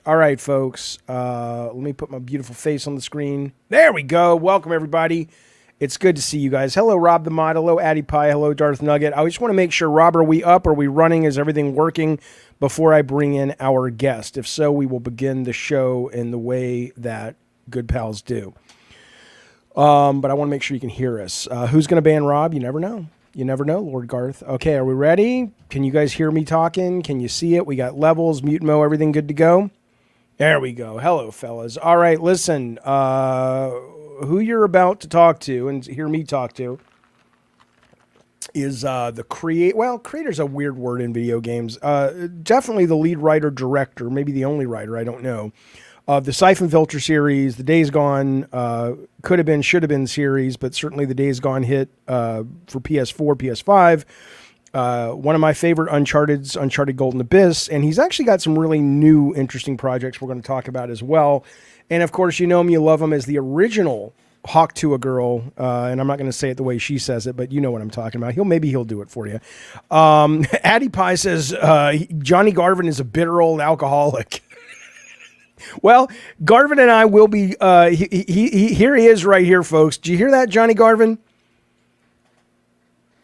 All right, folks. Let me put my beautiful face on the screen. There we go. Welcome, everybody. It's good to see you guys. Hello, Rob the Mod. Hello, Addy Pie. Hello, Darth Nugget. I just want to make sure, Rob, are we up? Are we running? Is everything working before I bring in our guest? If so, we will begin the show in the way that good pals do. But I want to make sure you can hear us. Who's going to ban Rob? You never know. You never know, Lord Garth. Okay, are we ready? Can you guys hear me talking? Can you see it? We got levels, mute mo, everything good to go? There we go. Hello, fellas. All right, listen. Who you're about to talk to and hear me talk to is the creator's a weird word in video games. Definitely the lead writer, director, maybe the only writer, I don't know, of the Siphon Filter series, the Days Gone, could have been, should have been series, but certainly the Days Gone hit for PS4, PS5. One of my favorite Uncharted Golden Abyss, and he's actually got some really new, interesting projects we're going to talk about as well. And of course, you know him, you love him as the original Hawk to a Girl, and I'm not going to say it the way she says it, but you know what I'm talking about. Maybe he'll do it for you. Addy Pie says Johnny Garvin is a bitter old alcoholic. Well, Garvin and I will be. Here he is, right here, folks. Do you hear that, Johnny Garvin?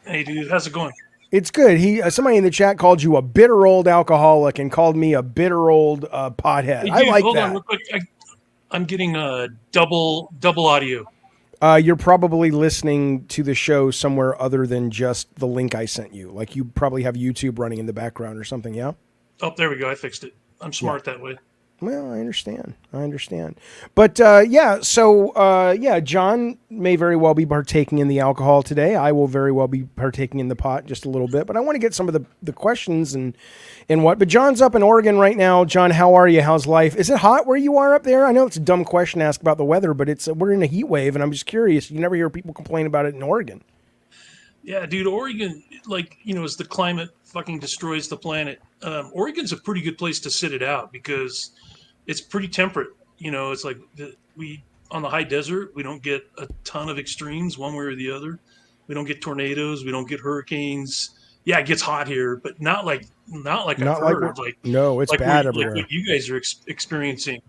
Hey, dude, how's it going? It's good. Somebody in the chat called you a bitter old alcoholic and called me a bitter old pothead. Hey, dude, I like hold that. on real quick. I'm getting a double audio. You're probably listening to the show somewhere other than just the link I sent you. Like you probably have YouTube running in the background or something, yeah? Oh, there we go. I fixed it. I'm smart that way. Well, I understand. But John may very well be partaking in the alcohol today. I will very well be partaking in the pot just a little bit. But I want to get some of the questions and what. But John's up in Oregon right now. John, how are you? How's life? Is it hot where you are up there? I know it's a dumb question to ask about the weather, but we're in a heat wave, and I'm just curious. You never hear people complain about it in Oregon. Yeah, dude, Oregon, as the climate fucking destroys the planet, Oregon's a pretty good place to sit it out because it's pretty temperate. It's like we on the high desert, we don't get a ton of extremes one way or the other. We don't get tornadoes, we don't get hurricanes. Yeah, it gets hot here, but not like I've Not like heard, no, it's like where bad like everywhere. what you guys are experiencing.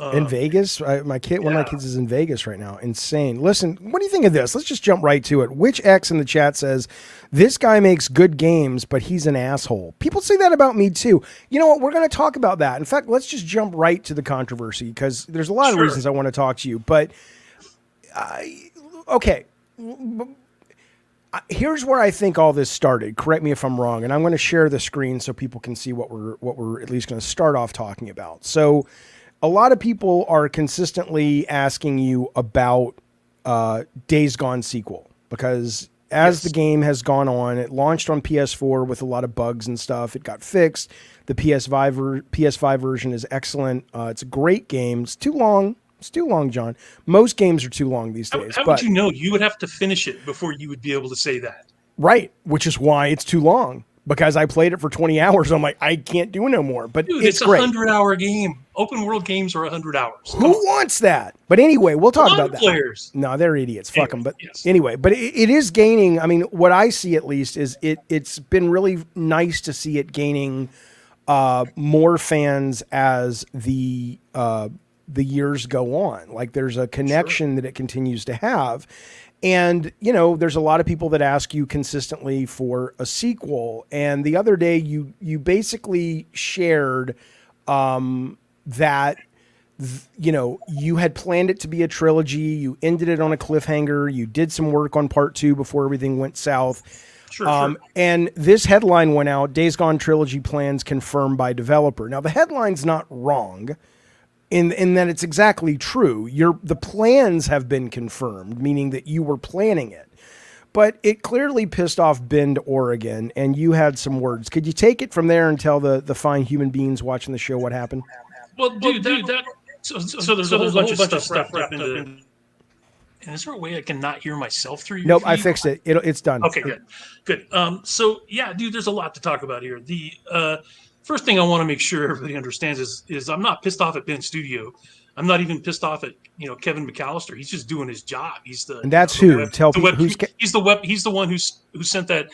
In Um, Vegas, one of my yeah, kids is in Vegas right now. Insane. Listen, what do you think of this? Let's just jump right to it. Which X in the chat says this guy makes good games, but he's an asshole? People say that about me too. You know what? We're going to talk about that. In fact, let's just jump right to the controversy because there's a lot of sure. reasons I want to talk to you. But okay, here's where I think all this started. Correct me if I'm wrong, and I'm going to share the screen so people can see what we're at least going to start off talking about. So, a lot of people are consistently asking you about Days Gone sequel because as the Yes. game has gone on, it launched on PS4 with a lot of bugs and stuff. It got fixed. The PS5 version is excellent. It's a great game. It's too long. It's too long, John. Most games are too long these days. How would But you know? You would have to finish it before you would be able to say that. right, which is why it's too long because I played it for 20 hours. I'm like, I can't do no more. But Dude, it's it's a great. 100-hour game. Open world games are 100 hours. Who wants that? But anyway, we'll talk about that. Players. No, they're idiots. Fuck them. Anyway, But yes. anyway, but it is gaining. I mean, what I see at least is it's been really nice to see it gaining more fans as the years go on. Like there's a connection that it continues to have. And, there's a lot of people that ask you consistently for a sequel. And the other day you basically shared that you had planned it to be a trilogy. You ended it on a cliffhanger. You did some work on part 2 before everything went south. Sure. And this headline went out, Days Gone trilogy plans confirmed by developer. Now the headline's not wrong in that it's exactly true. The plans have been confirmed, meaning that you were planning it. But it clearly pissed off Bend, Oregon, and you had some words. Could you take it from there and tell the fine human beings watching the show what happened? Well, dude, so there's a whole bunch of stuff wrapped into. And is there a way I can not hear myself through your Nope, feed? I fixed it. It's done. Okay, good. So yeah, dude, there's a lot to talk about here. The first thing I want to make sure everybody understands is I'm not pissed off at Ben Studio. I'm not even pissed off at Kevin McAllister. He's just doing his job. He's the And that's who. Tell people who's he's the one who sent that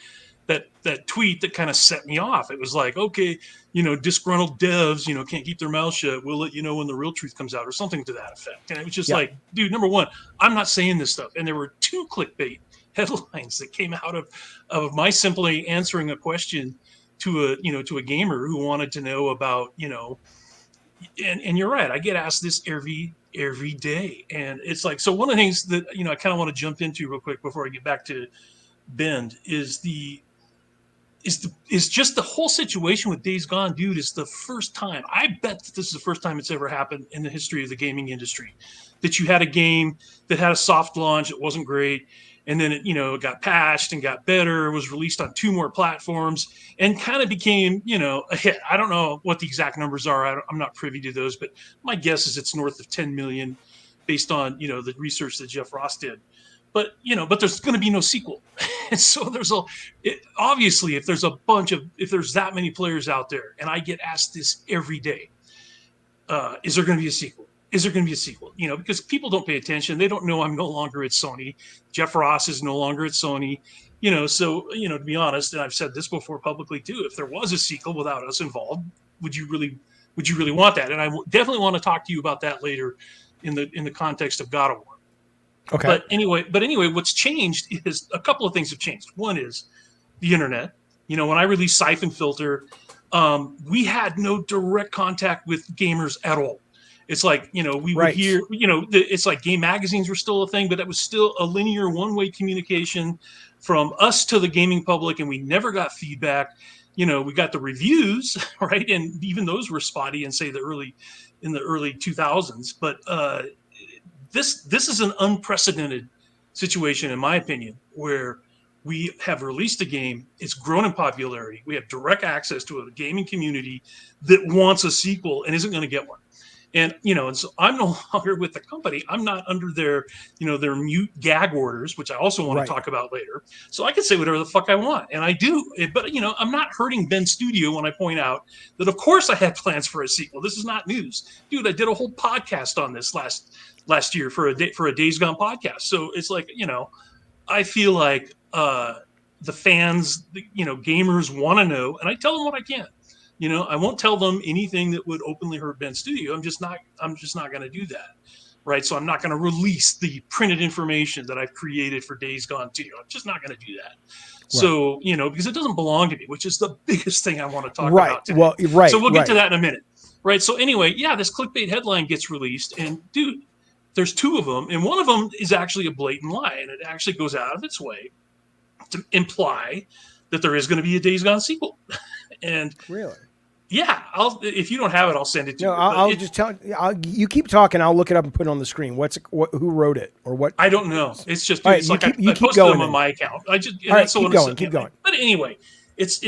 tweet that kind of set me off. It was like, okay, disgruntled devs, can't keep their mouths shut. We'll let you know when the real truth comes out, or something to that effect. And it was just like, dude, number one, I'm not saying this stuff. And there were 2 clickbait headlines that came out of my simply answering a question to a gamer who wanted to know about, and you're right. I get asked this every day. And it's like, so one of the things that, I kind of want to jump into real quick before I get back to Bend is just the whole situation with Days Gone, dude. Is the first time, I bet that this is the first time it's ever happened in the history of the gaming industry, that you had a game that had a soft launch. It wasn't great. And then it got patched and got better, was released on 2 more platforms and kind of became, a hit. I don't know what the exact numbers are. I'm not privy to those, but my guess is it's north of 10 million based on, the research that Jeff Ross did. But there's going to be no sequel. And so obviously if there's that many players out there, and I get asked this every day, is there going to be a sequel? Is there going to be a sequel? Because people don't pay attention. They don't know I'm no longer at Sony. Jeff Ross is no longer at Sony. So, to be honest, and I've said this before publicly too, if there was a sequel without us involved, would you really want that? And I definitely want to talk to you about that later in the context of God of War. okay. But anyway, what's changed is a couple of things have changed. One is the internet. When I released Siphon Filter, we had no direct contact with gamers at all. It's like, we would hear, it's like game magazines were still a thing, but it was still a linear one-way communication from us to the gaming public, and we never got feedback. We got the reviews, right? And even those were spotty in, say, the early 2000s. But this is an unprecedented situation, in my opinion, where we have released a game. It's grown in popularity. We have direct access to a gaming community that wants a sequel and isn't going to get one. And, and so I'm no longer with the company. I'm not under their, their mute gag orders, which I also want to talk about later. So I can say whatever the fuck I want. And I do. But, I'm not hurting Ben's studio when I point out that, of course, I had plans for a sequel. This is not news. Dude, I did a whole podcast on this last year for a Days Gone podcast. So it's like, I feel like the fans, gamers want to know, and I tell them what I can. I won't tell them anything that would openly hurt Ben's studio. I'm just not going to do that. Right. So I'm not going to release the printed information that I've created for Days Gone 2. I'm just not going to do that. Right. So, because it doesn't belong to me, which is the biggest thing I want to talk about today. Well, right. So we'll get to that in a minute. Right. So anyway, this clickbait headline gets released, and dude, there's 2 of them, and one of them is actually a blatant lie, and it actually goes out of its way to imply that there is going to be a Days Gone sequel. And really? Yeah, if you don't have it, I'll send it to you. I'll just tell you. Keep talking. I'll look it up and put it on the screen. Who wrote it or what? I don't know. It's just right, I posted them on my account. Keep going. But anyway, it's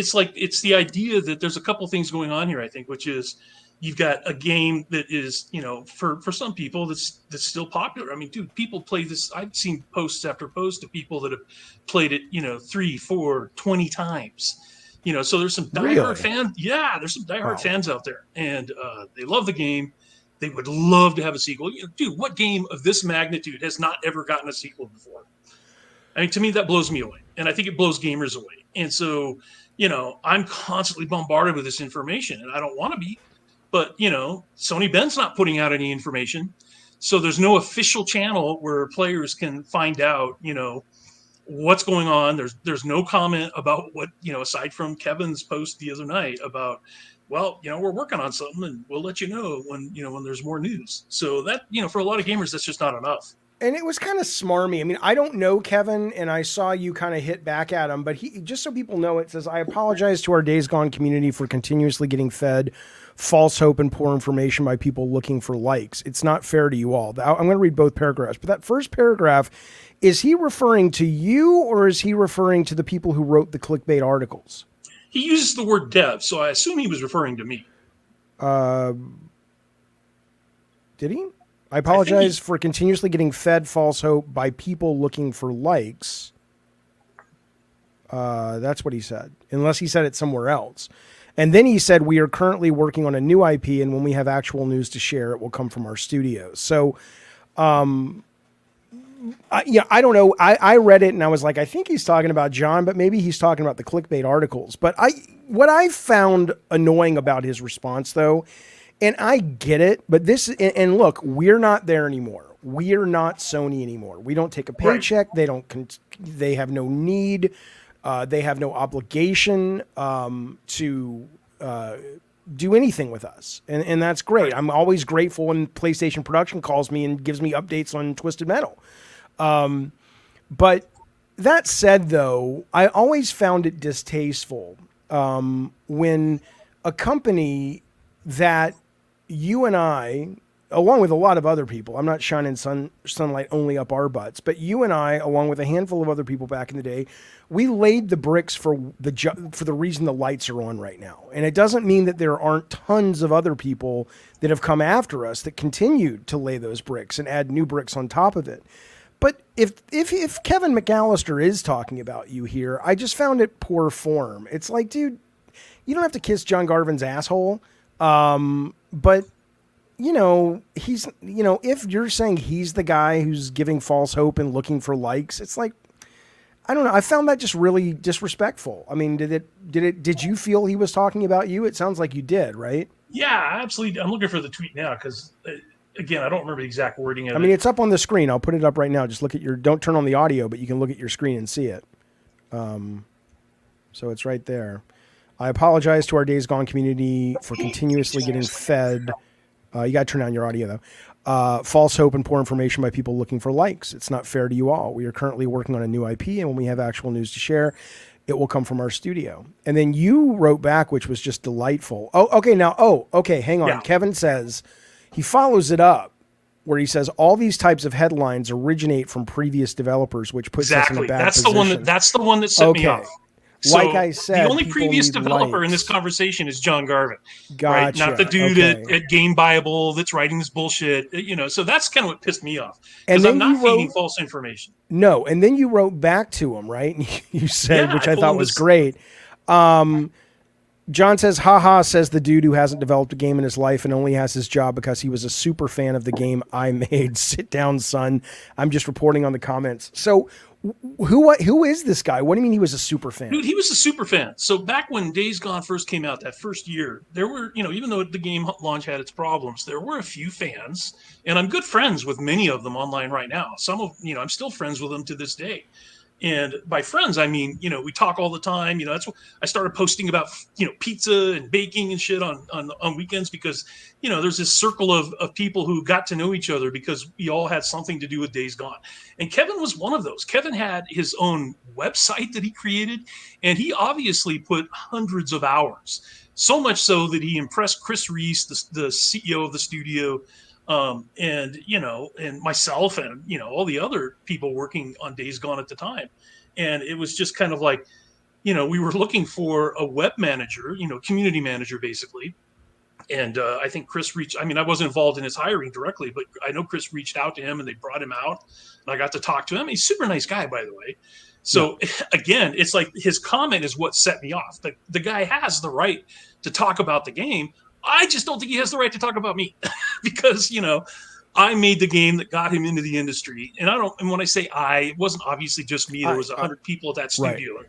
the idea that there's a couple things going on here. I think, which is you've got a game that is for some people that's still popular. I mean, dude, people play this. I've seen posts after posts of people that have played it 3, 4, 20 times. So there's some diehard fans. Yeah, there's some diehard fans out there, and they love the game. They would love to have a sequel. Dude, what game of this magnitude has not ever gotten a sequel before? I mean, to me, that blows me away, and I think it blows gamers away. And so, I'm constantly bombarded with this information, and I don't want to be. But Sony Ben's not putting out any information, so there's no official channel where players can find out, what's going on. There's no comment about what, aside from Kevin's post the other night about, well, we're working on something and we'll let you know when there's more news. So that, for a lot of gamers, that's just not enough. And it was kind of smarmy. I mean, I don't know Kevin, and I saw you kind of hit back at him, but he, just so people know, it says, I apologize to our Days Gone community for continuously getting fed false hope and poor information by people looking for likes. It's not fair to you all. I'm going to read both paragraphs, but that first paragraph, is he referring to you or is he referring to the people who wrote the clickbait articles? He uses the word dev, so I assume he was referring to me. Did he? I apologize for continuously getting fed false hope by people looking for likes. That's what he said, unless he said it somewhere else. And then he said, we are currently working on a new IP, and when we have actual news to share, it will come from our studios. So, I don't know. I read it and I was like, I think he's talking about John, but maybe he's talking about the clickbait articles. But what I found annoying about his response, though, and I get it, but and look, we're not there anymore. We're not Sony anymore. We don't take a paycheck. Right. They have no need. They have no obligation to do anything with us. And that's great. Right. I'm always grateful when PlayStation Production calls me and gives me updates on Twisted Metal. But that said, though, I always found it distasteful when a company that you and I, along with a lot of other people, I'm not shining sunlight only up our butts, but you and I, along with a handful of other people back in the day, we laid the bricks for the reason the lights are on right now. And it doesn't mean that there aren't tons of other people that have come after us that continued to lay those bricks and add new bricks on top of it. But if Kevin McAllister is talking about you here, I just found it poor form. It's like, dude, you don't have to kiss John Garvin's asshole. But he's, if you're saying he's the guy who's giving false hope and looking for likes, it's like, I don't know. I found that just really disrespectful. I mean, did you feel he was talking about you? It sounds like you did, right? Yeah, absolutely. I'm looking for the tweet now because, again, I don't remember the exact wording of it. I mean, it's up on the screen. I'll put it up right now. Just look at don't turn on the audio, but you can look at your screen and see it. So it's right there. I apologize to our Days Gone community for continuously getting fed. You got to turn down your audio, though. False hope and poor information by people looking for likes. It's not fair to you all. We are currently working on a new IP, and when we have actual news to share, it will come from our studio. And then you wrote back, which was just delightful. Hang on. Yeah. Kevin says, he follows it up where he says, all these types of headlines originate from previous developers, which puts us in a bad position. That's the one that set me off. Like I So the said, only people previous need developer in this lights. conversation is John Garvin, right? Not the Gotcha. dude Okay. at Game Bible that's writing this bullshit. So that's kind of what pissed me off And because I'm then not you feeding wrote false information. no, and then you wrote back to him, right? And you said, Yeah, which I I told thought him was this. great. John says, haha, says the dude who hasn't developed a game in his life and only has his job because he was a super fan of the game I made. Sit down, son. I'm just reporting on the comments. So who is this guy? What do you mean he was a super fan? Dude, he was a super fan. So back when Days Gone first came out, that first year, there were, even though the game launch had its problems, there were a few fans, and I'm good friends with many of them online right now. Some of, I'm still friends with them to this day. And by friends, I mean, we talk all the time. That's what I started posting about, pizza and baking and shit on weekends because, there's this circle of people who got to know each other because we all had something to do with Days Gone. And Kevin was one of those. Kevin had his own website that he created, and he obviously put hundreds of hours, so much so that he impressed Chris Reese, the CEO of the studio, and myself and all the other people working on Days Gone at the time. And it was just kind of like, we were looking for a web manager, community manager basically. And I think Chris reached, I mean, I wasn't involved in his hiring directly, but I know Chris reached out to him and they brought him out and I got to talk to him. He's a super nice guy, by the way. So again, it's like his comment is what set me off. The guy has the right to talk about the game. I just don't think he has the right to talk about me because, I made the game that got him into the industry. And when I say it wasn't obviously just me. There was 100 people at that studio. Right.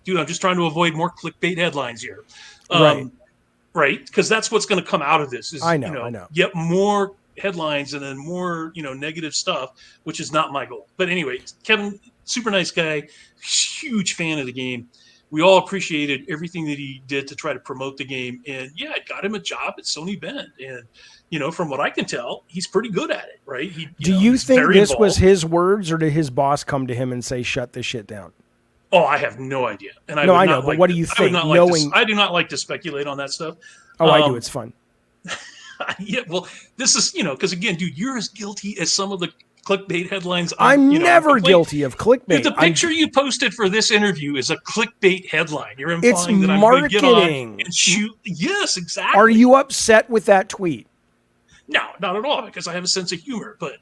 Dude, I'm just trying to avoid more clickbait headlines here. Right. Because that's what's going to come out of this is, I know. Yet more headlines and then more, negative stuff, which is not my goal. But anyway, Kevin, super nice guy, huge fan of the game. We all appreciated everything that he did to try to promote the game. And yeah, it got him a job at Sony Bend. And, from what I can tell, he's pretty good at it, right? Do you think this was his words or did his boss come to him and say, shut this shit down? Oh, I have no idea. And I know, but what do you think? I do not like to speculate on that stuff. Oh, I do. It's fun. Yeah, well, this is, because again, dude, you're as guilty as some of the clickbait headlines. I'm never guilty of clickbait. Dude, the picture you posted for this interview is a clickbait headline. You're implying that I'm going to get on and shoot. Yes, exactly. Are you upset with that tweet? No, not at all, because I have a sense of humor. But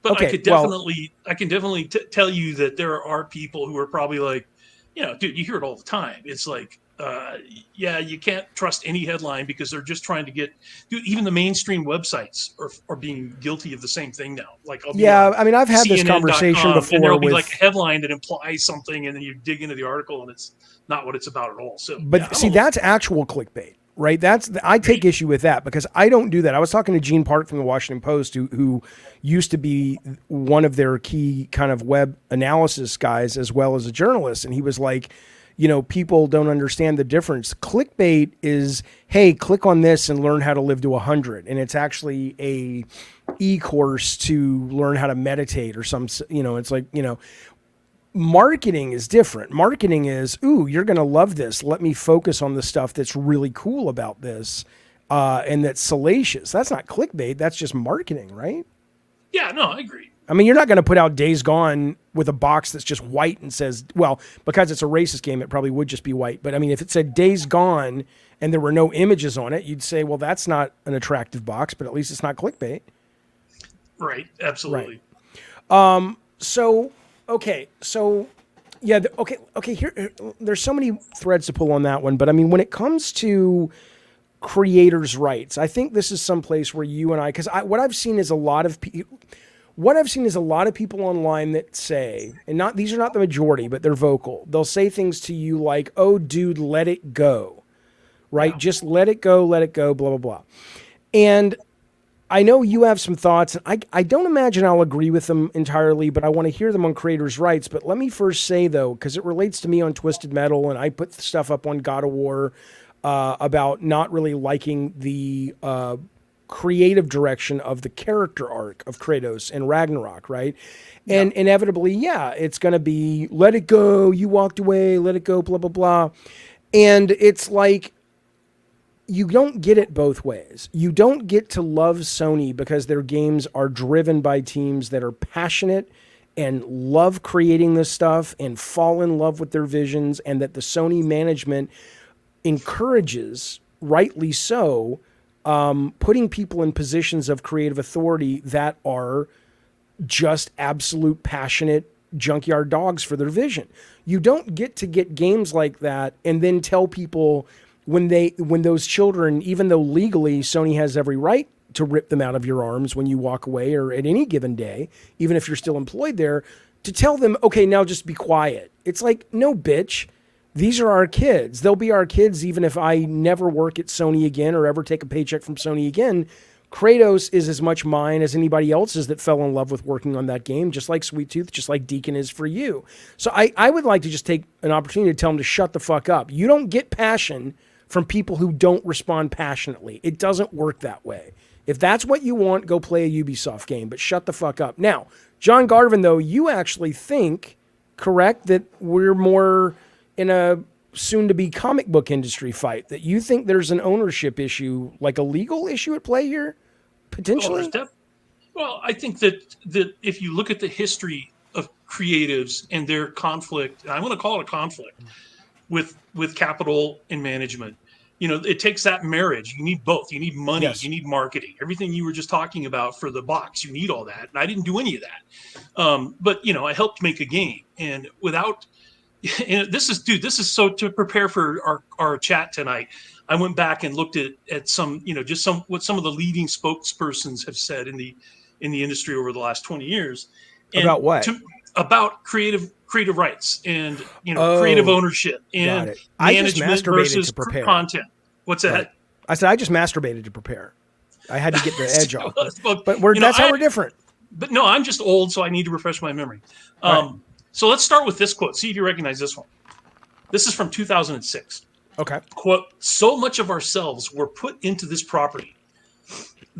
okay, I can definitely tell you that there are people who are probably like, dude, you hear it all the time. It's like, you can't trust any headline because they're just trying to get. Dude, even the mainstream websites are being guilty of the same thing now. Like, I mean, I've had this conversation before. And there'll be like a headline that implies something, and then you dig into the article, and it's not what it's about at all. So, but that's actual clickbait. Right. I take issue with that because I don't do that. I was talking to Gene Park from the Washington Post, who used to be one of their key kind of web analysis guys as well as a journalist. And he was like, people don't understand the difference. Clickbait is, hey, click on this and learn how to live to 100. And it's actually a e-course to learn how to meditate or some, it's like, marketing is different. Marketing is, you're going to love this. Let me focus on the stuff that's really cool about this and that's salacious. That's not clickbait. That's just marketing, right? Yeah, no, I agree. I mean, you're not going to put out Days Gone with a box that's just white and says, well, because it's a racist game, it probably would just be white. But I mean, if it said Days Gone and there were no images on it, you'd say, well, that's not an attractive box, but at least it's not clickbait. Right. Absolutely. Right. Here, there's so many threads to pull on that one, but I mean, when it comes to creators' rights, I think this is some place where you and I, because what I've seen is a lot of people online that say, and these are not the majority, but they're vocal. They'll say things to you like, "Oh, dude, let it go," right? Yeah. Just let it go, blah blah blah, and I know you have some thoughts, and I don't imagine I'll agree with them entirely, but I want to hear them on creators' rights. But let me first say, though, because it relates to me on Twisted Metal, and I put stuff up on God of War about not really liking the creative direction of the character arc of Kratos and Ragnarok, right? Yeah. And inevitably, it's going to be, let it go, you walked away, let it go, blah, blah, blah. And it's like, you don't get it both ways. You don't get to love Sony because their games are driven by teams that are passionate and love creating this stuff and fall in love with their visions, and that the Sony management encourages, rightly so, putting people in positions of creative authority that are just absolute passionate junkyard dogs for their vision. You don't get to get games like that and then tell people when those children, even though legally Sony has every right to rip them out of your arms when you walk away or at any given day, even if you're still employed there, to tell them, okay, now just be quiet. It's like, no, bitch. These are our kids. They'll be our kids even if I never work at Sony again or ever take a paycheck from Sony again. Kratos is as much mine as anybody else's that fell in love with working on that game, just like Sweet Tooth, just like Deacon is for you. So I would like to just take an opportunity to tell them to shut the fuck up. You don't get passion from people who don't respond passionately. It doesn't work that way. If that's what you want, go play a Ubisoft game, but shut the fuck up. Now, John Garvin, though, you actually think, correct, that we're more in a soon-to-be comic book industry fight, that you think there's an ownership issue, like a legal issue at play here, potentially? Well, I think that if you look at the history of creatives and their conflict, and I'm going to call it a conflict, with capital and management, it takes that marriage. You need both. You need money. Yes. You need marketing. Everything you were just talking about for the box, you need all that. And I didn't do any of that. But, I helped make a game. And without... this is so to prepare for our chat tonight. I went back and looked at some, what some of the leading spokespersons have said in the industry over the last 20 years. And about what? About creative rights and creative ownership and management versus content. What's that? Right. I said I just masturbated to prepare. I had to get the edge off. But that's how we're different. But no, I'm just old, so I need to refresh my memory. Right. So let's start with this quote. See if you recognize this one. This is from 2006. Okay. Quote, "So much of ourselves were put into this property.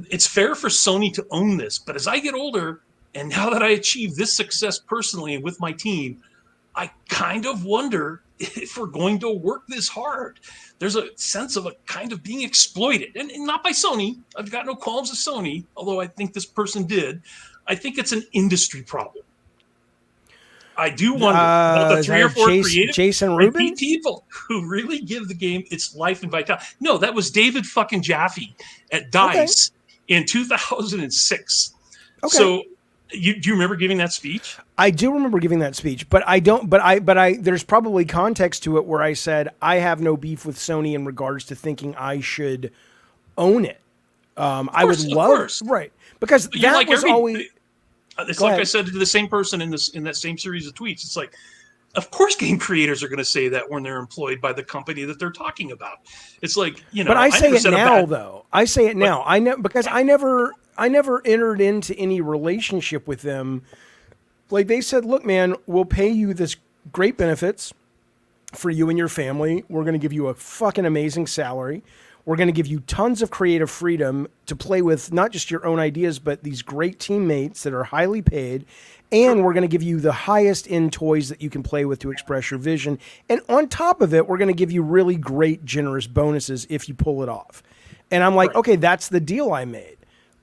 It's fair for Sony to own this, but as I get older, and now that I achieve this success personally and with my team, I kind of wonder if we're going to work this hard. There's a sense of a kind of being exploited, and not by Sony. I've got no qualms with Sony, although I think this person did. I think it's an industry problem. I do wonder about the 3 or 4 creative Jason Rubin people who really give the game its life and vitality. No, that was David fucking Jaffe at DICE in 2006. Okay. So do you remember giving that speech? I do remember giving that speech, but I don't. But I. There's probably context to it where I said I have no beef with Sony in regards to thinking I should own it. I would love right because that was always. It's like I said to the same person in that same series of tweets. It's like, of course, game creators are going to say that when they're employed by the company that they're talking about. It's like, But I say it now, though. I say it now. Because I never entered into any relationship with them. Like they said, look, man, we'll pay you this great benefits for you and your family. We're going to give you a fucking amazing salary. We're going to give you tons of creative freedom to play with not just your own ideas, but these great teammates that are highly paid. And we're going to give you the highest end toys that you can play with to express your vision. And on top of it, we're going to give you really great, generous bonuses if you pull it off. And I'm like, okay, that's the deal I made.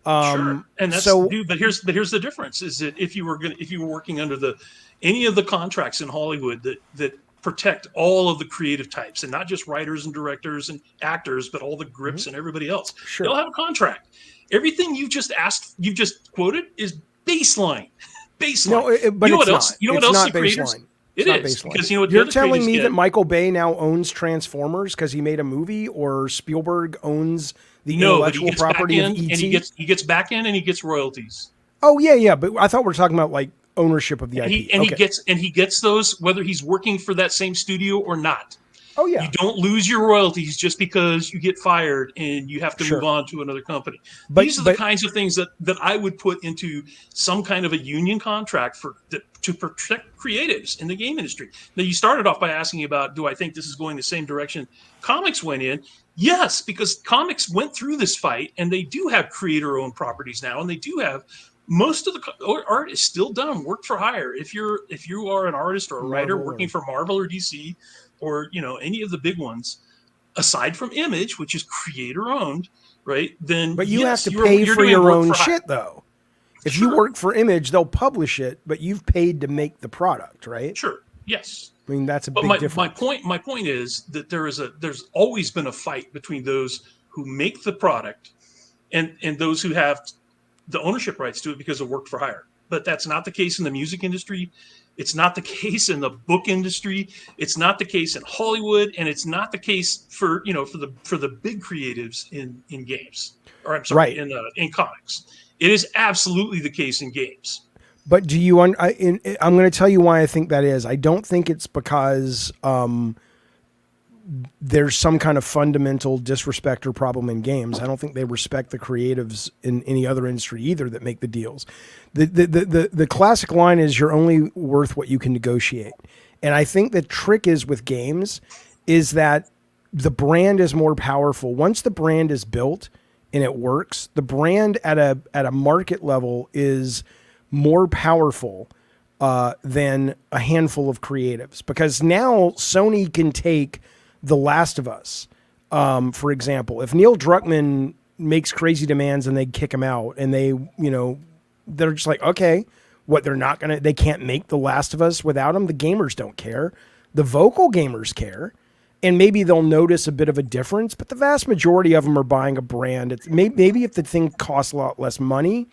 Sure. And that's but here's the difference is that if you were working under any of the contracts in Hollywood that protect all of the creative types and not just writers and directors and actors, but all the grips and everybody else. Sure. They'll have a contract. Everything you just quoted is baseline. No, but you know it's what else? not. You know what it's else? Not The creators. Baseline. It is because you know what you're telling me that Michael Bay now owns Transformers because he made a movie, or Spielberg owns the intellectual property of E.T. And he gets back in and he gets royalties. Oh yeah, but I thought we were talking about like ownership of the IP. He gets those whether he's working for that same studio or not. Oh yeah. You don't lose your royalties just because you get fired and you have to move on to another company. These are the kinds of things that I would put into some kind of a union contract to protect creatives in the game industry. Now, you started off by asking about, do I think this is going the same direction comics went in? Yes, because comics went through this fight and they do have creator-owned properties now, and they do have most of the art is still done, work for hire. If you are an artist or a writer working for Marvel or DC or any of the big ones, aside from Image, which is creator owned, right? Then but you have to pay for your own shit, though. If you work for Image, they'll publish it, but you've paid to make the product, right? Sure. Yes. I mean, that's a But big difference. my point is that there's always been a fight between those who make the product and those who have the ownership rights to it because it worked for hire. But that's not the case in the music industry. It's not the case in the book industry. It's not the case in Hollywood, and it's not the case for the big creatives in games. Or I'm sorry, in comics. It is absolutely the case in games. But do you? I'm going to tell you why I think that is. I don't think it's because there's some kind of fundamental disrespect or problem in games. I don't think they respect the creatives in any other industry either that make the deals. The classic line is you're only worth what you can negotiate. And I think the trick is with games is that the brand is more powerful. Once the brand is built and it works, the brand at a market level is more powerful than a handful of creatives, because now Sony can take The Last of Us, for example. If Neil Druckmann makes crazy demands and they kick him out, and they're just like, okay, they can't make The Last of Us without him. The gamers don't care. The vocal gamers care. And maybe they'll notice a bit of a difference, but the vast majority of them are buying a brand. It's maybe if the thing costs a lot less money,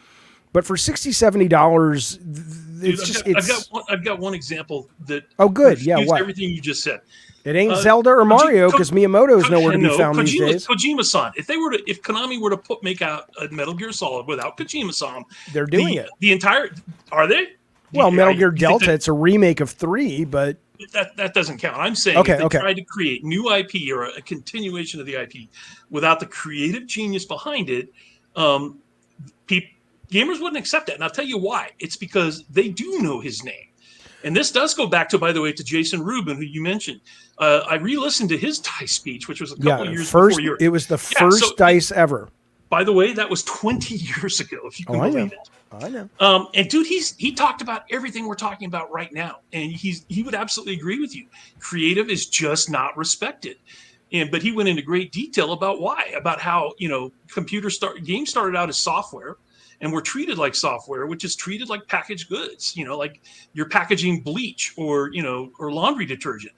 but for $60, $70, I've got one example that. Oh, good. Yeah. What? Everything you just said. It ain't Zelda or Mario, because Miyamoto is nowhere to be found these days. Kojima-san. If Konami were to make out a Metal Gear Solid without Kojima-san, they're doing it. The entire are they? Well, Metal Gear Delta, it's a remake of 3, but that doesn't count. I'm saying if they tried to create new IP or a continuation of the IP without the creative genius behind it, gamers wouldn't accept that. And I'll tell you why. It's because they do know his name. And this does go back to, by the way, to Jason Rubin, who you mentioned. I re-listened to his DICE speech, which was a couple of years before yours. It was the first DICE ever. By the way, that was 20 years ago, if you can believe it. I know. And dude, he talked about everything we're talking about right now, and he would absolutely agree with you. Creative is just not respected, but he went into great detail about how games started out as software, and were treated like software, which is treated like packaged goods. Like you're packaging bleach or laundry detergent.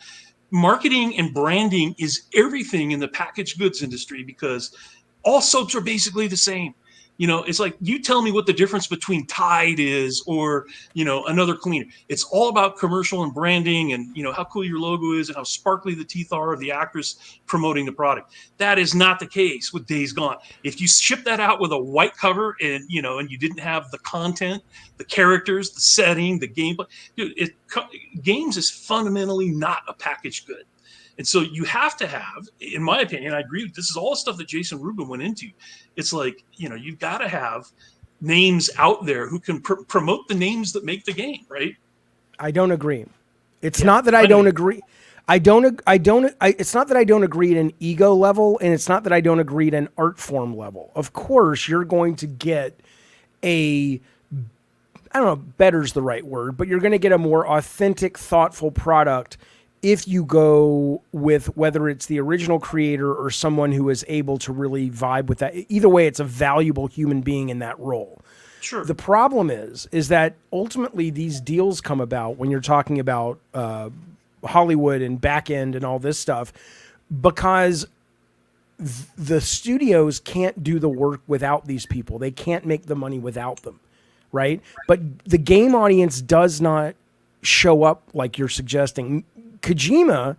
Marketing and branding is everything in the packaged goods industry, because all soaps are basically the same. It's like, you tell me what the difference between Tide is or, another cleaner. It's all about commercial and branding and, how cool your logo is and how sparkly the teeth are of the actress promoting the product. That is not the case with Days Gone. If you ship that out with a white cover and you didn't have the content, the characters, the setting, the gameplay, dude, games is fundamentally not a packaged good. And so you have to have, in my opinion, I agree, this is all the stuff that Jason Rubin went into. It's like, you've got to have names out there who can promote the names that make the game, right? I don't agree. It's not that I don't agree. It's not that I don't agree at an ego level, and it's not that I don't agree at an art form level. Of course, you're going to get I don't know, better's the right word, but you're going to get a more authentic, thoughtful product if you go with whether it's the original creator or someone who is able to really vibe with that. Either way, it's a valuable human being in that role. Sure. The problem is that ultimately these deals come about when you're talking about Hollywood and back end and all this stuff, because the studios can't do the work without these people. They can't make the money without them, right? But the game audience does not show up like you're suggesting. Kojima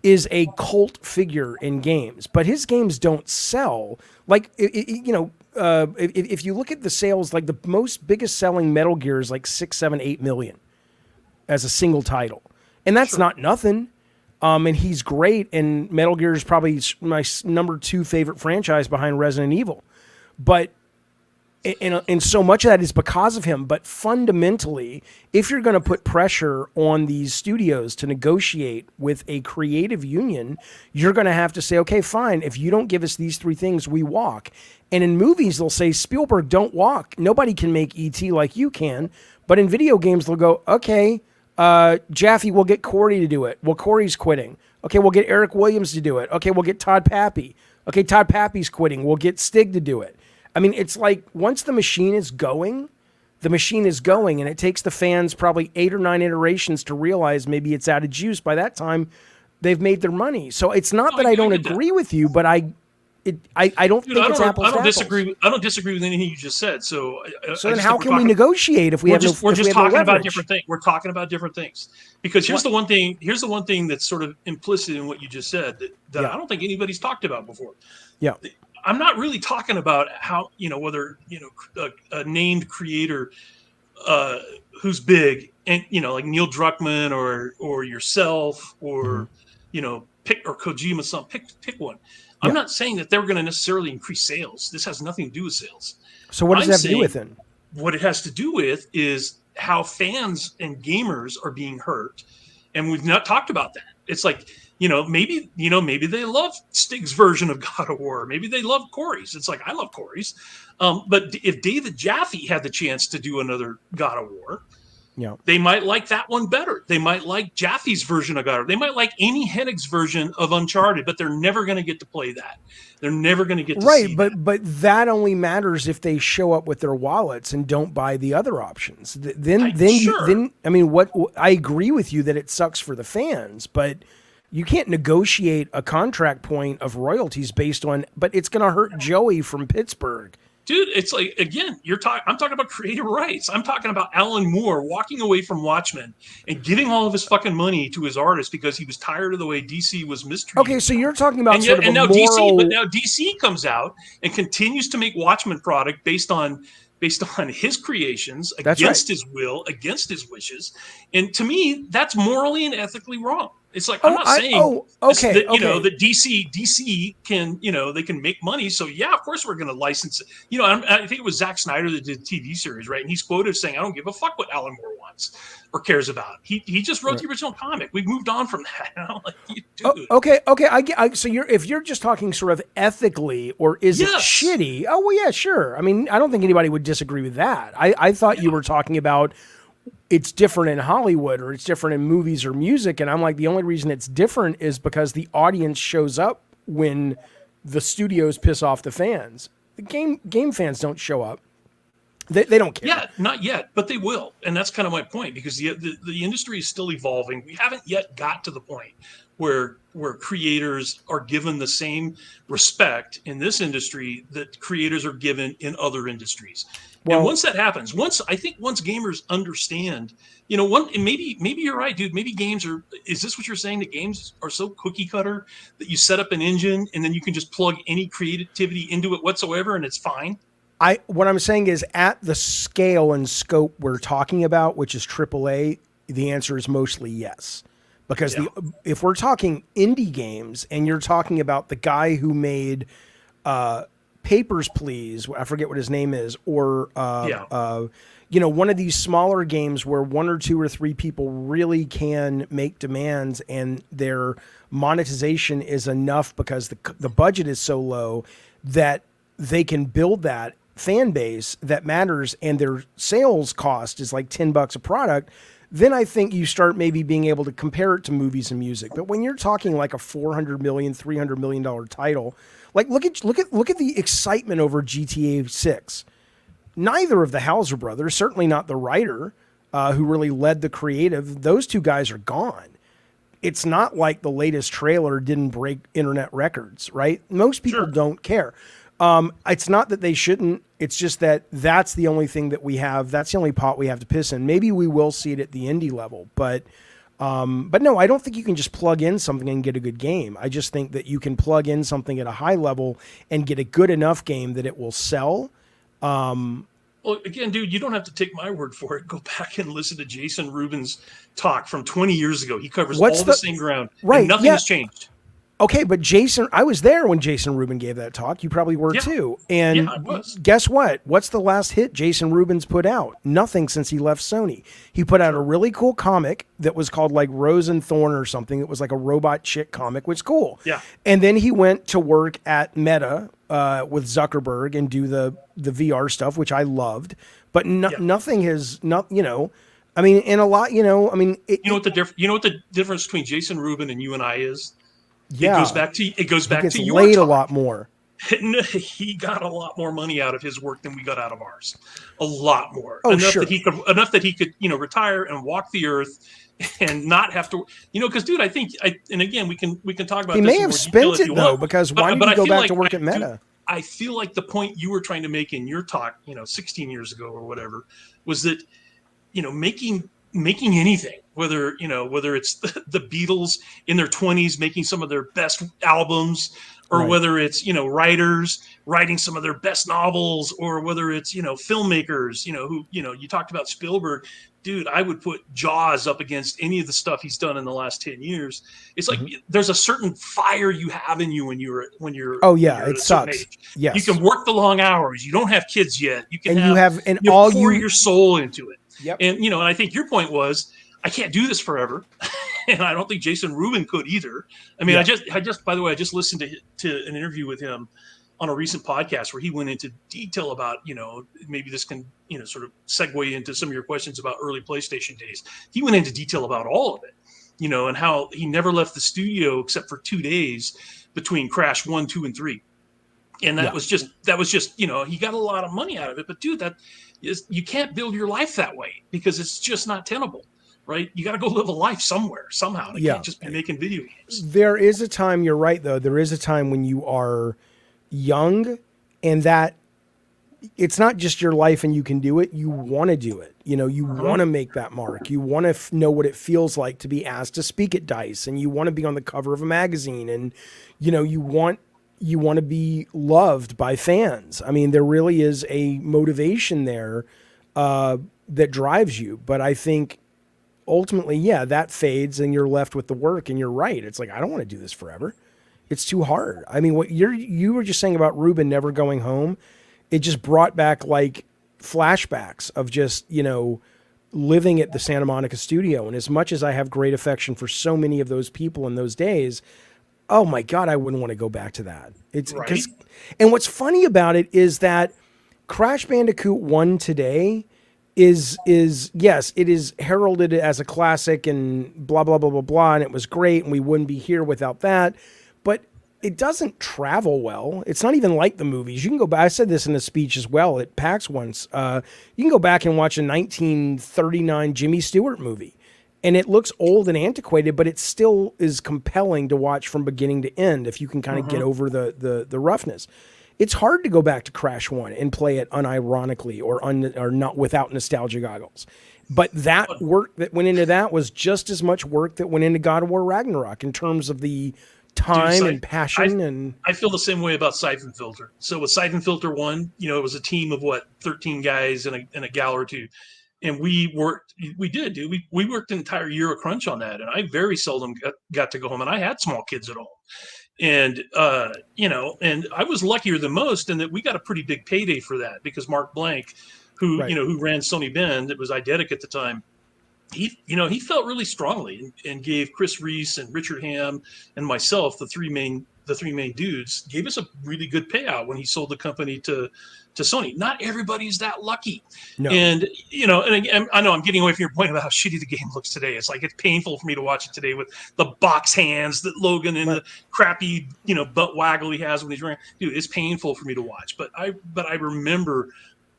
is a cult figure in games, but his games don't sell. Like, if you look at the sales, like the biggest selling Metal Gear is like 6, 7, 8 million as a single title. And that's not nothing. And he's great. And Metal Gear is probably my number 2 favorite franchise behind Resident Evil. But and so much of that is because of him. But fundamentally, if you're going to put pressure on these studios to negotiate with a creative union, you're going to have to say, okay, fine. If you don't give us these 3 things, we walk. And in movies, they'll say, Spielberg, don't walk. Nobody can make E.T. like you can. But in video games, they'll go, okay, Jaffe, we'll get Corey to do it. Well, Corey's quitting. Okay, we'll get Eric Williams to do it. Okay, we'll get Todd Pappy. Okay, Todd Pappy's quitting. We'll get Stig to do it. I mean, it's like once the machine is going, the machine is going, and it takes the fans probably 8 or 9 iterations to realize maybe it's out of juice. By that time, they've made their money. So it's not that I don't agree with you, but I don't think it's apples to apples. I don't disagree with anything you just said. So then how can we negotiate if we have we're just talking about different things? We're talking about different things because here's the one thing. Here's the one thing that's sort of implicit in what you just said that I don't think anybody's talked about before. Yeah. I'm not really talking about how, whether, a named creator who's big and, like Neil Druckmann or yourself or, pick or Kojima, pick one. I'm not saying that they're going to necessarily increase sales. This has nothing to do with sales. So what does it have to do with then? What it has to do with is how fans and gamers are being hurt. And we've not talked about that. It's like, maybe they love Stig's version of God of War. Maybe they love Corey's. It's like, I love Corey's. But if David Jaffe had the chance to do another God of War, they might like that one better. They might like Jaffe's version of God of War. They might like Amy Hennig's version of Uncharted, but they're never going to get to play that. They're never going to get to see that. But that only matters if they show up with their wallets and don't buy the other options. Then I mean, what I agree with you that it sucks for the fans, but you can't negotiate a contract point of royalties based on, but it's going to hurt Joey from Pittsburgh. Dude, it's like, again, I'm talking about creative rights. I'm talking about Alan Moore walking away from Watchmen and giving all of his fucking money to his artist because he was tired of the way DC was mistreated. Okay, so you're talking about now DC comes out and continues to make Watchmen product based on his creations, against his will, against his wishes. And to me, that's morally and ethically wrong. It's like, I'm not saying that DC can, they can make money. So yeah, of course we're going to license it. I think it was Zack Snyder that did the TV series, right? And he's quoted saying, I don't give a fuck what Alan Moore wants or cares about. He just wrote the original comic. We've moved on from that. I'm like, dude. Okay. So if you're just talking sort of ethically, or is it shitty? Oh, well, yeah, sure. I mean, I don't think anybody would disagree with that. I thought you were talking about it's different in Hollywood or it's different in movies or music. And I'm like, the only reason it's different is because the audience shows up when the studios piss off the fans. The game fans don't show up. They don't care. Yeah, not yet, but they will. And that's kind of my point, because the industry is still evolving. We haven't yet got to the point where creators are given the same respect in this industry that creators are given in other industries. Well, and once that happens, once gamers understand, and maybe you're right, dude. Maybe is this what you're saying? That games are so cookie cutter that you set up an engine and then you can just plug any creativity into it whatsoever and it's fine? What I'm saying is, at the scale and scope we're talking about, which is AAA, the answer is mostly yes. Because if we're talking indie games and you're talking about the guy who made Papers, Please, I forget what his name is, or one of these smaller games where 1 or 2 or 3 people really can make demands and their monetization is enough because the budget is so low that they can build that fan base that matters and their sales cost is like $10 a product, then I think you start maybe being able to compare it to movies and music. But when you're talking like a $400 million, $300 million title, like look at the excitement over GTA 6. Neither of the Hauser brothers, certainly not the writer who really led the creative, those 2 guys are gone. It's not like the latest trailer didn't break internet records, right? Most people don't care. It's not that they shouldn't. It's just that that's the only thing that we have. That's the only pot we have to piss in. Maybe we will see it at the indie level, but no, I don't think you can just plug in something and get a good game. I just think that you can plug in something at a high level and get a good enough game that it will sell. Well, again, dude, you don't have to take my word for it. Go back and listen to Jason Rubin's talk from 20 years ago. He covers all the same ground. Right. And nothing has changed. Okay, but I was there when Jason Rubin gave that talk. You probably were too. And guess what? What's the last hit Jason Rubin's put out? Nothing since he left Sony. He put out a really cool comic that was called like Rose and Thorn or something. It was like a robot chick comic, which is cool. Yeah. And then he went to work at Meta with Zuckerberg and do the VR stuff, which I loved. But nothing has I mean, in a lot, you know what the difference between Jason Rubin and you and I is? Yeah, it goes back to your laid talk. A lot more. He got a lot more money out of his work than we got out of ours. A lot more. Oh, enough sure. that he could, retire and walk the earth and not have to, because dude, and again, we can talk about He this may in have more detail spent if it you though, want. because why did But he I go feel back like to work at Meta? I feel like the point you were trying to make in your talk, 16 years ago or whatever, was that, making anything, whether it's the Beatles in their 20s making some of their best albums, or Right. whether it's writers writing some of their best novels, or whether it's filmmakers who you talked about Spielberg. Dude, I would put Jaws up against any of the stuff he's done in the last 10 years. It's like there's a certain fire you have in you when you're Oh yeah, at it a certain sucks. age. Yes. You can work the long hours. You don't have kids yet. You can pour your soul into it. Yep. And and I think your point was, I can't do this forever. And I don't think Jason Rubin could either. I mean, Yeah. by the way, I just listened to an interview with him on a recent podcast where he went into detail about, maybe this can, sort of segue into some of your questions about early PlayStation days. He went into detail about all of it, and how he never left the studio except for 2 days between Crash 1, 2, and 3. And that was just, he got a lot of money out of it. But dude, you can't build your life that way, because it's just not tenable. Right? You got to go live a life somewhere, somehow. And it can't just be making video games. There is a time, you're right, though. There is a time when you are young, and that it's not just your life and you can do it. You want to do it. You want to make that mark. You want to know what it feels like to be asked to speak at DICE, and you want to be on the cover of a magazine, and, you want to be loved by fans. I mean, there really is a motivation there that drives you. But I think ultimately, that fades and you're left with the work, and you're right. It's like, I don't want to do this forever. It's too hard. I mean, what you were just saying about Rubin never going home, it just brought back like flashbacks of just, living at the Santa Monica studio. And as much as I have great affection for so many of those people in those days, oh my God, I wouldn't want to go back to that. It's because, and what's funny about it is that Crash Bandicoot 1 today is yes, it is heralded as a classic and blah, blah, blah, blah, blah. And it was great, and we wouldn't be here without that. But it doesn't travel well. It's not even like the movies. You can go back. I said this in a speech as well at PAX once. You can go back and watch a 1939 Jimmy Stewart movie, and it looks old and antiquated, but it still is compelling to watch from beginning to end if you can kind of get over the roughness. It's hard to go back to Crash 1 and play it unironically or not without nostalgia goggles. But that work that went into that was just as much work that went into God of War Ragnarok in terms of the time and passion. I feel the same way about Siphon Filter. So with Siphon Filter 1, it was a team of 13 guys and a gal or two. And we worked an entire year of crunch on that. And I very seldom got to go home, and I had small kids at home. And, and I was luckier than most in that we got a pretty big payday for that, because Mark Blank, who ran Sony Bend, it was Eidetic at the time, he felt really strongly and gave Chris Reese and Richard Ham and myself, the three main dudes, gave us a really good payout when he sold the company to Sony. Not everybody's that lucky. No. And, and again, I know I'm getting away from your point about how shitty the game looks today. It's like, it's painful for me to watch it today with the box hands that Logan and the crappy, butt waggle he has when he's running. Dude, it's painful for me to watch. But I remember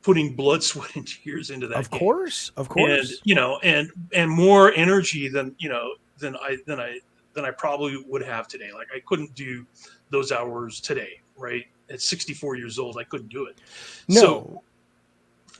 putting blood, sweat, and tears into that. Of course. And and more energy than I probably would have today. Like, I couldn't do those hours today, right? At 64 years old, I couldn't do it. No.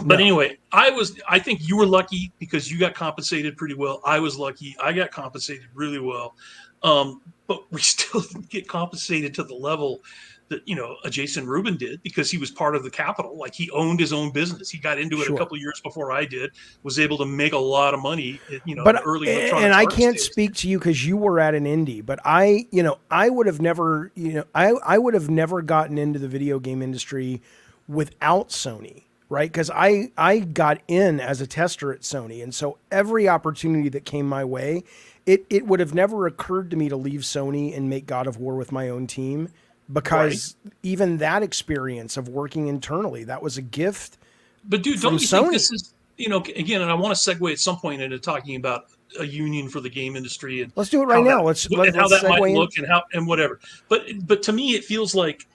But anyway, I think you were lucky because you got compensated pretty well. I was lucky. I got compensated really well. But we still didn't get compensated to the level that, a Jason Rubin did, because he was part of the capital. Like, he owned his own business. He got into it a couple of years before I did, was able to make a lot of money, but early electronic and I can't days. speak to you because you were at an indie, but I would have never, I would have never gotten into the video game industry without Sony, right? Because I got in as a tester at Sony. And so every opportunity that came my way, it would have never occurred to me to leave Sony and make God of War with my own team. Because even that experience of working internally, that was a gift. But dude, don't you think this is, again, and I want to segue at some point into talking about a union for the game industry, and let's do it right now. Let's how that might segue look and whatever. But to me, it feels like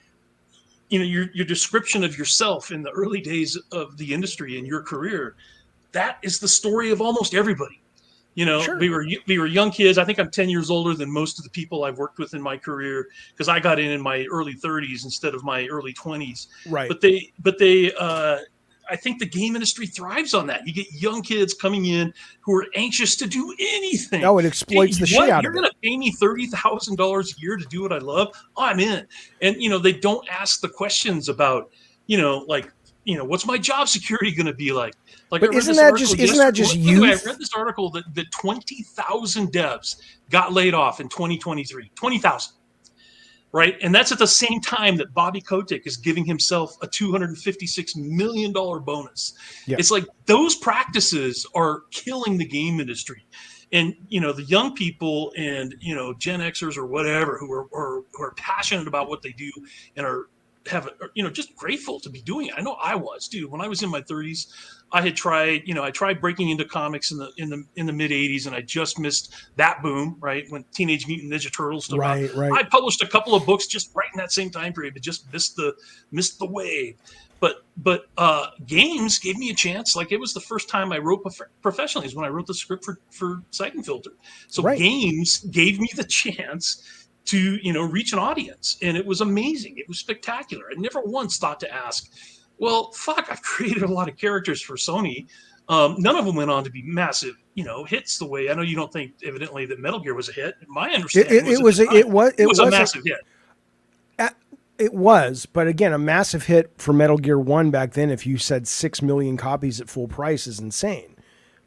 your description of yourself in the early days of the industry and your career, that is the story of almost everybody. Sure. We were young kids. I think I'm 10 years older than most of the people I've worked with in my career, because I got in my early 30s instead of my early 20s. Right. I think the game industry thrives on that. You get young kids coming in who are anxious to do anything. Oh, it exploits the shit out of it. You're going to pay me $30,000 a year to do what I love? Oh, I'm in. And, they don't ask the questions about, what's my job security going to be like? But isn't that just youth? I read this article that 20,000 devs got laid off in 2023. 20,000. Right. And that's at the same time that Bobby Kotick is giving himself a $256 million bonus. Yeah. It's like those practices are killing the game industry. And, the young people and, Gen Xers or whatever who are passionate about what they do and just grateful to be doing it. I know I was, dude. When I was in my 30s, I had tried, I tried breaking into comics in the mid 80s, and I just missed that boom, right? When Teenage Mutant Ninja Turtles took off. Right. I published a couple of books just right in that same time period, but just missed the wave. But games gave me a chance. Like, it was the first time I wrote professionally, is when I wrote the script for Siphon Filter. So games gave me the chance to reach an audience, and it was amazing. It was spectacular. I never once thought to ask, well, fuck, I've created a lot of characters for Sony. None of them went on to be massive hits the way, I know you don't think evidently that Metal Gear was a hit. My understanding it was a massive hit. It was, but again, a massive hit for Metal Gear 1 back then, if you said 6 million copies at full price, is insane.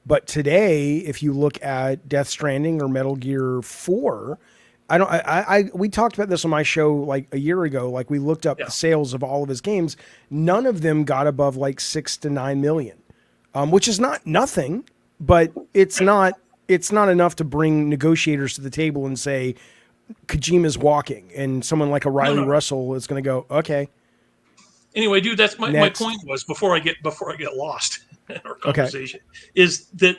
But today, if you look at Death Stranding or Metal Gear 4, we talked about this on my show like a year ago. Like, we looked up the sales of all of his games. None of them got above like 6 to 9 million, which is not nothing, but it's not enough to bring negotiators to the table and say Kojima's walking, and someone like a Riley Russell is going to go, okay. Anyway, dude, that's my point was, before I get lost in our conversation, is that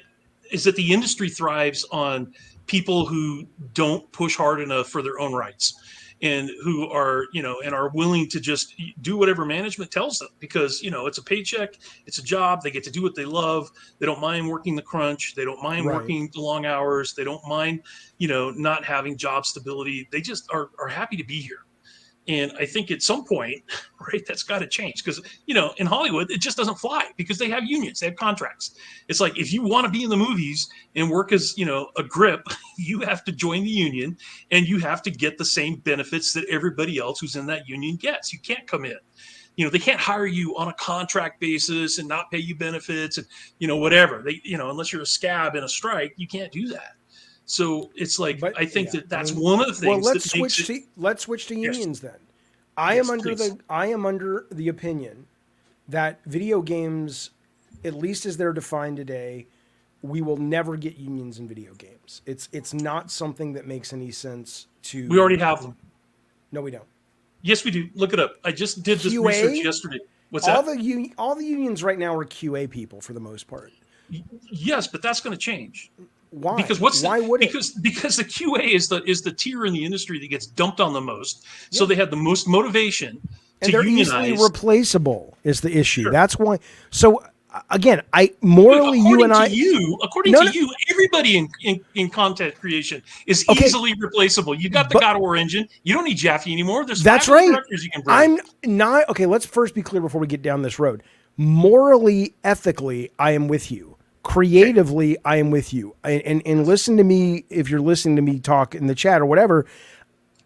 the industry thrives on people who don't push hard enough for their own rights, and who are, and are willing to just do whatever management tells them, because, it's a paycheck, it's a job, they get to do what they love. They don't mind working the crunch. They don't mind working the long hours. They don't mind, not having job stability. They just are happy to be here. And I think at some point, right, that's got to change, because, in Hollywood, it just doesn't fly, because they have unions, they have contracts. It's like, if you want to be in the movies and work as, a grip, you have to join the union, and you have to get the same benefits that everybody else who's in that union gets. You can't come in. They can't hire you on a contract basis and not pay you benefits and, whatever. They, unless you're a scab in a strike, you can't do that. So it's like, I think that's one of the things. Well, let's switch to unions then. I am under the opinion that video games, at least as they're defined today, we will never get unions in video games. It's not something that makes any sense to. We already have them. No, we don't. Yes, we do. Look it up. I just did this QA? research yesterday. What's all that? All the unions right now are QA people for the most part. Yes, but that's going to change. Why? Because because the QA is the tier in the industry that gets dumped on the most. Yeah. So they have the most motivation and to they're unionize. Easily replaceable is the issue. Sure. That's why. So again, according to you, everybody in content creation is easily replaceable. You got the God of War engine. You don't need Jaffe anymore. That's right. Directors you can bring. I'm not okay. Let's first be clear before we get down this road. Morally, ethically, I am with you. Creatively, I am with you. And listen to me if you're listening to me talk in the chat or whatever.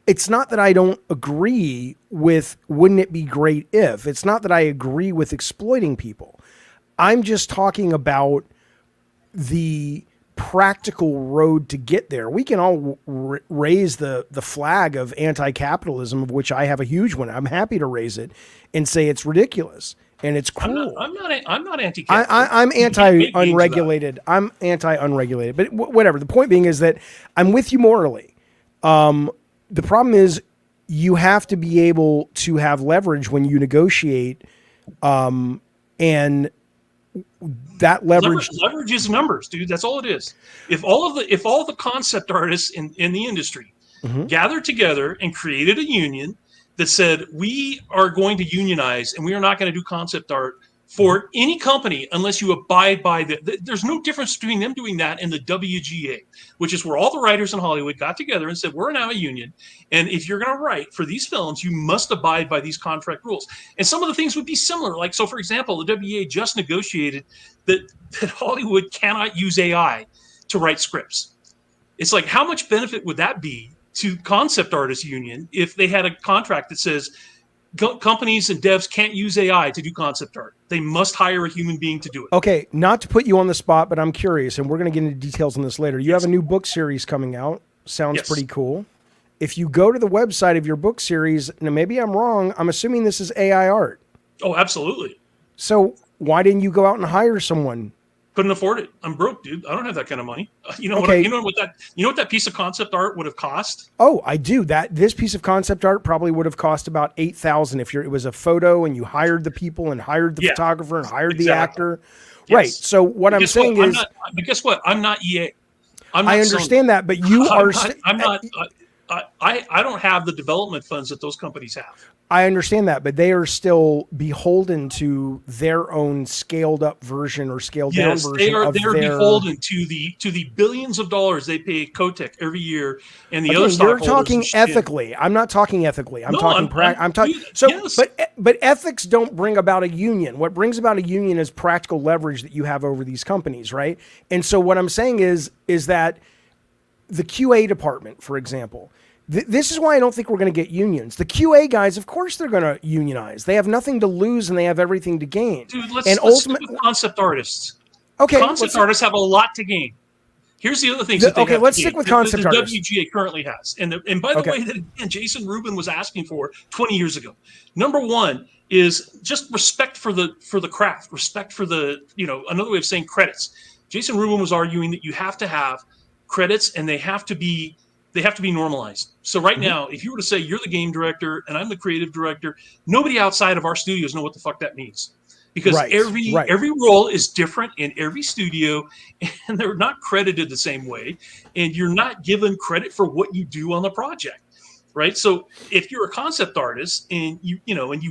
It's not that I don't agree with wouldn't it be great if. It's not that I agree with exploiting people. I'm just talking about the practical road to get there. We can all raise the flag of anti-capitalism, of which I have a huge one. I'm happy to raise it and say it's ridiculous. And it's cruel. I'm not anti-capitalist. I'm anti-unregulated. I'm anti-unregulated. But whatever. The point being is that I'm with you morally. The problem is you have to be able to have leverage when you negotiate, and that leverage is numbers, dude. That's all it is. If all of the concept artists in the industry gathered together and created a union that said, we are going to unionize and we are not going to do concept art for any company unless you abide by there's no difference between them doing that and the WGA, which is where all the writers in Hollywood got together and said, we're now a union. And if you're going to write for these films, you must abide by these contract rules. And some of the things would be similar. Like, so for example, the WGA just negotiated that Hollywood cannot use AI to write scripts. It's like, how much benefit would that be to concept artists union if they had a contract that says companies and devs can't use AI to do concept art? They must hire a human being to do it. Okay, not to put you on the spot, but I'm curious, and we're going to get into details on this later. You have a new book series coming out. Sounds pretty cool. If you go to the website of your book series, now maybe I'm wrong, I'm assuming this is AI art. Oh, absolutely. So why didn't you go out and hire someone? Couldn't afford it. I'm broke, dude. I don't have that kind of money. You know Okay. what that piece of concept art would have cost? Oh, I do. This piece of concept art probably would have cost about $8,000 if it was a photo and you hired the people and hired the photographer and hired the actor. Yes. Right. So what I'm saying is, but guess what? I'm not EA. I understand that, but you are. I'm not. I don't have the development funds that those companies have. I understand that, but they are still beholden to their own scaled up version or scaled down version. Yes, they are beholden to the billions of dollars they pay Kotick every year and the other stockholders. You're talking ethically. I'm not talking ethically. I'm talking. Yes. But ethics don't bring about a union. What brings about a union is practical leverage that you have over these companies, right? And so what I'm saying is that the QA department, for example. This is why I don't think we're going to get unions. The QA guys, of course, they're going to unionize. They have nothing to lose and they have everything to gain. Dude, let's stick with concept artists. Okay, concept artists have a lot to gain. Here's the other things. Let's stick with concept artists. The WGA currently has, and by the way, that again, Jason Rubin was asking for 20 years ago. Number one is just respect for the craft, respect for another way of saying credits. Jason Rubin was arguing that you have to have credits and they have to be normalized. So right now, if you were to say you're the game director and I'm the creative director, nobody outside of our studios know what the fuck that means. Because every role is different in every studio and they're not credited the same way. And you're not given credit for what you do on the project. Right. So if you're a concept artist and you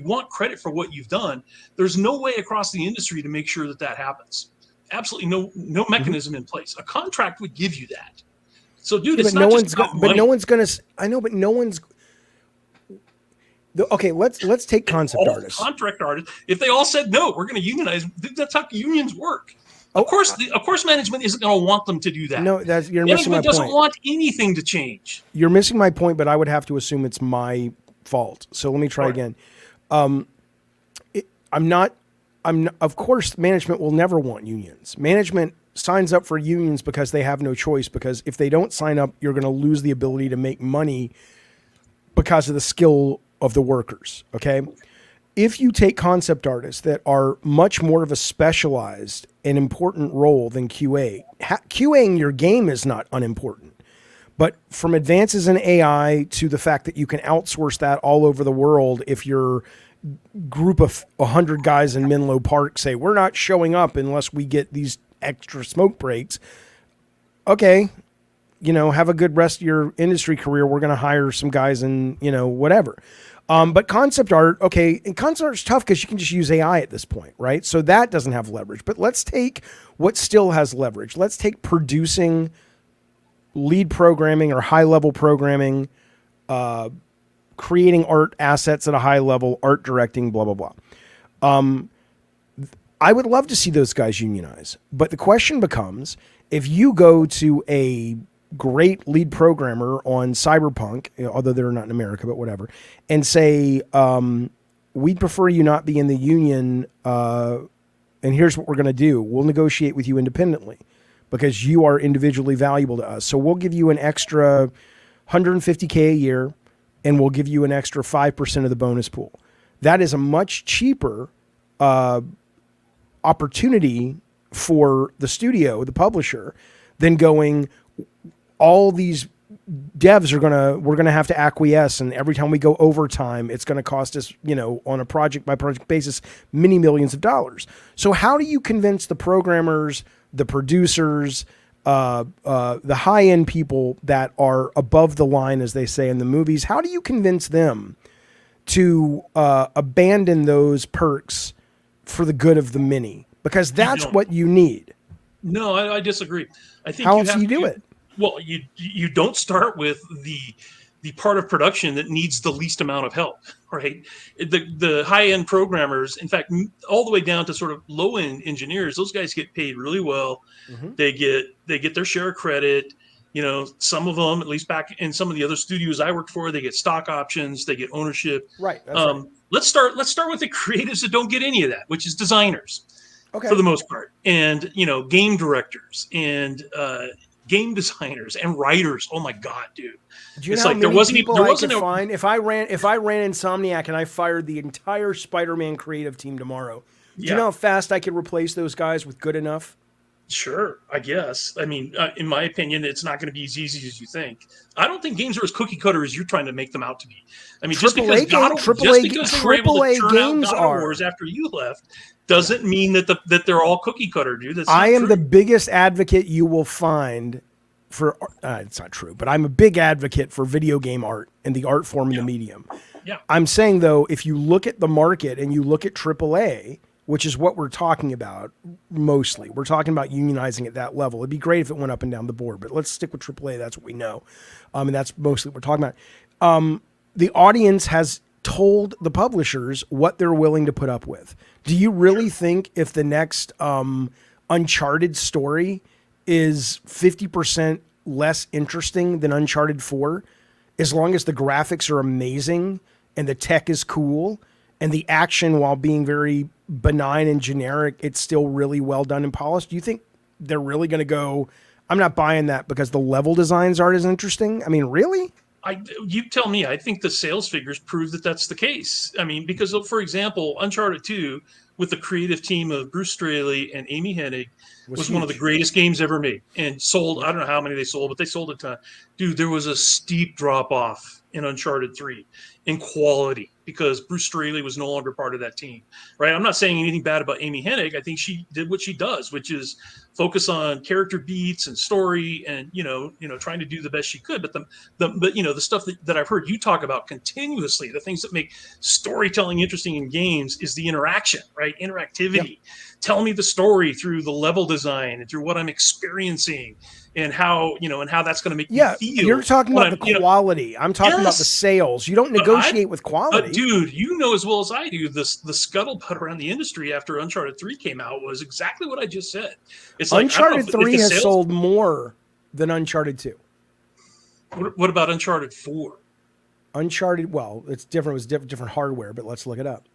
want credit for what you've done, there's no way across the industry to make sure that happens. Absolutely no mechanism in place. A contract would give you that. So, dude, it's not just about money. But no one's going to. I know, but no one's. Okay, let's take concept artists. Contract artists. If they all said no, we're going to unionize. That's how unions work. Of course, management isn't going to want them to do that. No, you're missing my point. Management doesn't want anything to change. You're missing my point, but I would have to assume it's my fault. So let me try again. Of course, management will never want unions. Management signs up for unions because they have no choice, because if they don't sign up, you're going to lose the ability to make money because of the skill of the workers. Okay. If you take concept artists that are much more of a specialized and important role than QA, QAing your game is not unimportant, but from advances in AI to the fact that you can outsource that all over the world. If your group of 100 guys in Menlo Park say, we're not showing up unless we get these extra smoke breaks. Okay. Have a good rest of your industry career. We're going to hire some guys and, whatever. But concept art, okay, and concept art is tough because you can just use AI at this point, right? So that doesn't have leverage. But let's take what still has leverage. Let's take producing, lead programming or high-level programming, creating art assets at a high level, art directing, blah, blah, blah. I would love to see those guys unionize. But the question becomes, if you go to a great lead programmer on Cyberpunk, although they're not in America, but whatever, and say, we'd prefer you not be in the union, and here's what we're going to do. We'll negotiate with you independently because you are individually valuable to us. So we'll give you an extra $150K a year, and we'll give you an extra 5% of the bonus pool. That is a much cheaper opportunity for the studio, the publisher, than going, all these devs we're gonna have to acquiesce, and every time we go overtime, it's gonna cost us, on a project by project basis, many millions of dollars. So how do you convince the programmers, the producers, the high end people that are above the line, as they say in the movies? How do you convince them to abandon those perks for the good of the many, because that's what you need. No, I disagree. I think How you else do have you do to. it? Well, you don't start with the part of production that needs the least amount of help, right? The high end programmers, in fact, all the way down to sort of low end engineers, those guys get paid really well. Mm-hmm. They get their share of credit. You know, some of them, at least back in some of the other studios I worked for, they get stock options, they get ownership. Right. That's right. Let's start with the creatives that don't get any of that, which is designers. Okay. For the most part, and game directors and game designers and writers. Oh my god, dude! Do you It's know like how there many wasn't people there I wasn't could a find if I ran Insomniac and I fired the entire Spider-Man creative team tomorrow? Do you know how fast I could replace those guys with good enough? Sure, I guess. I mean, in my opinion, it's not going to be as easy as you think. I don't think games are as cookie cutter as you're trying to make them out to be. I mean, just because they were able to churn out God of Wars after you left doesn't mean that they're all cookie cutter, dude. That's I am true. the biggest advocate you will find for. It's not true, but I'm a big advocate for video game art and the art form and the medium. Yeah. I'm saying though, if you look at the market and you look at AAA, which is what we're talking about mostly. We're talking about unionizing at that level. It'd be great if it went up and down the board, but let's stick with AAA. That's what we know. And that's mostly what we're talking about. The audience has told the publishers what they're willing to put up with. Do you really think if the next Uncharted story is 50% less interesting than Uncharted 4, as long as the graphics are amazing and the tech is cool and the action, while being very benign and generic, it's still really well done and polished? Do you think they're really going to go, I'm not buying that because the level designs aren't as interesting? I mean, really? You tell me. I think the sales figures prove that that's the case. I mean, because, for example, Uncharted 2, with the creative team of Bruce Straley and Amy Hennig, was one of the greatest games ever made, and sold. I don't know how many they sold, but they sold a ton. Dude, there was a steep drop off in Uncharted 3 in quality because Bruce Straley was no longer part of that team, right? I'm not saying anything bad about Amy Hennig. I think she did what she does, which is focus on character beats and story, and trying to do the best she could. But the stuff that I've heard you talk about continuously, the things that make storytelling interesting in games, is the interaction, right? Interactivity. Yep. Tell me the story through the level design and through what I'm experiencing, and how that's going to make me feel. You're talking about the quality. I'm talking about the sales. You don't negotiate with quality. But dude, you know as well as I do, the scuttlebutt around the industry after Uncharted 3 came out was exactly what I just said. It's like Uncharted 3 has sold more than Uncharted 2. What about Uncharted 4? Uncharted, well, it's different. It was different hardware, but let's look it up.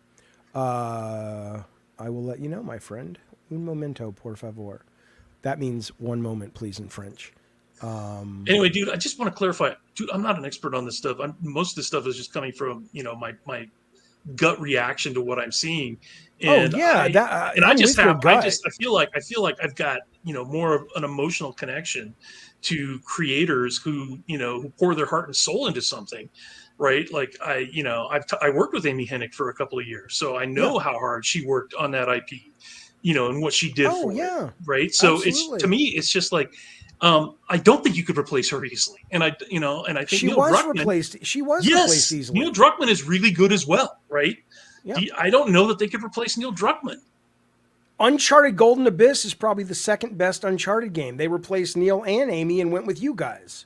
I will let you know, my friend. Un momento, por favor. That means one moment, please, in French. Anyway, dude, I just want to clarify. Dude, I'm not an expert on this stuff. Most of this stuff is just coming from, my gut reaction to what I'm seeing. And I feel like I've got, more of an emotional connection to creators who pour their heart and soul into something. Right. Like I worked with Amy Hennig for a couple of years, so I know how hard she worked on that IP, and what she did for it. Right. So absolutely. To me, it's just like, I don't think you could replace her easily. And I think she Neil was Druckmann, replaced. She was replaced easily. Neil Druckmann is really good as well. Right. Yeah. I don't know that they could replace Neil Druckmann. Uncharted Golden Abyss is probably the second best Uncharted game. They replaced Neil and Amy and went with you guys.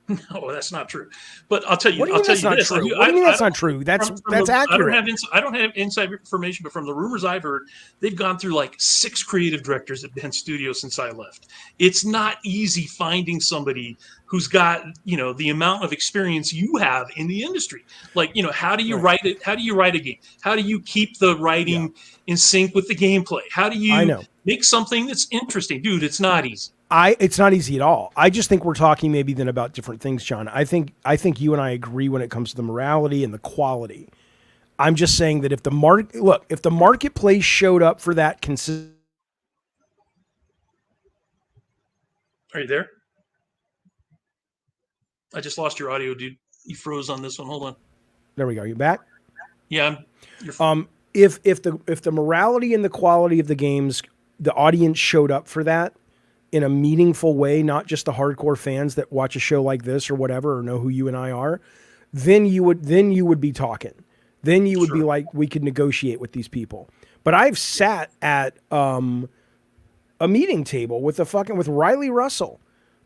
No, that's not true. But I'll tell you. What do you mean that's not true? What do you mean that's not true? That's accurate. I don't have inside information, but from the rumors I've heard, they've gone through like 6 creative directors at Bend Studios since I left. It's not easy finding somebody who's got the amount of experience you have in the industry. Like how do you write it? How do you write a game? How do you keep the writing in sync with the gameplay? How do you make something that's interesting, dude? It's not easy. It's not easy at all. I just think we're talking maybe then about different things, John. I think you and I agree when it comes to the morality and the quality. I'm just saying that if the marketplace showed up for that Are you there? I just lost your audio, dude. You froze on this one. Hold on. There we go. You back? Yeah. If the morality and the quality of the games, the audience showed up for that in a meaningful way, not just the hardcore fans that watch a show like this or whatever, or know who you and I are, then you would be talking. then you would be Sure. like, we could negotiate with these people. But I've sat at a meeting table with with Riley Russell,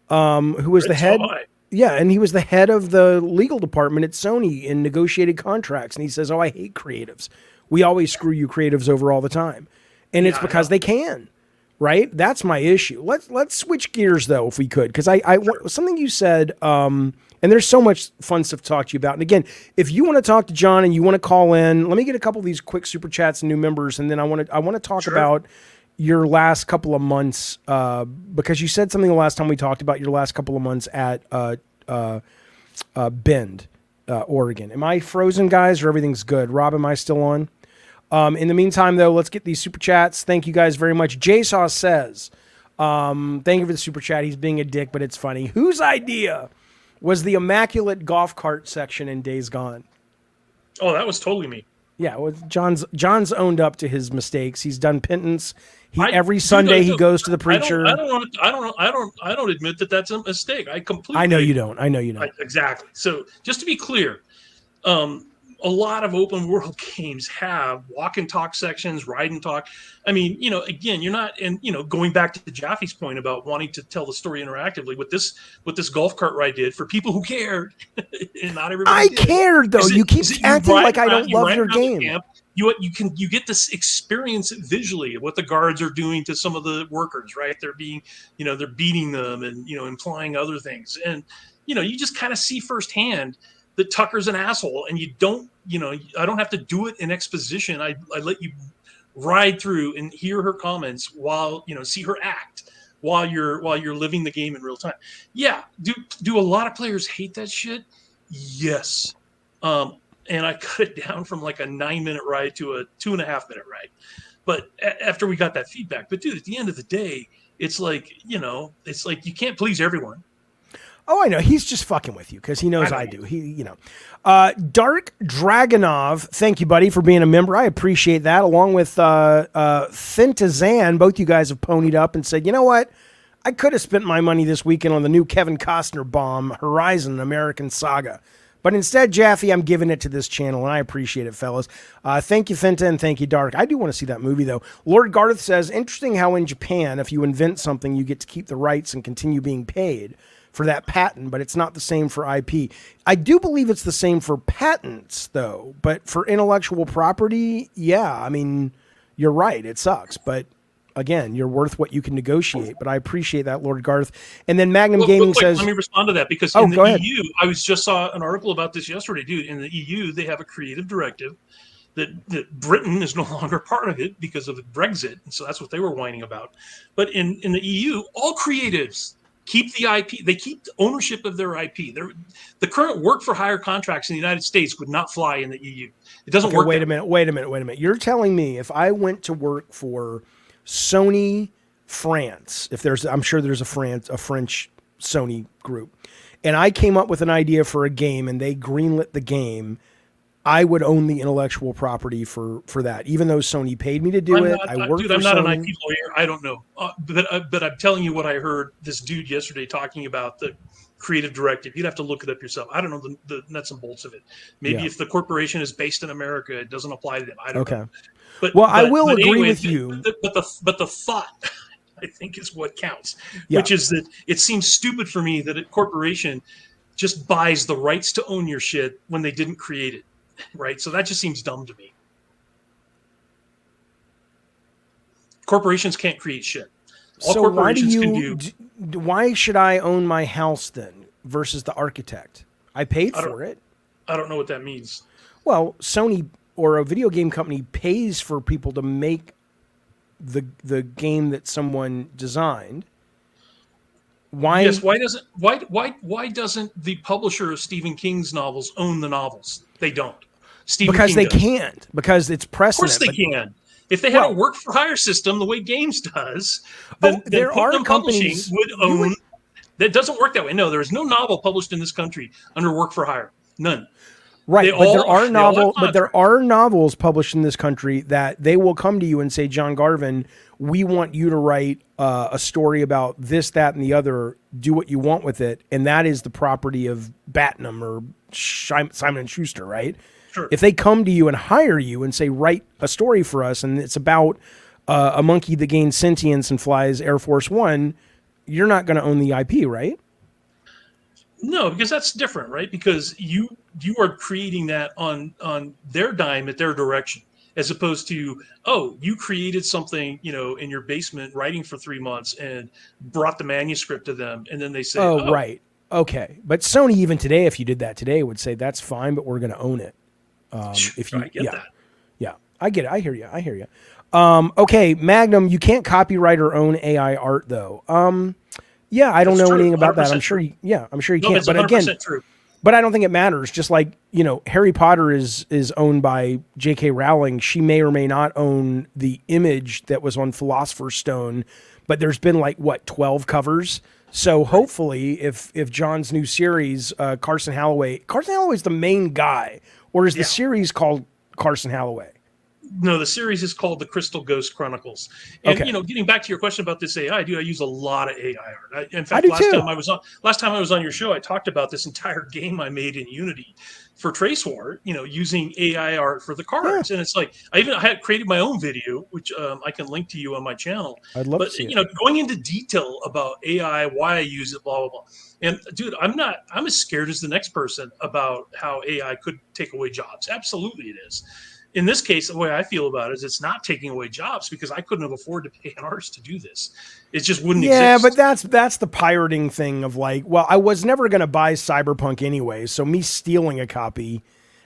who was the Right, so head. high. Yeah, and he was the head of the legal department at Sony in negotiated contracts. And he says, "Oh, I hate creatives. We always screw you creatives over all the time." And it's Yeah, because they can, right? That's my issue. Let's switch gears though, if we could, because something you said, and there's so much fun stuff to talk to you about. And again, if you want to talk to John and you want to call in, let me get a couple of these quick super chats and new members, and then I want to talk Sure. about your last couple of months, because you said something the last time we talked about your last couple of months at Bend, Oregon. Am I frozen, guys, or everything's good? Rob, am I still on? In the meantime, though, let's get these super chats. Thank you guys very much. JSaw says, thank you for the super chat. He's being a dick, but it's funny. Whose idea was the immaculate golf cart section in Days Gone? Oh, that was totally me. Yeah, well, John's owned up to his mistakes. He's done penance. Every Sunday he goes to the preacher. I don't admit that that's a mistake. I know you don't. Exactly. So just to be clear, a lot of open world games have walk and talk sections, ride and talk. I mean, again, you're not, and going back to Jaffe's point about wanting to tell the story interactively, what this golf cart ride did for people who cared, and not everybody. Cared though. You keep acting like I don't love your game. You get this experience visually of what the guards are doing to some of the workers, right? They're being, they're beating them and implying other things, and you just kind of see firsthand that Tucker's an asshole, and you don't, I don't have to do it in exposition. I let you ride through and hear her comments while, see her act while you're living the game in real time. Yeah. Do a lot of players hate that shit? Yes. And I cut it down from like a 9-minute ride to a 2.5-minute ride. But after we got that feedback, but dude, at the end of the day, it's like, it's like you can't please everyone. Oh, I know. He's just fucking with you because he knows I do. Dark Dragonov, thank you, buddy, for being a member. I appreciate that. Along with Thintazan, both you guys have ponied up and said, you know what? I could have spent my money this weekend on the new Kevin Costner bomb, Horizon American Saga. But instead, Jaffe, I'm giving it to this channel, and I appreciate it, fellas. Thank you, Finta, and thank you, Dark. I do want to see that movie, though. Lord Garth says, interesting how in Japan, if you invent something, you get to keep the rights and continue being paid for that patent, but it's not the same for IP. I do believe it's the same for patents, though. But for intellectual property, yeah, I mean, you're right. It sucks. But again, you're worth what you can negotiate. But I appreciate that, Lord Garth. And then Magnum Gaming says... Let me respond to that, because in the EU, I just saw an article about this yesterday, dude. In the EU, they have a creative directive that Britain is no longer part of it because of Brexit. And so that's what they were whining about. But in the EU, all creatives keep the IP. They keep ownership of their IP. The current work for hire contracts in the United States would not fly in the EU. It doesn't work. Wait a minute. You're telling me if I went to work for Sony France, I'm sure there's a French Sony group, and I came up with an idea for a game and they greenlit the game, I would own the intellectual property for that, even though Sony paid me to do it. I'm not an IP lawyer. I don't know. But I'm telling you what I heard this dude yesterday talking about the creative directive. You'd have to look it up yourself. I don't know the nuts and bolts of it. Maybe if the corporation is based in America, it doesn't apply to them. I don't know. But I will agree with you. But the thought, I think, is what counts, which is that it seems stupid for me that a corporation just buys the rights to own your shit when they didn't create it. Right. So that just seems dumb to me. Corporations can't create shit. All so corporations can do. Why should I own my house then versus the architect? I paid for it. I don't know what that means. Well, Sony or a video game company pays for people to make the game that someone designed. Why? Yes. Why doesn't the publisher of Stephen King's novels own the novels? They don't. Because they can't. Because it's precedent. Of course they can. If they had a work for hire system the way games does, then Putnam Publishing would own. That doesn't work that way. No, there is no novel published in this country under work for hire. None. Right, but there are novels published in this country that they will come to you and say, John Garvin, we want you to write a story about this, that, and the other. Do what you want with it, and that is the property of Batnum or Simon & Schuster, right? Sure. If they come to you and hire you and say, write a story for us, and it's about a monkey that gains sentience and flies Air Force One, you're not going to own the IP, right? No, because that's different, right? Because you are creating that on their dime at their direction, as opposed to, oh, you created something, in your basement, writing for 3 months, and brought the manuscript to them, and then they say, Oh, right. Okay. But Sony, even today, if you did that today, would say that's fine, but we're going to own it. If you, I get that. Yeah, I get it. I hear you. Okay, Magnum, you can't copyright or own AI art though. Yeah, I don't That's know true. anything about that. I'm 100% sure. true. I'm sure you No, can't. it's But 100% again, true. but I don't think it matters. Just like Harry Potter is owned by J.K. Rowling. She may or may not own the image that was on Philosopher's Stone, but there's been 12 covers. So hopefully, if John's new series, Carson Halloway's the main guy, or is the series called Carson Halloway? No, the series is called The Crystal Ghost Chronicles. And Okay. getting back to your question about this AI, dude, I use a lot of AI art. In I fact, do last too. time I was on your show, I talked about this entire game I made in Unity for Trace War, using AI art for the cards. And it's like I had created my own video, which I can link to you on my channel. I'd love But to see it. going into detail about AI, why I use it, blah blah blah. And dude, I'm as scared as the next person about how AI could take away jobs. Absolutely, it is. In this case, the way I feel about it is it's not taking away jobs, because I couldn't have afforded to pay an artist to do this. It just wouldn't Yeah, but exist. that's the pirating thing of I was never going to buy Cyberpunk anyway, so me stealing a copy.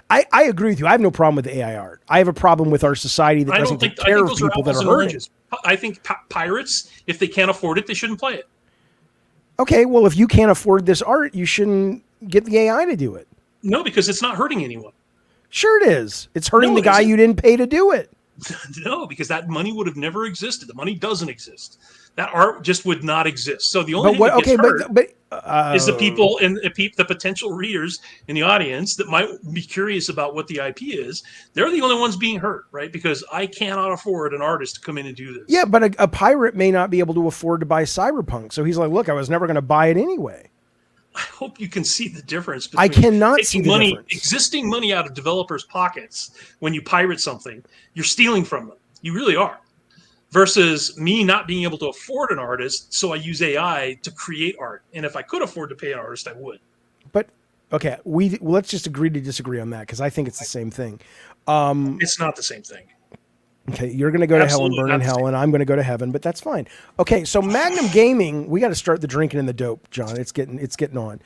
I agree with you. I have no problem with AI art. I have a problem with our society that doesn't take I care think of those are people that apples are and hurting. oranges. I think pirates, if they can't afford it, they shouldn't play it. Okay, well, if you can't afford this art, you shouldn't get the AI to do it. No, because it's not hurting anyone. Sure it is. It's hurting No, the it guy isn't. you didn't pay to do it. No, because that money would have never existed. The money doesn't exist. That art just would not exist. So the only But thing what? that gets Okay, hurt but is the people and the potential readers in the audience that might be curious about what the IP is. They're the only ones being hurt, right? Because I cannot afford an artist to come in and do this. yeah, but a pirate may not be able to afford to buy Cyberpunk, so he's like, look, I was never going to buy it anyway. I hope you can see the difference I between cannot see taking the money, difference. existing money out of developers' pockets when you pirate something. You're stealing from them. You really are. Versus me not being able to afford an artist, so I use AI to create art. And if I could afford to pay an artist, I would. But okay, let's just agree to disagree on that, because I think it's the same thing. It's not the same thing. Okay, you're going to go to hell and Absolutely burn not in the hell, same. and I'm going to go to heaven, but that's fine. Okay, so Magnum Gaming, we got to start the drinking and the dope, John. It's getting on.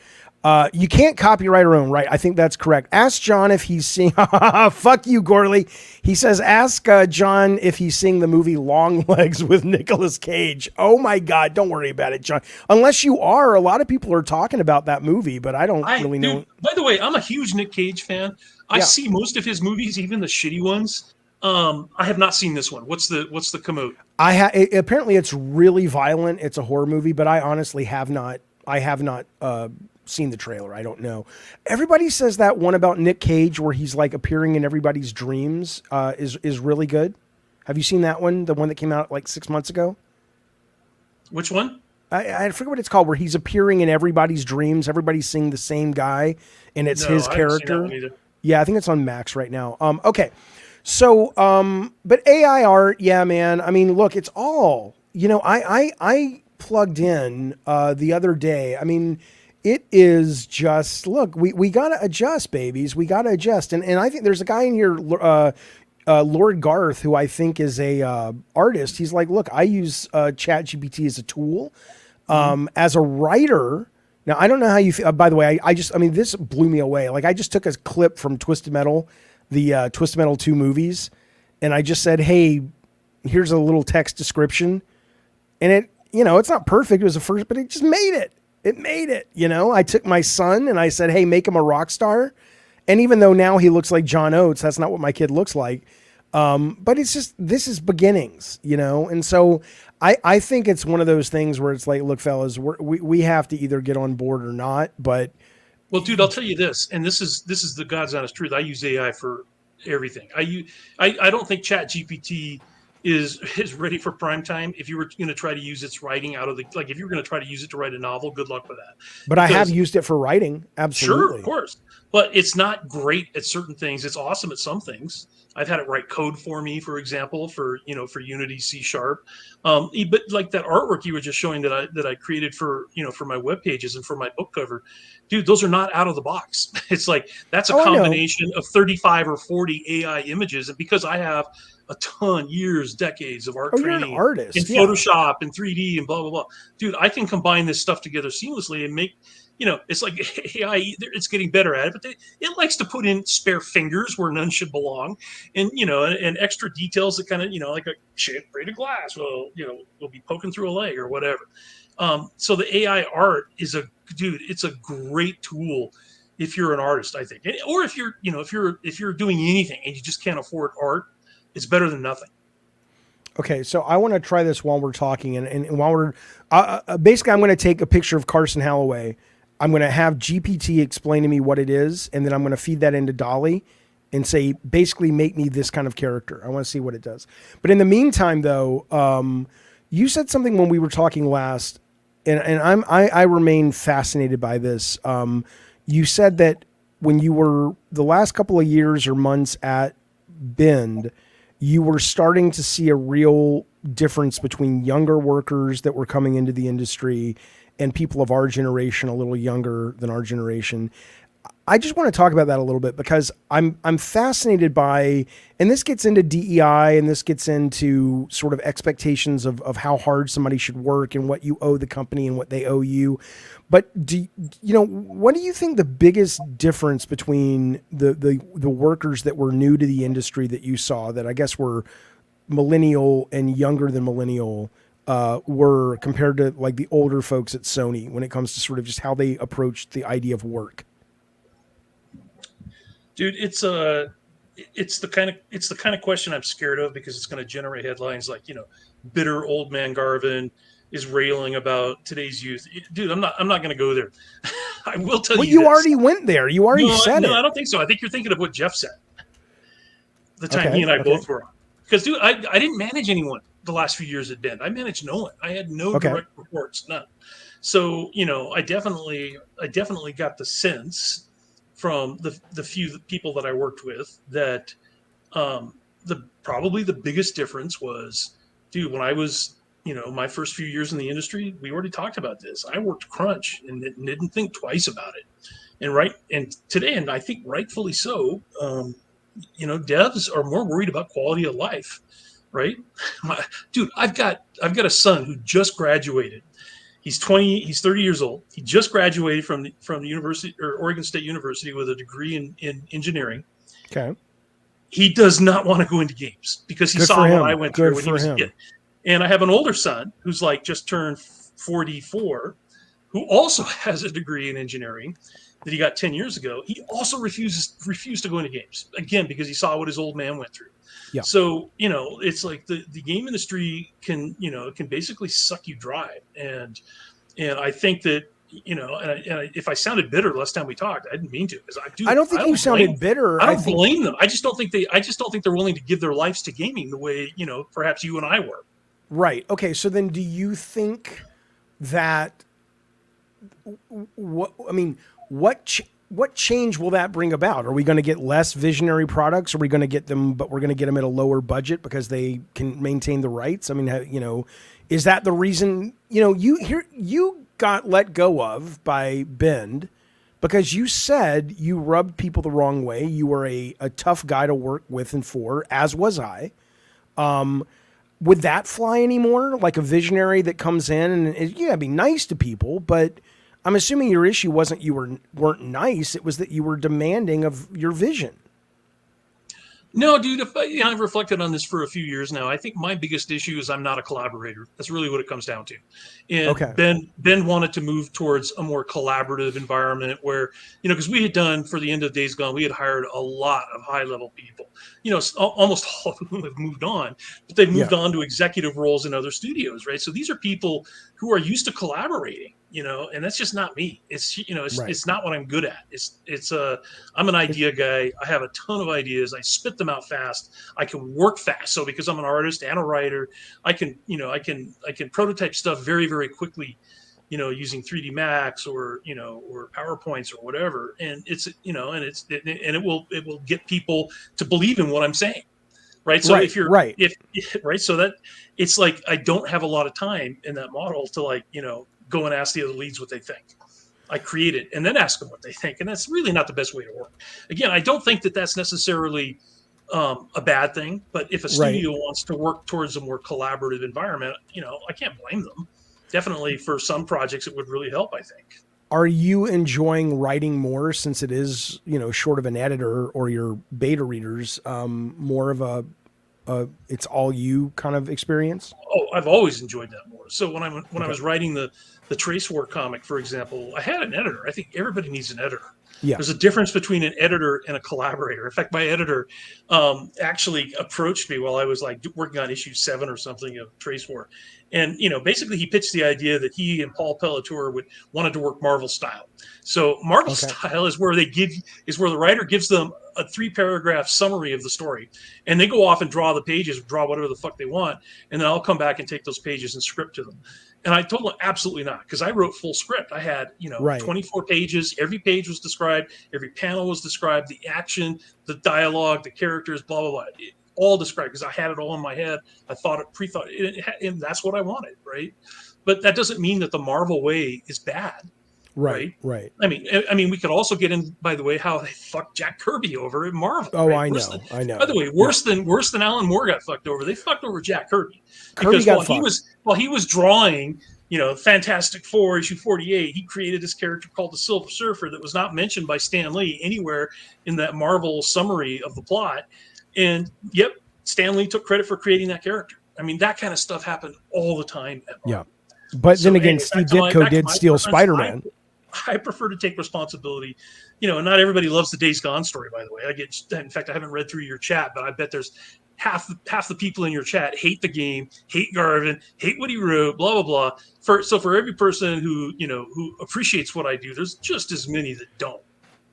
You can't copyright or own, right? I think that's correct. Ask John if he's seeing. Fuck you, Gorley. He says, ask John if he's seeing the movie Long Legs with Nicolas Cage. Oh my God, don't worry about it, John. Unless you are, a lot of people are talking about that movie, but I don't really know. By the way, I'm a huge Nick Cage fan. I see most of his movies, even the shitty ones. I have not seen this one. What's the commode? Apparently it's really violent. It's a horror movie, but I honestly have not. I have not seen the trailer. I don't know. Everybody says that one about Nick Cage where he's like appearing in everybody's dreams is really good. Have you seen that one? The one that came out like 6 months ago? Which one? I forget what it's called, where he's appearing in everybody's dreams. Everybody's seeing the same guy, and it's his I haven't seen that character. one either. Yeah, I think it's on Max right now. Okay. So, but AI art, yeah, man. I mean, look, it's all, I plugged in the other day. I mean, it is just, look, we got to adjust, babies. We got to adjust. And I think there's a guy in here, Lord Garth, who I think is a artist. He's like, look, I use ChatGPT as a tool. As a writer, now I don't know how you feel. By the way, I mean, this blew me away. Like I just took a clip from Twisted Metal, the Twisted Metal 2 movies, and I just said, hey, here's a little text description. And it, it's not perfect. It was the first, but it just made it. It made it. I took my son and I said, hey, make him a rock star. And even though now he looks like John Oates, that's not what my kid looks like. But it's just, this is beginnings, And so I think it's one of those things where it's like, look, fellas, we have to either get on board or not. But well, dude, I'll tell you this, and this is the God's honest truth. I use AI for everything. I don't think Chat GPT is ready for prime time. If you were going to try to use its writing out of the, like if you were going to try to use it to write a novel, good luck with that. But I have used it for writing. Sure, of Absolutely. course. But it's not great at certain things. It's awesome at some things. I've had it write code for me, for example, for Unity C#. But like that artwork you were just showing that I created for for my web pages and for my book cover, dude, those are not out of the box. It's like that's a combination of 35 or 40 AI images, and because I have a ton, decades of art training, you're an artist, in Photoshop and 3D and blah blah blah, dude, I can combine this stuff together seamlessly and make. It's like AI, it's getting better at it, but it likes to put in spare fingers where none should belong, and and extra details that kind of like a shade of glass will be poking through a leg or whatever. So the AI art is it's a great tool if you're an artist, I think, or if you're if you're doing anything and you just can't afford art, it's better than nothing. Okay, so I want to try this while we're talking, and while we're basically, I'm going to take a picture of Carson Halloway. I'm going to have GPT explain to me what it is, and then I'm going to feed that into DALL-E and say, basically, make me this kind of character. I want to see what it does. But in the meantime, though, you said something when we were talking last, and I remain fascinated by this. You said that when you were the last couple of years or months at Bend, you were starting to see a real difference between younger workers that were coming into the industry and people of our generation, a little younger than our generation. I just want to talk about that a little bit because I'm fascinated by, and this gets into DEI and this gets into sort of expectations of how hard somebody should work and what you owe the company and what they owe you. But what do you think the biggest difference between the workers that were new to the industry that you saw that I guess were millennial and younger than millennial were compared to like the older folks at Sony when it comes to sort of just how they approached the idea of work? Dude, it's the kind of question I'm scared of because it's going to generate headlines like, bitter old man Garvin is railing about today's youth. Dude, I'm not going to go there. I will tell you. Well, you already went there. You already said it. No, I don't think so. I think you're thinking of what Jeff said. The time he and I both were on. Because, dude, I didn't manage anyone the last few years at Bend. I managed no one. I had no direct reports, none. So, I definitely got the sense from the few people that I worked with that probably the biggest difference was, dude, when I was, my first few years in the industry, we already talked about this. I worked crunch and didn't think twice about it. And today, and I think rightfully so, devs are more worried about quality of life, right? Dude, I've got a son who just graduated. He's 30 years old. He just graduated from the university or Oregon State University with a degree in engineering. Okay. He does not want to go into games because he saw what I went through when he was a kid. And I have an older son who's like just turned 44, who also has a degree in engineering that he got 10 years ago. He also refused to go into games again because he saw what his old man went through. Yeah. So, it's like the game industry can basically suck you dry. And I think that, and if I sounded bitter last time we talked, I didn't mean to, because I don't think you sounded bitter. I don't blame them. I just don't think they're willing to give their lives to gaming the way, perhaps you and I were. Right. Okay. So then do you think that what change will that bring about? Are we going to get less visionary products? Are we going to get them, but we're going to get them at a lower budget because they can maintain the rights? I mean, is that the reason, you got let go of by Bend because you said you rubbed people the wrong way. You were a tough guy to work with and for, as was I. Would that fly anymore? Like a visionary that comes in and be nice to people, but I'm assuming your issue wasn't you weren't nice. It was that you were demanding of your vision. No, dude, I've reflected on this for a few years now. I think my biggest issue is I'm not a collaborator. That's really what it comes down to. And Ben wanted to move towards a more collaborative environment where, because we had done for the end of Days Gone, we had hired a lot of high-level people. Almost all of whom have moved on, but they've moved on to executive roles in other studios, right? So these are people who are used to collaborating, and that's just not me. It's, Right. it's not what I'm good at. I'm an idea guy. I have a ton of ideas. I spit them out fast. I can work fast. So because I'm an artist and a writer, I can, I can prototype stuff very, very quickly, using 3D Max or, or PowerPoints or whatever. And it's, and it will get people to believe in what I'm saying. Right. So if you're right. right. So that it's like, I don't have a lot of time in that model to like, go and ask the other leads what they think. I create it and then ask them what they think. And that's really not the best way to work. Again, I don't think that that's necessarily a bad thing, but if a studio wants to work towards a more collaborative environment, I can't blame them. Definitely for some projects, it would really help, I think. Are you enjoying writing more since it is, short of an editor or your beta readers, more of a it's all you kind of experience? Oh, I've always enjoyed that more. So when I was writing the Trace War comic, for example, I had an editor. I think everybody needs an editor. Yeah. There's a difference between an editor and a collaborator. In fact, my editor actually approached me while I was like working on issue 7 or something of Trace War. And, basically he pitched the idea that he and Paul Pelletier wanted to work Marvel style. So Marvel style is where the writer gives them a 3-paragraph summary of the story, and they go off and draw the pages, draw whatever the fuck they want. And then I'll come back and take those pages and script to them. And I told them absolutely not, because I wrote full script. I had, 24 pages. Every page was described. Every panel was described. The action, the dialogue, the characters, blah, blah, blah. All described, because I had it all in my head. I thought it, pre-thought it, and that's what I wanted, right? But that doesn't mean that the Marvel way is bad. Right. I mean, we could also get in, by the way, how they fucked Jack Kirby over in Marvel. Oh, right? I know. By the way, worse than Alan Moore got fucked over. They fucked over Jack Kirby. Kirby got fucked. While he was drawing, Fantastic Four issue 48, he created this character called the Silver Surfer that was not mentioned by Stan Lee anywhere in that Marvel summary of the plot. And yep, Stan Lee took credit for creating that character. I mean, that kind of stuff happened all the time at Marvel. Yeah. But then again, Steve Ditko did steal Spider-Man. I prefer to take responsibility. Not everybody loves the Days Gone story, by the way. In fact, I haven't read through your chat, but I bet there's half the people in your chat hate the game, hate Garvin, hate what he wrote, blah, blah, blah. So for every person who appreciates what I do, there's just as many that don't.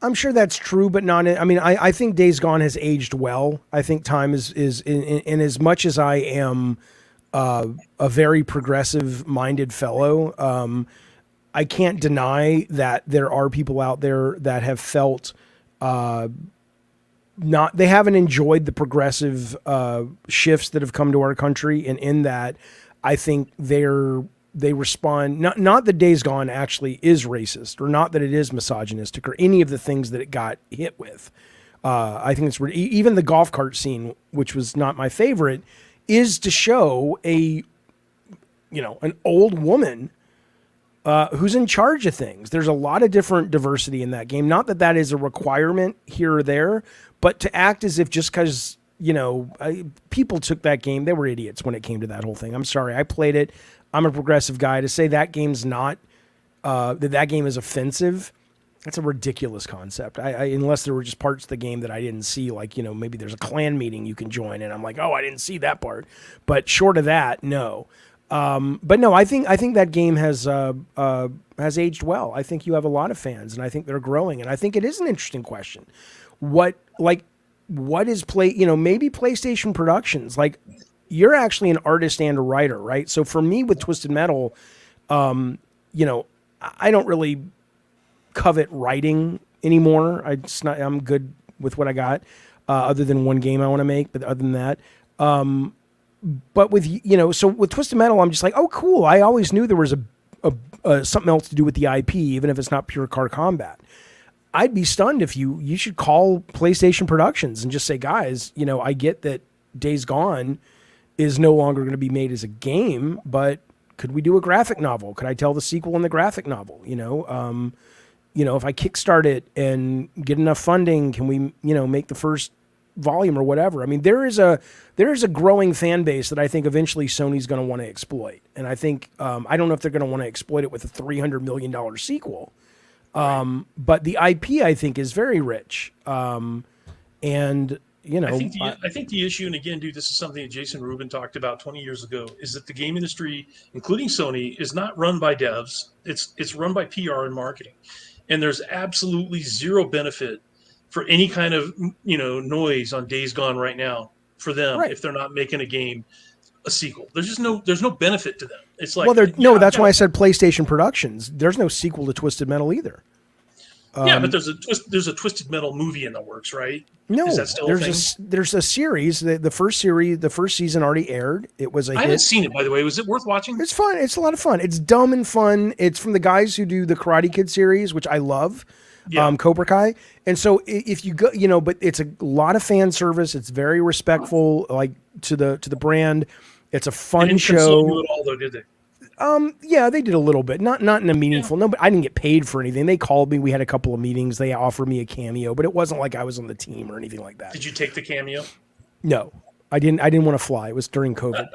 I'm sure that's true, but not. I mean, I think Days Gone has aged well. I think time is in as much as I am a very progressive-minded fellow. I can't deny that there are people out there that have felt they haven't enjoyed the progressive shifts that have come to our country, and in that, I think they respond not that Days Gone actually is racist, or not that it is misogynistic, or any of the things that it got hit with. I think it's even the golf cart scene, which was not my favorite, is to show an old woman who's in charge of things. There's a lot of different diversity in that game. Not that that is a requirement here or there, but to act as if just because, people took that game, they were idiots when it came to that whole thing. I'm sorry. I played it. I'm a progressive guy. To say that game's not, that game is offensive, that's a ridiculous concept. Unless there were just parts of the game that I didn't see, like, maybe there's a clan meeting you can join and I'm like, oh, I didn't see that part. But short of that, no. But no, I think that game has aged well. I think you have a lot of fans, and I think they're growing. And I think it is an interesting question. What is maybe PlayStation Productions? Like, you're actually an artist and a writer, right? So for me with Twisted Metal, I don't really covet writing anymore. I'm good with what I got, other than one game I want to make. But other than that. But with so with Twisted Metal, I'm just like, oh, cool. I always knew there was a something else to do with the IP, even if it's not pure car combat. I'd be stunned if you should call PlayStation Productions and just say, guys, I get that Days Gone is no longer going to be made as a game, but could we do a graphic novel? Could I tell the sequel in the graphic novel? If I kickstart it and get enough funding, can we make the first volume or whatever? I mean, there is a growing fan base that I think eventually Sony's going to want to exploit. And I think, I don't know if they're going to want to exploit it with a $300 million sequel. But the IP, I think, is very rich. And you I know, think the issue, and again, dude, this is something that Jason Rubin talked about 20 years ago, is that the game industry, including Sony, is not run by devs. It's run by PR and marketing, and there's absolutely zero benefit for any kind of noise on Days Gone right now for them right. if they're not making a game a sequel. There's no benefit to them. It's Well, like, no, yeah, I've that's got why I a, said PlayStation Productions. There's no sequel to Twisted Metal either. yeah, but there's a Twisted Metal movie in the works, right? Is No, that still a thing? there's a series. The first series, the first season already aired. It was a I haven't hit. seen it, by the way. Was it worth watching? It's fun. It's a lot of fun. It's dumb and fun. It's from the guys who do the Karate Kid series, which I love. Yeah. Cobra Kai. And so if you go, but it's a lot of fan service. It's very respectful, like to the brand. It's a They fun didn't consult you show. at all, though, did they? Yeah, they did a little bit, not in a Yeah. meaningful. No, but I didn't get paid for anything. They called me. We had a couple of meetings. They offered me a cameo, but it wasn't like I was on the team or anything like that. Did you take the cameo? No, I didn't. I didn't want to fly. It was during COVID.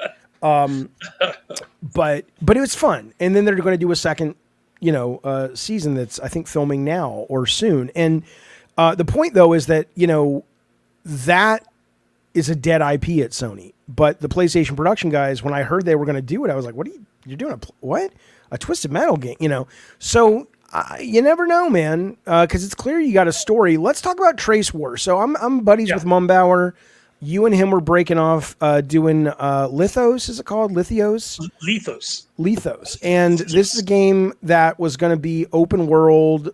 But it was fun. And then they're going to do a second, season that's I think filming now or soon. And the point though is that that is a dead IP at Sony. But the PlayStation production guys, when I heard they were going to do it, I was like, "What are you're doing? What? A Twisted Metal game?" So you never know, man, because it's clear you got a story. Let's talk about Trace War. So I'm buddies with Mumbauer. You and him were breaking off doing Lithos, is it called? Lithios? Lithos. And this is a game that was going to be open world.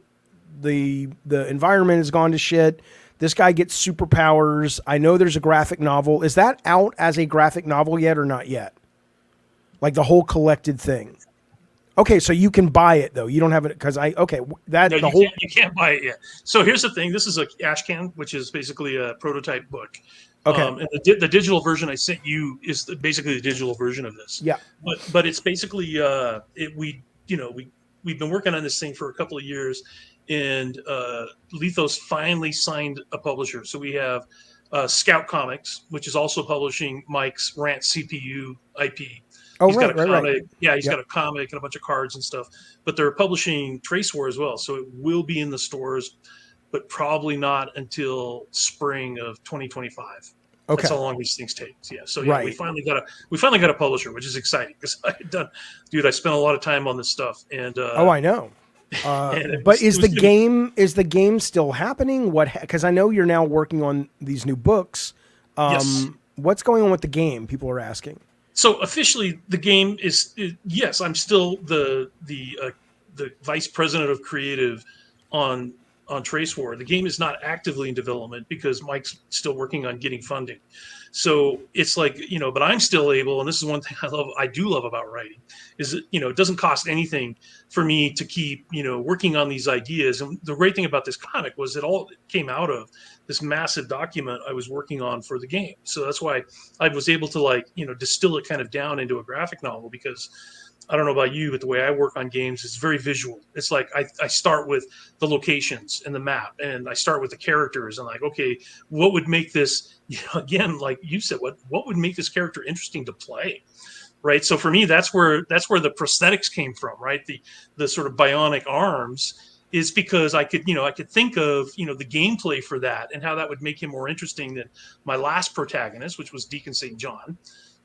The environment has gone to shit. This guy gets superpowers. I know there's a graphic novel. Is that out as a graphic novel yet or not yet? Like the whole collected thing. Okay, so you can buy it though. You don't have it because you can't buy it yet. So here's the thing. This is a Ashcan, which is basically a prototype book. Okay. And the digital version I sent you is basically the digital version of this. Yeah. But it's basically we've been working on this thing for a couple of years, and Lithos finally signed a publisher. So we have Scout Comics, which is also publishing Mike's Rant CPU IP. Oh, He's got a comic. Right. Yeah, he's got a comic and a bunch of cards and stuff. But they're publishing Trace War as well, so it will be in the stores, but probably not until spring of 2025. Okay. That's how long these things take. Yeah. So Right. we finally got a publisher, which is exciting because I spent a lot of time on this stuff. And I know. But is the game still happening? Because I know you're now working on these new books. Yes. What's going on with the game? People are asking. So officially, the game is yes. I'm still the vice president of creative on Trace War. The game is not actively in development because Mike's still working on getting funding. So it's like, but I'm still able, and this is one thing I do love about writing, is that, it doesn't cost anything for me to keep, working on these ideas. And the great thing about this comic was it all came out of this massive document I was working on for the game. So that's why I was able to distill it kind of down into a graphic novel, because I don't know about you, but the way I work on games is very visual. It's like I start with the locations and the map, and I start with the characters, and okay, what would make this, again, like you said, what would make this character interesting to play, right? So for me, that's where the prosthetics came from, right? The sort of bionic arms is because I could think of, the gameplay for that and how that would make him more interesting than my last protagonist, which was Deacon St. John.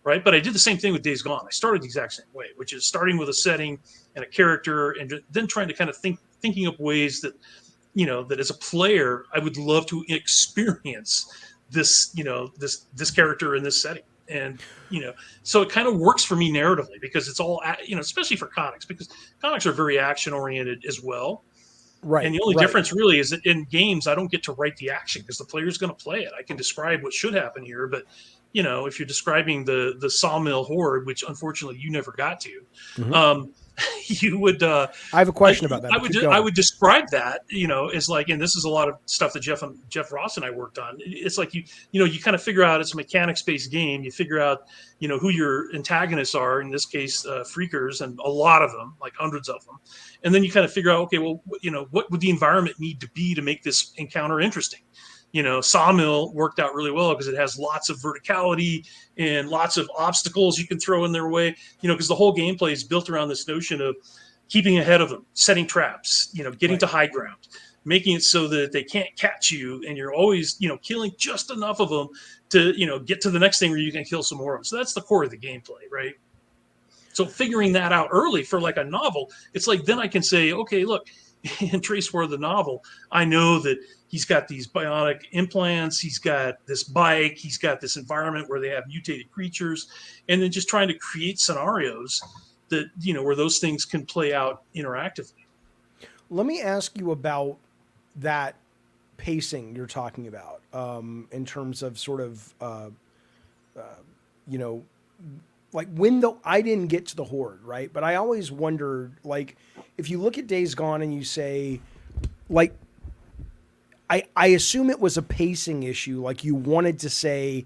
Right. But I did the same thing with Days Gone. I started the exact same way, which is starting with a setting and a character, and then trying to kind of thinking up ways that, that as a player, I would love to experience this, this character in this setting. And, so it kind of works for me narratively because it's all, especially for comics, because comics are very action oriented as well. Right. And the only difference really is that in games, I don't get to write the action because the player's going to play it. I can describe what should happen here, but if you're describing the Sawmill Horde, which unfortunately you never got to, you would. I have a question about that. I would describe that, as like, and this is a lot of stuff that Jeff Ross and I worked on. It's like you kind of figure out it's a mechanics based game. You figure out who your antagonists are. In this case, freakers, and a lot of them, like hundreds of them, and then you kind of figure out, okay, well, what would the environment need to be to make this encounter interesting? Sawmill worked out really well because it has lots of verticality and lots of obstacles you can throw in their way, because the whole gameplay is built around this notion of keeping ahead of them, setting traps, getting to high ground, making it so that they can't catch you, and you're always, killing just enough of them to, get to the next thing where you can kill some more of them. So that's the core of the gameplay, right? So figuring that out early for like a novel, it's like, then I can say, okay, look, in Trace War, the novel, I know that he's got these bionic implants, he's got this bike, he's got this environment where they have mutated creatures, and then just trying to create scenarios that, where those things can play out interactively. Let me ask you about that pacing you're talking about, in terms of sort of, like I didn't get to the Horde, right? But I always wondered, like, if you look at Days Gone and you say, like, I assume it was a pacing issue. Like, you wanted to say,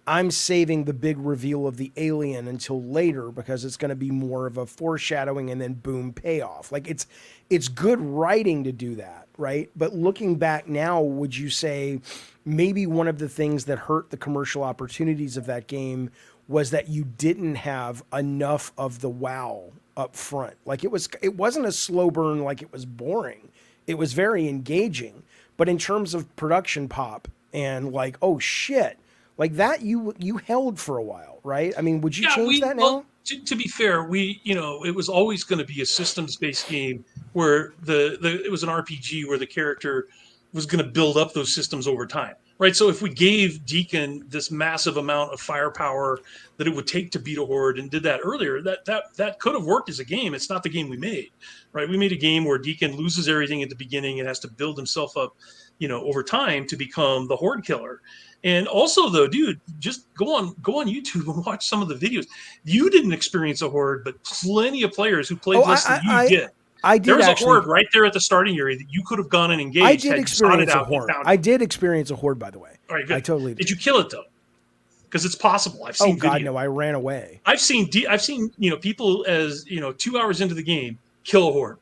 I'm saving the big reveal of the alien until later because it's going to be more of a foreshadowing and then boom, payoff. Like, it's good writing to do that, right? But looking back now, would you say maybe one of the things that hurt the commercial opportunities of that game was that you didn't have enough of the wow up front? Like, it wasn't a slow burn, like it was boring. It was very engaging. But in terms of production pop and like, oh shit, like that you held for a while, right? I mean, would you change that now? Well, to be fair, it was always going to be a systems-based game where it was an RPG where the character was going to build up those systems over time. Right, so if we gave Deacon this massive amount of firepower that it would take to beat a Horde and did that earlier, that could have worked as a game. It's not the game we made, right? We made a game where Deacon loses everything at the beginning and has to build himself up, over time to become the Horde killer. And also, though, dude, just go on YouTube and watch some of the videos. You didn't experience a Horde, but plenty of players who played less than you did. I did. There was a Horde right there at the starting area that you could have gone and engaged. I did experience a Horde. I did experience a Horde, by the way. All right, good. I totally did. Did you kill it though? Because it's possible. I've seen. Oh God, no! I ran away. I've seen people as 2 hours into the game kill a Horde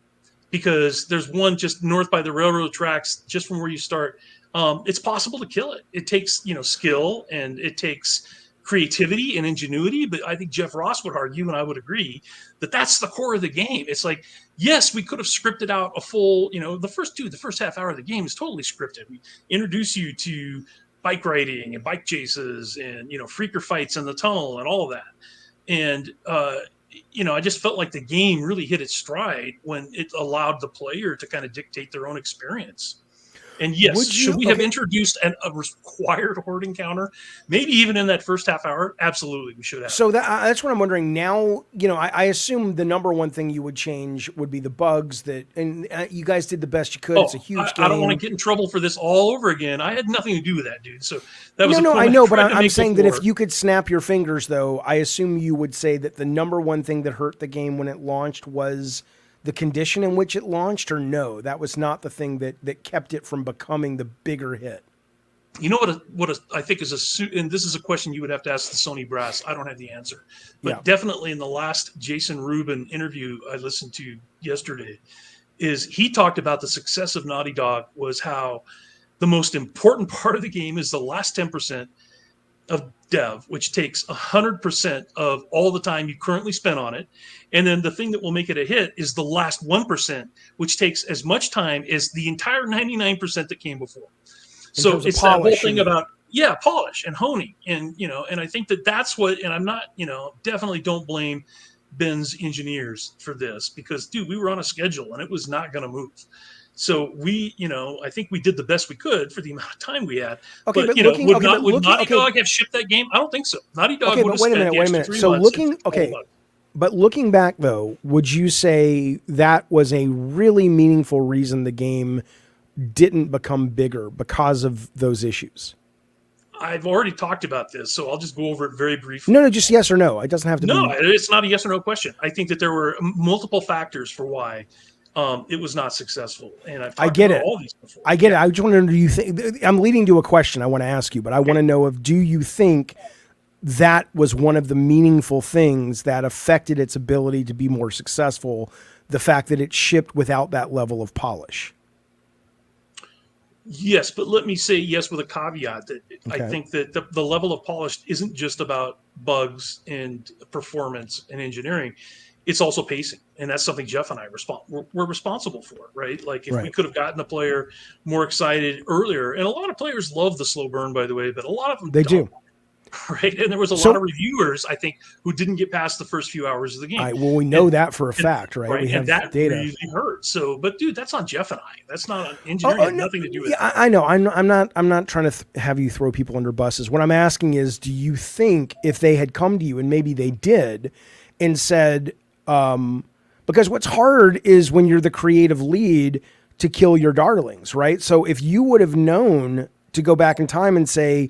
because there's one just north by the railroad tracks, just from where you start. It's possible to kill it. It takes skill and it takes creativity and ingenuity, but I think Jeff Ross would argue, and I would agree, that that's the core of the game. It's like, yes, we could have scripted out a full, the first half hour of the game is totally scripted. We introduce you to bike riding and bike chases and, freaker fights in the tunnel and all of that. And, I just felt like the game really hit its stride when it allowed the player to kind of dictate their own experience. And yes, should we have introduced a required Horde encounter? Maybe even in that first half hour? Absolutely, we should have. So that's what I'm wondering now. I assume the number one thing you would change would be the bugs and you guys did the best you could. It's a huge game. I don't want to get in trouble for this all over again. I had nothing to do with that, dude. So that was I know, but I'm saying that if you could snap your fingers, though, I assume you would say that the number one thing that hurt the game when it launched was the condition in which it launched, or no, that was not the thing that kept it from becoming the bigger hit? You know what I think is and this is a question you would have to ask the Sony brass. I don't have the answer, but definitely in the last Jason Rubin interview I listened to yesterday, is he talked about the success of Naughty Dog was how the most important part of the game is the last 10% of dev, which takes 100% of all the time you currently spent on it. And then the thing that will make it a hit is the last 1%, which takes as much time as the entire 99% that came before. So it's that whole thing about, polish and honing. And, and I think that's what, and I'm not, definitely don't blame Ben's engineers for this because, dude, we were on a schedule and it was not going to move. So we, I think we did the best we could for the amount of time we had. Okay, but would Naughty Dog have shipped that game? I don't think so. Naughty Dog would have spent wait a minute. So looking back though, would you say that was a really meaningful reason the game didn't become bigger because of those issues? I've already talked about this, so I'll just go over it very briefly. No, just yes or no. It doesn't have to be. No, it's not a yes or no question. I think that there were multiple factors for why it was not successful, and I've talked about all these before. I get it. I just want to know, do you think? I'm leading to a question I want to ask you, but I want to know do you think that was one of the meaningful things that affected its ability to be more successful? The fact that it shipped without that level of polish. Yes, but let me say yes with a caveat that I think that the level of polish isn't just about bugs and performance and engineering. it's also pacing, and that's something Jeff and I we're responsible for, right? Like if we Right. could have gotten the player more excited earlier, and a lot of players love the slow burn, by the way, but a lot of them They don't. do. Right. And there was a lot of reviewers, I think, who didn't get past the first few hours of the game. Well, we know that for a fact, right? Right. We have and that data. really hurt. So, but dude, that's on Jeff and I. That's not on engineering. It had nothing to do with that. I know. I'm not trying to have you throw people under buses. What I'm asking is, do you think if they had come to you, and maybe they did, and said, because what's hard is when you're the creative lead to kill your darlings, right? So if you would have known to go back in time and say,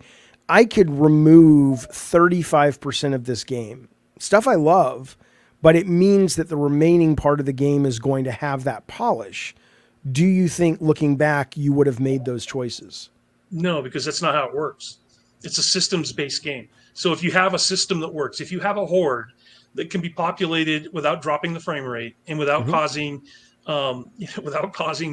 I could remove 35% of this game, stuff I love, but it means that the remaining part of the game is going to have that polish. Do you think, looking back, you would have made those choices? No, because that's not how it works. It's a systems-based game. So if you have a system that works, if you have a horde that can be populated without dropping the frame rate and without causing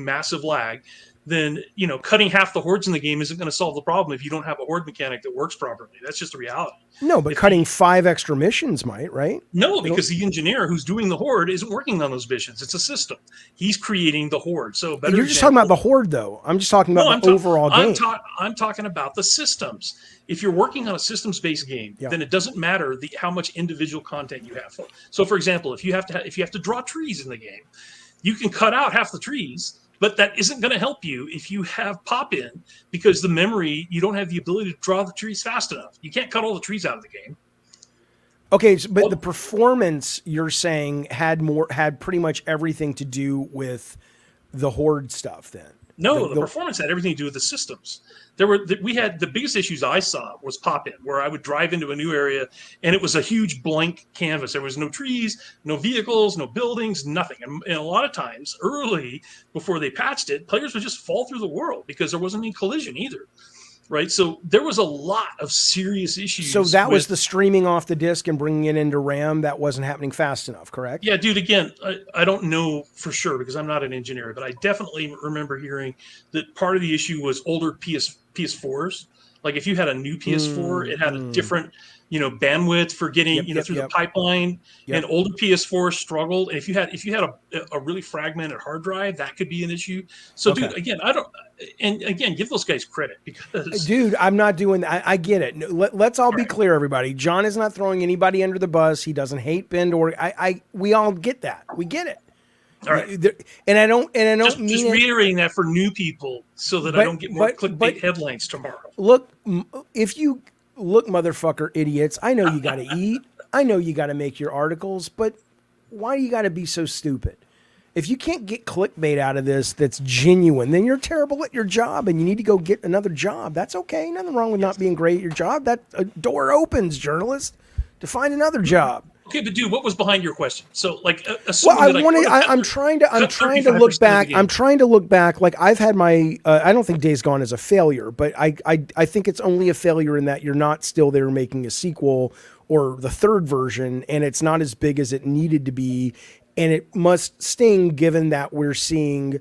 massive lag, then cutting half the hordes in the game isn't going to solve the problem if you don't have a horde mechanic that works properly. That's just the reality. No, but cutting 5 extra missions might, right? No, because the engineer who's doing the horde isn't working on those missions. It's a system. He's creating the horde. So better. You're just talking about the horde, though. I'm just talking about the overall game. I'm talking about the systems. If you're working on a systems-based game, then it doesn't matter how much individual content you have. So, for example, if you have to draw trees in the game, you can cut out half the trees. But that isn't going to help you if you have pop-in, because the memory, you don't have the ability to draw the trees fast enough. You can't cut all the trees out of the game. Okay, but the performance, you're saying, had pretty much everything to do with the horde stuff then? No, the performance had everything to do with the systems. We had the biggest issues I saw was pop-in, where I would drive into a new area and it was a huge blank canvas. There was no trees, no vehicles, no buildings, nothing. And a lot of times, early before they patched it, players would just fall through the world because there wasn't any collision either. Right, so there was a lot of serious issues. So that was the streaming off the disc and bringing it into RAM that wasn't happening fast enough, correct? Yeah, dude. Again, I don't know for sure because I'm not an engineer, but I definitely remember hearing that part of the issue was older PS4s. Like if you had a new PS4, it had a different bandwidth for getting through the pipeline, and older PS4 struggled. And if you had a really fragmented hard drive, that could be an issue. So, dude, again, give those guys credit because, dude, I'm not doing that. I get it. Let's all be clear, everybody. John is not throwing anybody under the bus. He doesn't hate bend or we all get that. We get it. All right. And I don't just mean reiterating that for new people so that I don't get more clickbait headlines tomorrow. Look, motherfucker idiots, I know you got to eat. I know you got to make your articles, but why do you got to be so stupid? If you can't get clickbait out of this that's genuine, then you're terrible at your job and you need to go get another job. That's okay. Nothing wrong with not being great at your job. That a door opens, journalist, to find another job. Okay, but dude, what was behind your question? So, like, I'm trying to look back. I'm trying to look back. Like I've had my. I don't think Days Gone is a failure, but I think it's only a failure in that you're not still there making a sequel or the third version, and it's not as big as it needed to be, and it must sting given that we're seeing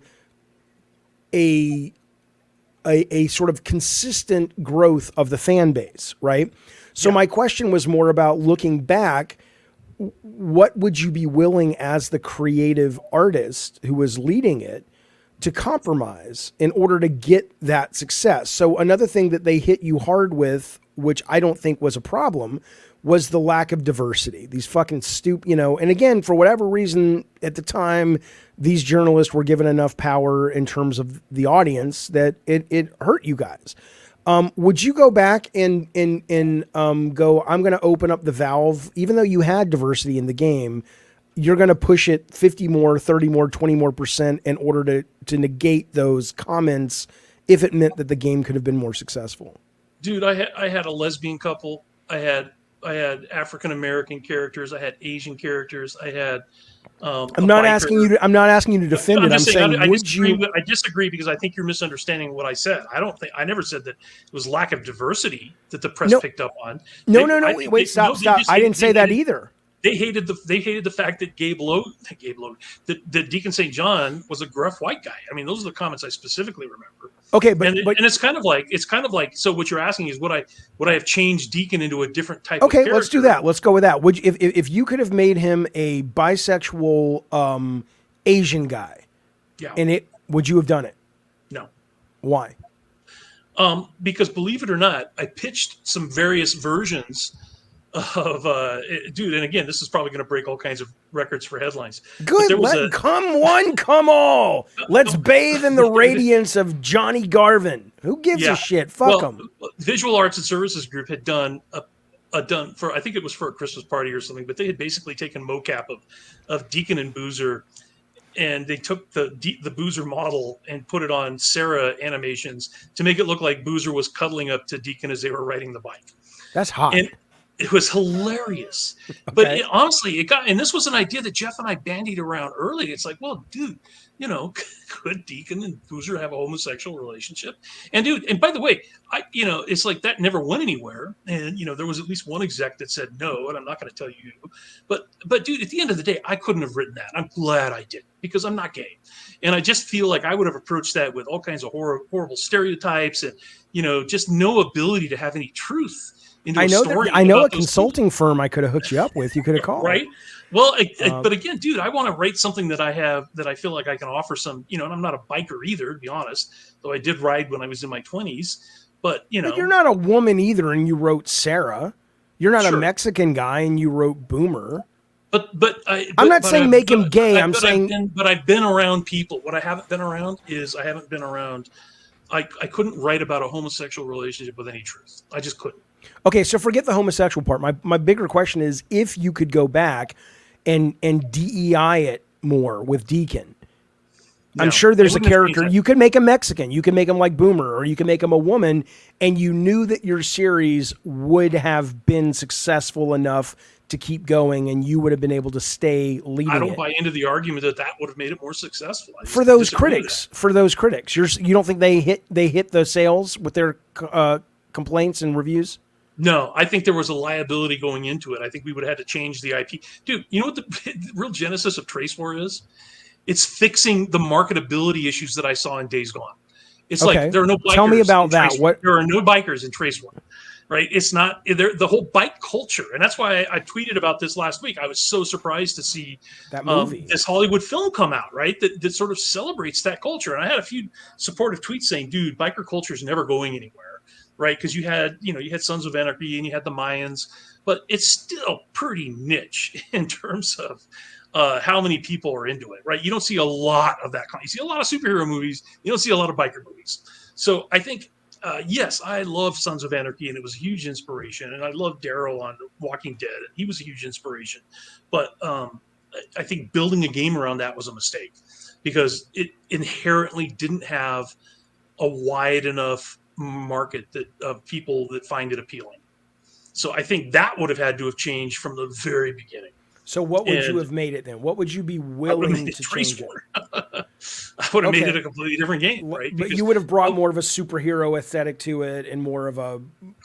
a sort of consistent growth of the fan base, right? So my question was more about looking back. What would you be willing as the creative artist who was leading it to compromise in order to get that success? So another thing that they hit you hard with, which I don't think was a problem, was the lack of diversity. These fucking and again, for whatever reason at the time, these journalists were given enough power in terms of the audience that it hurt you guys. Would you go back and go, I'm going to open up the valve, even though you had diversity in the game, you're going to push it 50 more, 30 more, 20 more % in order to negate those comments if it meant that the game could have been more successful? Dude, I had a lesbian couple. I had African-American characters. I had Asian characters. I had, I'm not asking you to defend it. I'm saying, I disagree because I think you're misunderstanding what I said. I never said that it was lack of diversity that the press picked up on. Wait, stop. I didn't say that either. they hated the fact that that Deacon St. John was a gruff white guy. I mean, those are the comments I specifically remember. Okay, And it's kind of like so what you're asking is would I have changed Deacon into a different type of character? Let's do that. Let's go with that. Would you, if you could have made him a bisexual Asian guy, would you have done it? No. Why? Because believe it or not, I pitched some various versions of dude, and again, this is probably going to break all kinds of records for headlines. Good. Come one, come all. Let's bathe in the radiance of Johnny Garvin. Who gives a shit? Fuck him. Visual Arts and Services Group had done for, I think it was for a Christmas party or something, but they had basically taken mocap of Deacon and Boozer, and they took the Boozer model and put it on Sarah animations to make it look like Boozer was cuddling up to Deacon as they were riding the bike. That's hot. And it was hilarious. Okay. But honestly, and this was an idea that Jeff and I bandied around early. It's like, well, dude, could Deacon and Boozer have a homosexual relationship? And dude, and by the way, it's like that never went anywhere. And, there was at least one exec that said no, and I'm not going to tell you. But dude, at the end of the day, I couldn't have written that. I'm glad I did because I'm not gay. And I just feel like I would have approached that with all kinds of horrible stereotypes and, just no ability to have any truth. I know a consulting firm I could have hooked you up with. You could have called. Right. Well, but again, dude, I want to write something that I feel like I can offer some, and I'm not a biker either, to be honest, though I did ride when I was in my 20s, but But you're not a woman either. And you wrote Sarah. You're not a Mexican guy and you wrote Boomer. I'm not saying make him gay. I'm saying, but I've been around people. What I haven't been around is I couldn't write about a homosexual relationship with any truth. I just couldn't. Okay, so forget the homosexual part. My bigger question is if you could go back and DEI it more with Deacon. I'm sure there's a character. You could make him Mexican. You could make him like Boomer, or you could make him a woman, and you knew that your series would have been successful enough to keep going, and you would have been able to stay leading. I don't buy into the argument that would have made it more successful. For those critics, you don't think they hit the sales with their complaints and reviews? No, I think there was a liability going into it. I think we would have had to change the IP. Dude, you know what the real genesis of Trace War is? It's fixing the marketability issues that I saw in Days Gone. It's like there are no bikers. Tell me about that. There are no bikers in Trace War, right? It's not the whole bike culture, and that's why I tweeted about this last week. I was so surprised to see that movie, this Hollywood film come out, right? That sort of celebrates that culture. And I had a few supportive tweets saying, "Dude, biker culture is never going anywhere." Right, because you had Sons of Anarchy and you had the Mayans, but it's still pretty niche in terms of how many people are into it. Right, you don't see a lot of that. You see a lot of superhero movies. You don't see a lot of biker movies. So I think yes, I love Sons of Anarchy and it was a huge inspiration, and I love Daryl on Walking Dead. He was a huge inspiration, but I think building a game around that was a mistake because it inherently didn't have a wide enough market of people that find it appealing. So I think that would have had to have changed from the very beginning. So what would you have made it then? What would you be willing to change it? I would have made it a completely different game, right? But you would have brought more of a superhero aesthetic to it and more of a,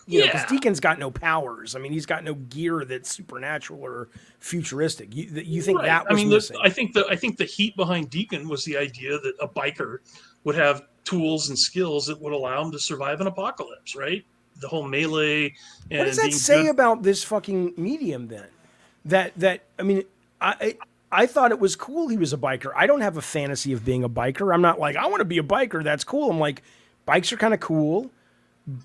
because Deacon's got no powers. I mean, he's got no gear that's supernatural or futuristic. You think that was missing? I think the heat behind Deacon was the idea that a biker would have tools and skills that would allow him to survive an apocalypse, right? The whole melee. And what does that say about this fucking medium then? That I mean, I thought it was cool he was a biker. I don't have a fantasy of being a biker. I'm not like, I want to be a biker. That's cool. I'm like, bikes are kind of cool.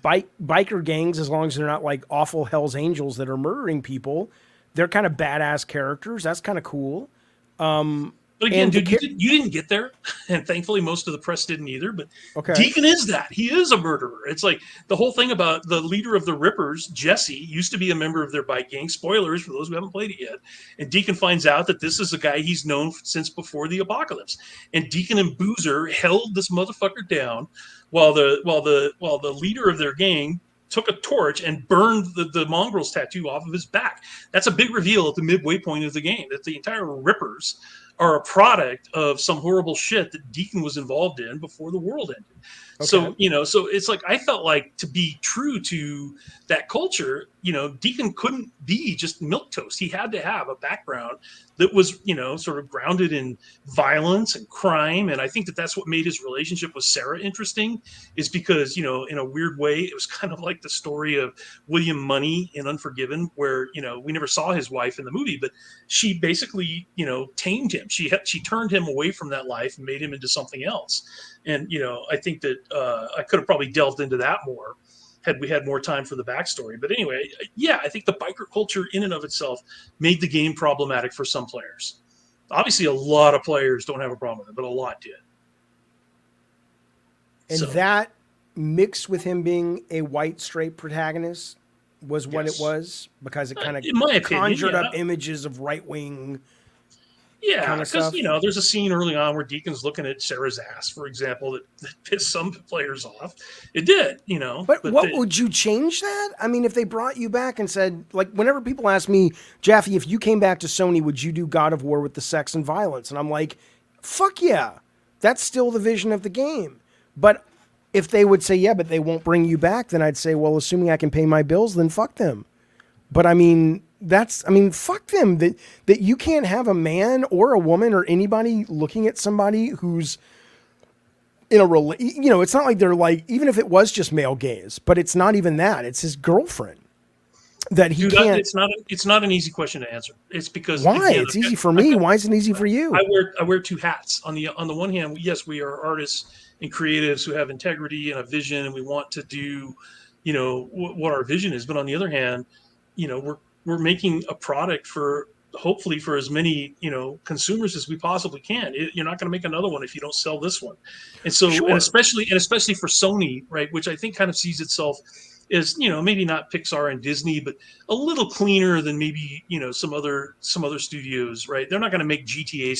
Biker gangs, as long as they're not like awful Hell's Angels that are murdering people, they're kind of badass characters. That's kind of cool. But again, dude, you didn't get there, and thankfully most of the press didn't either. But Deacon is that. He is a murderer. It's like the whole thing about the leader of the Rippers, Jesse, used to be a member of their bike gang. Spoilers for those who haven't played it yet. And Deacon finds out that this is a guy he's known since before the apocalypse. And Deacon and Boozer held this motherfucker down while the leader of their gang took a torch and burned the mongrel's tattoo off of his back. That's a big reveal at the midway point of the game, that the entire Rippers are a product of some horrible shit that Deacon was involved in before the world ended. Okay. So it's like, I felt like, to be true to that culture, Deacon couldn't be just milquetoast. He had to have a background that was, sort of grounded in violence and crime. And I think that that's what made his relationship with Sarah interesting, is because, in a weird way, it was kind of like the story of William Money in Unforgiven, where, we never saw his wife in the movie, but she basically, tamed him. She turned him away from that life and made him into something else. And, I think that I could have probably delved into that more had we had more time for the backstory. But anyway, yeah, I think the biker culture in and of itself made the game problematic for some players. Obviously, a lot of players don't have a problem with it, but a lot did. And that mixed with him being a white straight protagonist was what it was, because it kind of conjured up images of right-wing. Yeah, because there's a scene early on where Deacon's looking at Sarah's ass, for example, that pissed some players off. It did, But what would you change that? I mean, if they brought you back and said, like, whenever people ask me, Jaffe, if you came back to Sony, would you do God of War with the sex and violence? And I'm like, fuck yeah, that's still the vision of the game. But if they would say, yeah, but they won't bring you back, then I'd say, well, assuming I can pay my bills, then fuck them. But I mean, fuck them. That you can't have a man or a woman or anybody looking at somebody who's in a it's not like they're like, even if it was just male gaze, but it's not even that. It's his girlfriend that he can't. It's not an easy question to answer. It's because why? It's easy for me. Why is it easy for you? I wear two hats. On the one hand, yes, we are artists and creatives who have integrity and a vision, and we want to do, what our vision is. But on the other hand, we're making a product for, hopefully, for as many consumers as we possibly can. You're not going to make another one if you don't sell this one. And so, sure. and especially for Sony, right, which I think kind of sees itself as, maybe not Pixar and Disney, but a little cleaner than maybe some other studios, right? They're not going to make GTA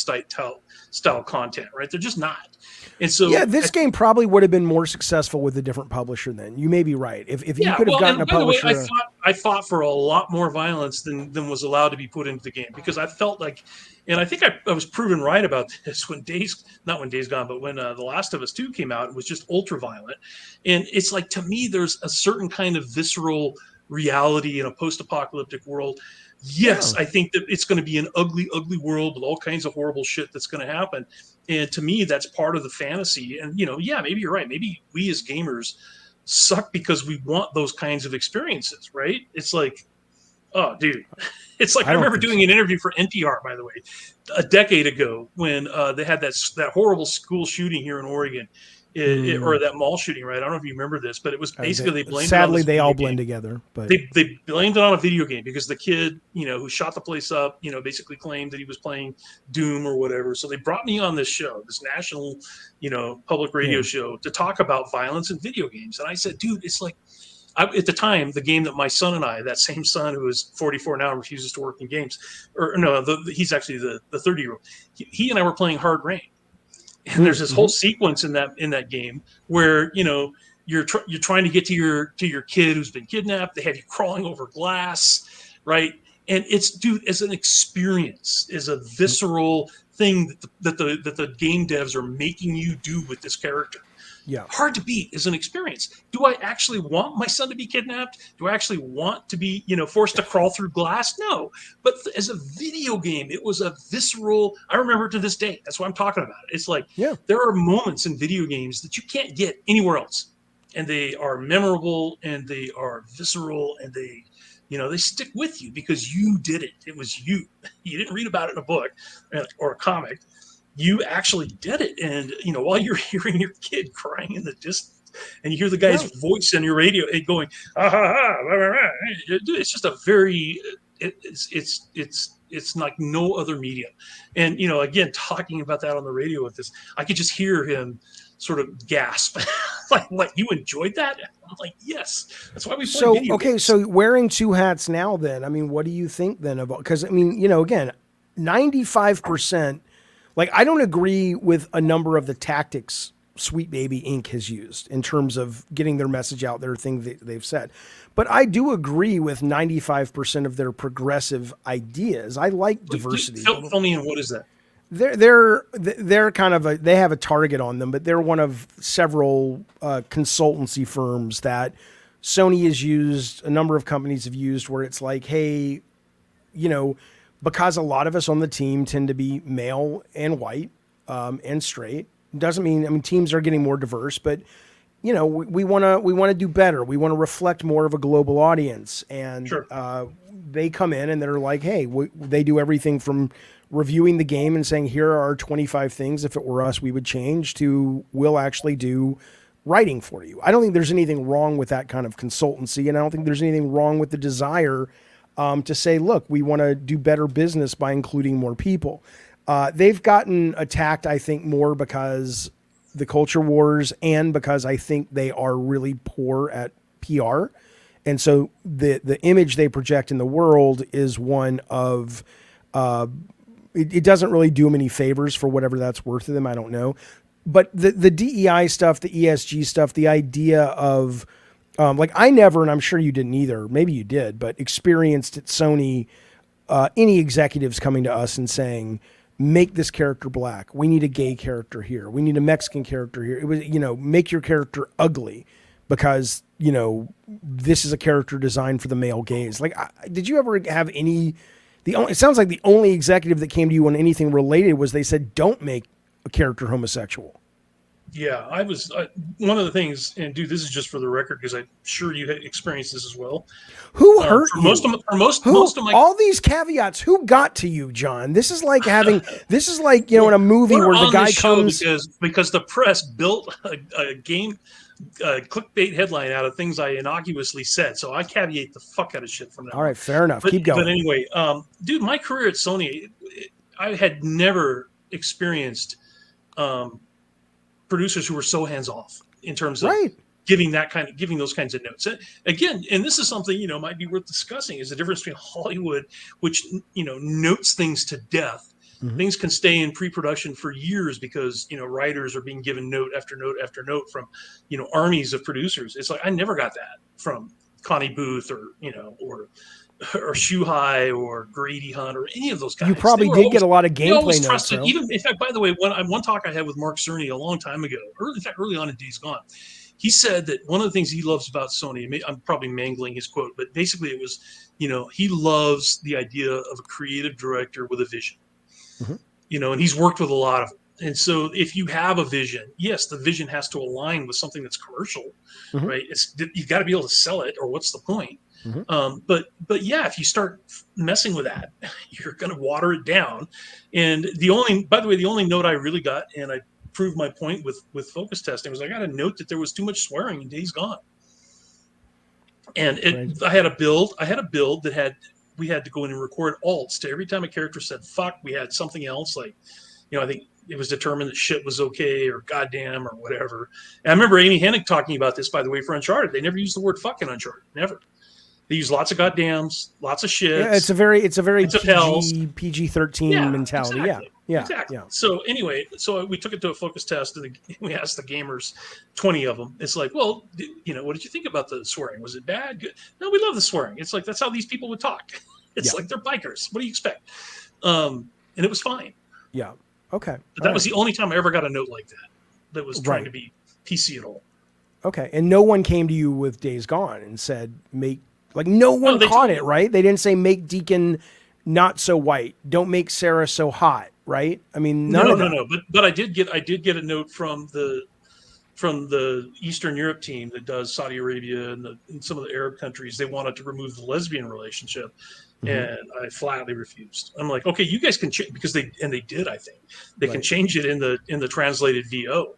style content, right? They're just not. And so, yeah, this game probably would have been more successful with a different publisher. Then you may be right. If you could have gotten a publisher, I fought for a lot more violence than was allowed to be put into the game, because I felt like, and I think I was proven right about this when not when Days Gone, but when The Last of Us 2 came out, it was just ultra violent. And it's like, to me, there's a certain kind of visceral reality in a post-apocalyptic world. Yes, yeah. I think that it's going to be an ugly, ugly world with all kinds of horrible shit that's going to happen. And to me, that's part of the fantasy. And, yeah, maybe you're right. Maybe we as gamers suck because we want those kinds of experiences, right? It's like, oh, dude. It's like, I remember doing an interview for NPR, by the way, a decade ago, when they had that horrible school shooting here in Oregon. Or that mall shooting, right? I don't know if you remember this, but it was basically they blamed. Sadly, they all blend together. But they blamed it on a video game, because the kid, who shot the place up, basically claimed that he was playing Doom or whatever. So they brought me on this show, this national, public radio show, to talk about violence in video games. And I said, dude, it's like, at the time, the game that my son and I, that same son who is 44 now and refuses to work in games, he's actually the 30-year-old. He and I were playing Hard Rain. And there's this whole sequence in that game where you're trying to get to your kid who's been kidnapped. They have you crawling over glass, right? And it's an experience, is a visceral thing that the game devs are making you do with this character. Yeah, hard to beat as an experience. Do I actually want my son to be kidnapped? Do I actually want to be, forced to crawl through glass? No. But as a video game, it was a visceral. I remember to this day. That's what I'm talking about. It's like, there are moments in video games that you can't get anywhere else, and they are memorable, and they are visceral, and they stick with you because you did it. It was you. You didn't read about it in a book or a comic. You actually did it. And, while you're hearing your kid crying in the distance, and you hear the guy's voice on your radio going, ah, ha, ha, blah, blah, blah. It's just a very, it's like no other medium. And, again, talking about that on the radio with this, I could just hear him sort of gasp. Like, what, you enjoyed that? I'm like, yes. That's why we play video games. So wearing two hats now then, I mean, what do you think then about, because, I mean, again, 95%, like, I don't agree with a number of the tactics Sweet Baby Inc. has used in terms of getting their message out there, things they've said. But I do agree with 95% of their progressive ideas. I like diversity. Fill me in. What is that? they're kind of they have a target on them, but they're one of several consultancy firms that Sony has used, a number of companies have used, where it's like, hey, because a lot of us on the team tend to be male and white and straight. Doesn't mean, teams are getting more diverse, but we want to do better. We want to reflect more of a global audience, and Sure. They come in and they're like, hey, they do everything from reviewing the game and saying, here are our 25 things, if it were us, we would change, to we'll actually do writing for you. I don't think there's anything wrong with that kind of consultancy, and I don't think there's anything wrong with the desire to say, look, we want to do better business by including more people. They've gotten attacked, I think, more because the culture wars, and because I think they are really poor at PR. And so the image they project in the world is one of, it doesn't really do them any favors, for whatever that's worth to them. I don't know. But the DEI stuff, the ESG stuff, the idea of, I never, and I'm sure you didn't either, maybe you did, but experienced at Sony, any executives coming to us and saying, make this character black. We need a gay character here. We need a Mexican character here. It was, make your character ugly because, this is a character designed for the male gaze. Did you ever have it sounds like the only executive that came to you on anything related was they said, don't make a character homosexual. Yeah, I was one of the things, and dude, this is just for the record because I'm sure you had experienced this as well. Who hurt you? Most of my all these caveats. Who got to you, John? This is like having. This is like in a movie where the guy comes because the press built a game clickbait headline out of things I innocuously said. So I caveat the fuck out of shit from that. All right, fair enough. Keep going. But anyway, dude, my career at Sony, I had never experienced producers who were so hands off in terms of giving those kinds of notes. Again, and this is something, might be worth discussing, is the difference between Hollywood, which, notes things to death. Mm-hmm. Things can stay in pre-production for years because, writers are being given note after note after note from, armies of producers. It's like, I never got that from Connie Booth or Shuhai or Grady Hunt or any of those guys. You probably did get a lot of gameplay notes. Even, in fact, by the way, one talk I had with Mark Cerny a long time ago, early on in Days Gone, he said that one of the things he loves about Sony, I'm probably mangling his quote, but basically it was, he loves the idea of a creative director with a vision. Mm-hmm. And he's worked with a lot of them. And so if you have a vision, yes, the vision has to align with something that's commercial, mm-hmm. right? You've got to be able to sell it, or what's the point? Mm-hmm. But yeah, if you start messing with that, you're going to water it down. And by the way, the only note I really got, and I proved my point with focus testing, was I got a note that there was too much swearing in Days Gone. And I had a build that we had to go in and record alts to every time a character said fuck. We had something else like, I think it was determined that shit was okay or goddamn or whatever. And I remember Amy Hennig talking about this, by the way, for Uncharted. They never used the word fuck in Uncharted. Never. They use lots of goddams, lots of shit. Yeah, it's a very PG-13 mentality. Exactly. Yeah. Exactly. Yeah. So anyway, we took it to a focus test, and we asked the gamers, 20 of them. It's like, well, what did you think about the swearing? Was it bad? Good? No, we love the swearing. It's like, that's how these people would talk. It's like they're bikers. What do you expect? And it was fine. Yeah. Okay. But that was the only time I ever got a note like that was trying to be PC at all. Okay. And no one came to you with Days Gone and said, no one caught it, right? They didn't say make Deacon not so white. Don't make Sarah so hot, right? No. But I did get a note from the Eastern Europe team that does Saudi Arabia and some of the Arab countries. They wanted to remove the lesbian relationship, mm-hmm. and I flatly refused. I'm like, okay, you guys can change, because they did. I think they can change it in the translated VO.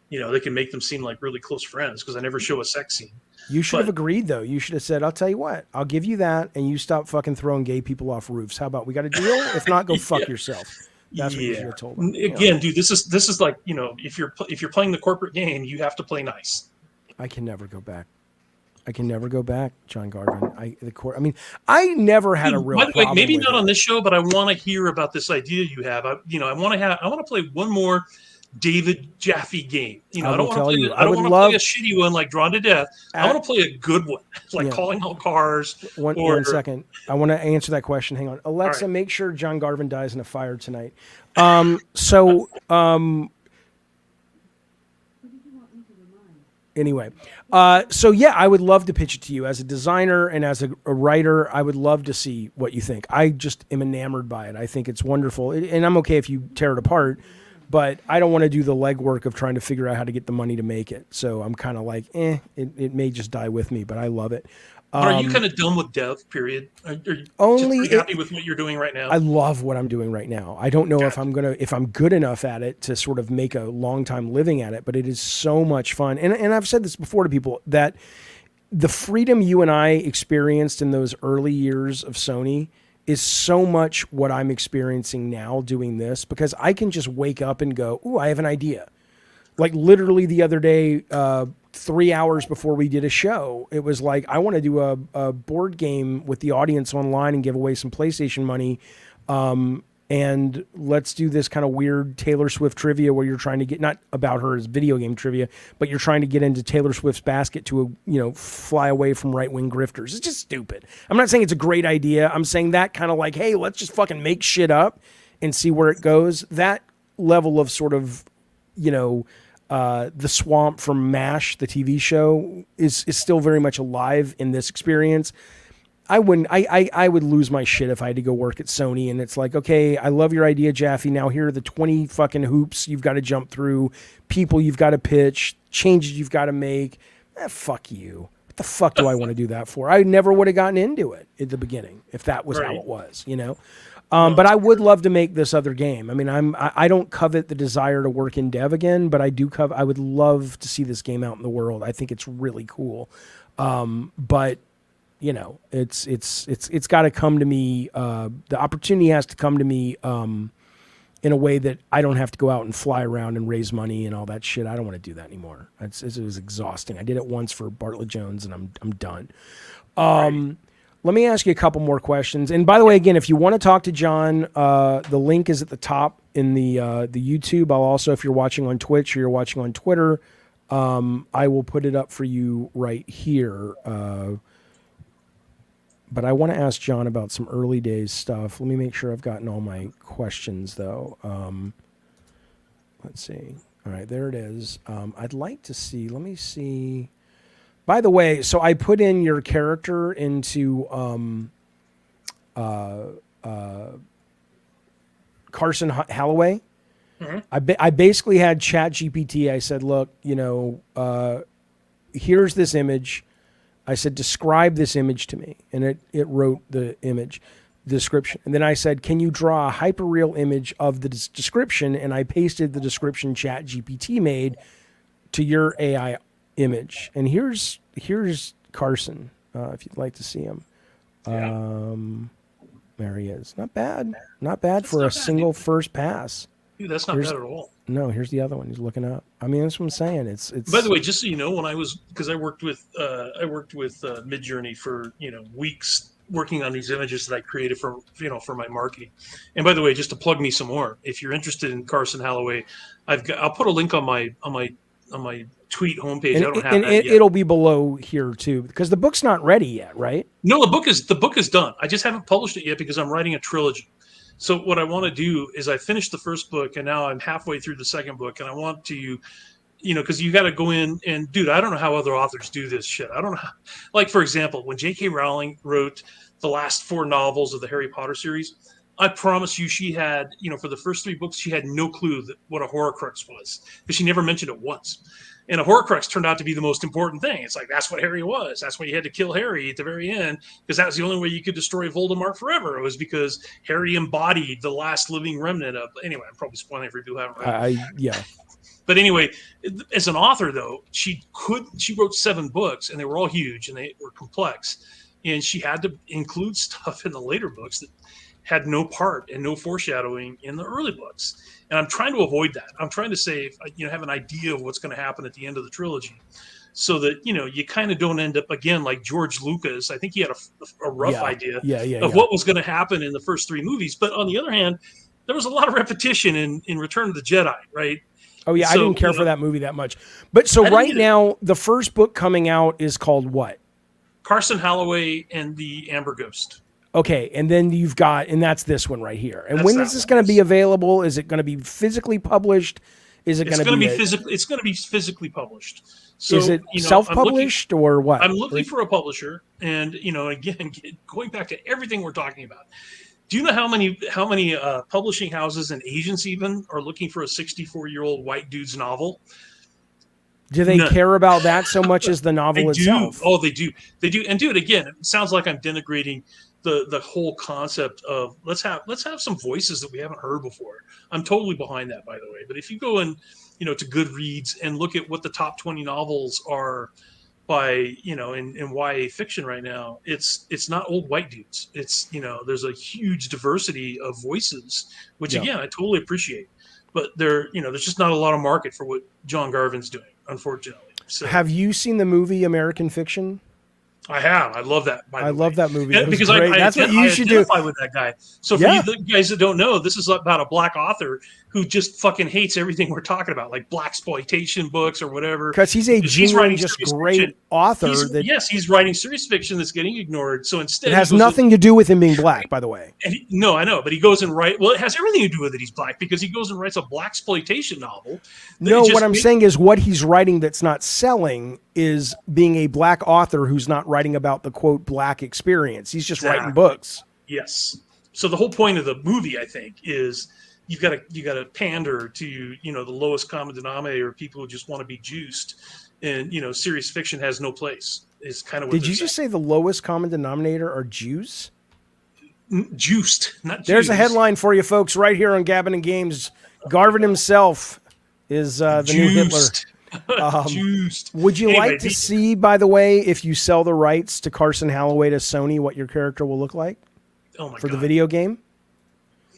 They can make them seem like really close friends, because I never show a sex scene. You should have agreed, though. You should have said, I'll tell you what, I'll give you that, and you stop fucking throwing gay people off roofs. How about we got a deal? If not, go fuck yourself. That's what you should have told them. Again, dude, this is like, if you're playing the corporate game, you have to play nice. I can never go back. John Garvin. I never had a real problem. By the way, maybe not on this show, but I want to hear about this idea you have. I want to play one more David Jaffe game. I I don't will want to tell play. you, I I don't would want to play love a shitty one like Drawn to Death. I want to play a good one, like Yeah. Calling All Cars. One second. I want to answer that question. Hang on. Alexa, right. make sure John Garvin dies in a fire tonight. Anyway, so yeah, I would love to pitch it to you as a designer and as a writer. I would love to see what you think. I just am enamored by it. I think it's wonderful, and I'm okay if you tear it apart, but I don't want to do the legwork of trying to figure out how to get the money to make it. So I'm kind of like, it may just die with me, but I love it. But are you kind of done with dev? Period. Are you Only just pretty happy with what you're doing right now? I love what I'm doing right now. I don't know if I'm good enough at it to sort of make a long time living at it, but it is so much fun. And I've said this before to people that the freedom you and I experienced in those early years of Sony is so much what I'm experiencing now doing this, because I can just wake up and go, "Ooh, I have an idea." Like literally the other day, 3 hours before we did a show, it was like, I want to do a board game with the audience online and give away some PlayStation money. And let's do this kind of weird Taylor Swift trivia where you're trying to get, not about her as video game trivia, but you're trying to get into Taylor Swift's basket to, fly away from right-wing grifters. It's just stupid. I'm not saying it's a great idea. I'm saying that kind of like, hey, let's just fucking make shit up and see where it goes. That level of sort of, the swamp from MASH, the TV show, is still very much alive in this experience. I would lose my shit if I had to go work at Sony and it's like, okay, I love your idea, Jaffe. Now here are the 20 fucking hoops you've got to jump through, people you've got to pitch, changes you've got to make. Fuck you. What the fuck do I want to do that for? I never would have gotten into it at the beginning if that was how it was, But I would love to make this other game. I mean, I don't covet the desire to work in dev again, but I would love to see this game out in the world. I think it's really cool. But it's got to come to me. The opportunity has to come to me in a way that I don't have to go out and fly around and raise money and all that shit. I don't want to do that anymore. It was exhausting. I did it once for Bartlett Jones, and I'm done. Let me ask you a couple more questions. And by the way, again, if you want to talk to John, the link is at the top in the YouTube. I'll also, if you're watching on Twitch or you're watching on Twitter, I will put it up for you right here. But I want to ask John about some early days stuff. Let me make sure I've gotten all my questions, though. Let's see. All right, there it is. I'd like to see. Let me see. By the way, so I put in your character into Carson Halloway. Mm-hmm. I basically had ChatGPT. I said, look, here's this image. I said, describe this image to me. And it wrote the image description. And then I said, can you draw a hyperreal image of the description? And I pasted the description ChatGPT made to your AI image. And here's Carson, if you'd like to see him. There he is. Not bad. Not bad for a single first pass. Dude, that's not bad at all. No, here's the other one. He's looking up. I mean, that's what I'm saying. It's. By the way, just so you know, when I was, because I worked with Midjourney for weeks, working on these images that I created for my marketing. And by the way, just to plug me some more, if you're interested in Carson Halloway, I'll put a link on my tweet homepage. And, I don't have that yet. It'll be below here too, because the book's not ready yet, right? No, the book is done. I just haven't published it yet because I'm writing a trilogy. So what I want to do is I finished the first book and now I'm halfway through the second book, and I want to, because you got to go in and, dude, I don't know how other authors do this shit. I don't know how, like, for example, when J.K. Rowling wrote the last 4 novels of the Harry Potter series, I promise you she had, for the first 3 books, she had no clue what a Horcrux was, because she never mentioned it once. And a Horcrux turned out to be the most important thing. It's like, that's what Harry was. That's why you had to kill Harry at the very end, because that was the only way you could destroy Voldemort forever. It was because Harry embodied the last living remnant of... Anyway, I'm probably spoiling for people who haven't read it. Yeah. But anyway, as an author, though, she wrote 7 books, and they were all huge, and they were complex. And she had to include stuff in the later books that had no part and no foreshadowing in the early books. And I'm trying to avoid that. I'm trying to say, have an idea of what's going to happen at the end of the trilogy, so that, you kind of don't end up, again, like George Lucas. I think he had a rough idea of what was going to happen in the first 3 movies. But on the other hand, there was a lot of repetition in Return of the Jedi, right? Oh yeah, I So, didn't care for that movie that much. But so I didn't right either. now, the first book coming out is called what? Carson Halloway and the Amber Ghost. Okay, and then you've got, and that's this one right here. And That's when that is this one, going to be yes. available? Is it going to be physically published? Is it It's going to going to be? be physical. It's going to be physically published. Is So it you know, self-published or what? I'm looking for a publisher, and you know, again, going back to everything we're talking about. Do you know how many publishing houses and agents even are looking for a 64-year-old white dude's novel? Do they None. care about that so much as the They novel do. itself? Oh, they do. They do. And dude, again, it sounds like I'm denigrating the whole concept of let's have some voices that we haven't heard before. I'm totally behind that, by the way. But if you go and to Goodreads and look at what the top 20 novels are by in YA fiction right now, it's not old white dudes. It's there's a huge diversity of voices, which Yeah. again I totally appreciate. But there's just not a lot of market for what John Garvin's doing, unfortunately. So Have you seen the movie American Fiction? I have. I love that. By the I way. love that movie. Yeah, It was because great. That's what you should do. identify with that guy. So for Yeah. you guys that don't know, this is about a black author who just fucking hates everything we're talking about, like black exploitation books or whatever. Because he's a genuine, just serious great fiction. author He's writing serious fiction that's getting ignored. So instead, it has he goes nothing to do with him being black, by the way. no, I know, but he goes and writes. Well, it has everything to do with it. He's black because he goes and writes a black exploitation novel. No, what I'm saying is what he's writing that's not selling is being a black author who's not writing about the quote black experience. He's just writing books. Yes. So the whole point of the movie, I think, is you got to pander to the lowest common denominator of people who just want to be juiced, and serious fiction has no place. Is kind of what Did you just say the lowest common denominator are Jews? Juiced, not There's Jews. a headline for you folks right here on Gabbin and Games. Garvin himself is the new Hitler. Juiced. Would you Anyway, like to see, by the way, if you sell the rights to Carson Halloway to Sony, what your character will look like for the video game?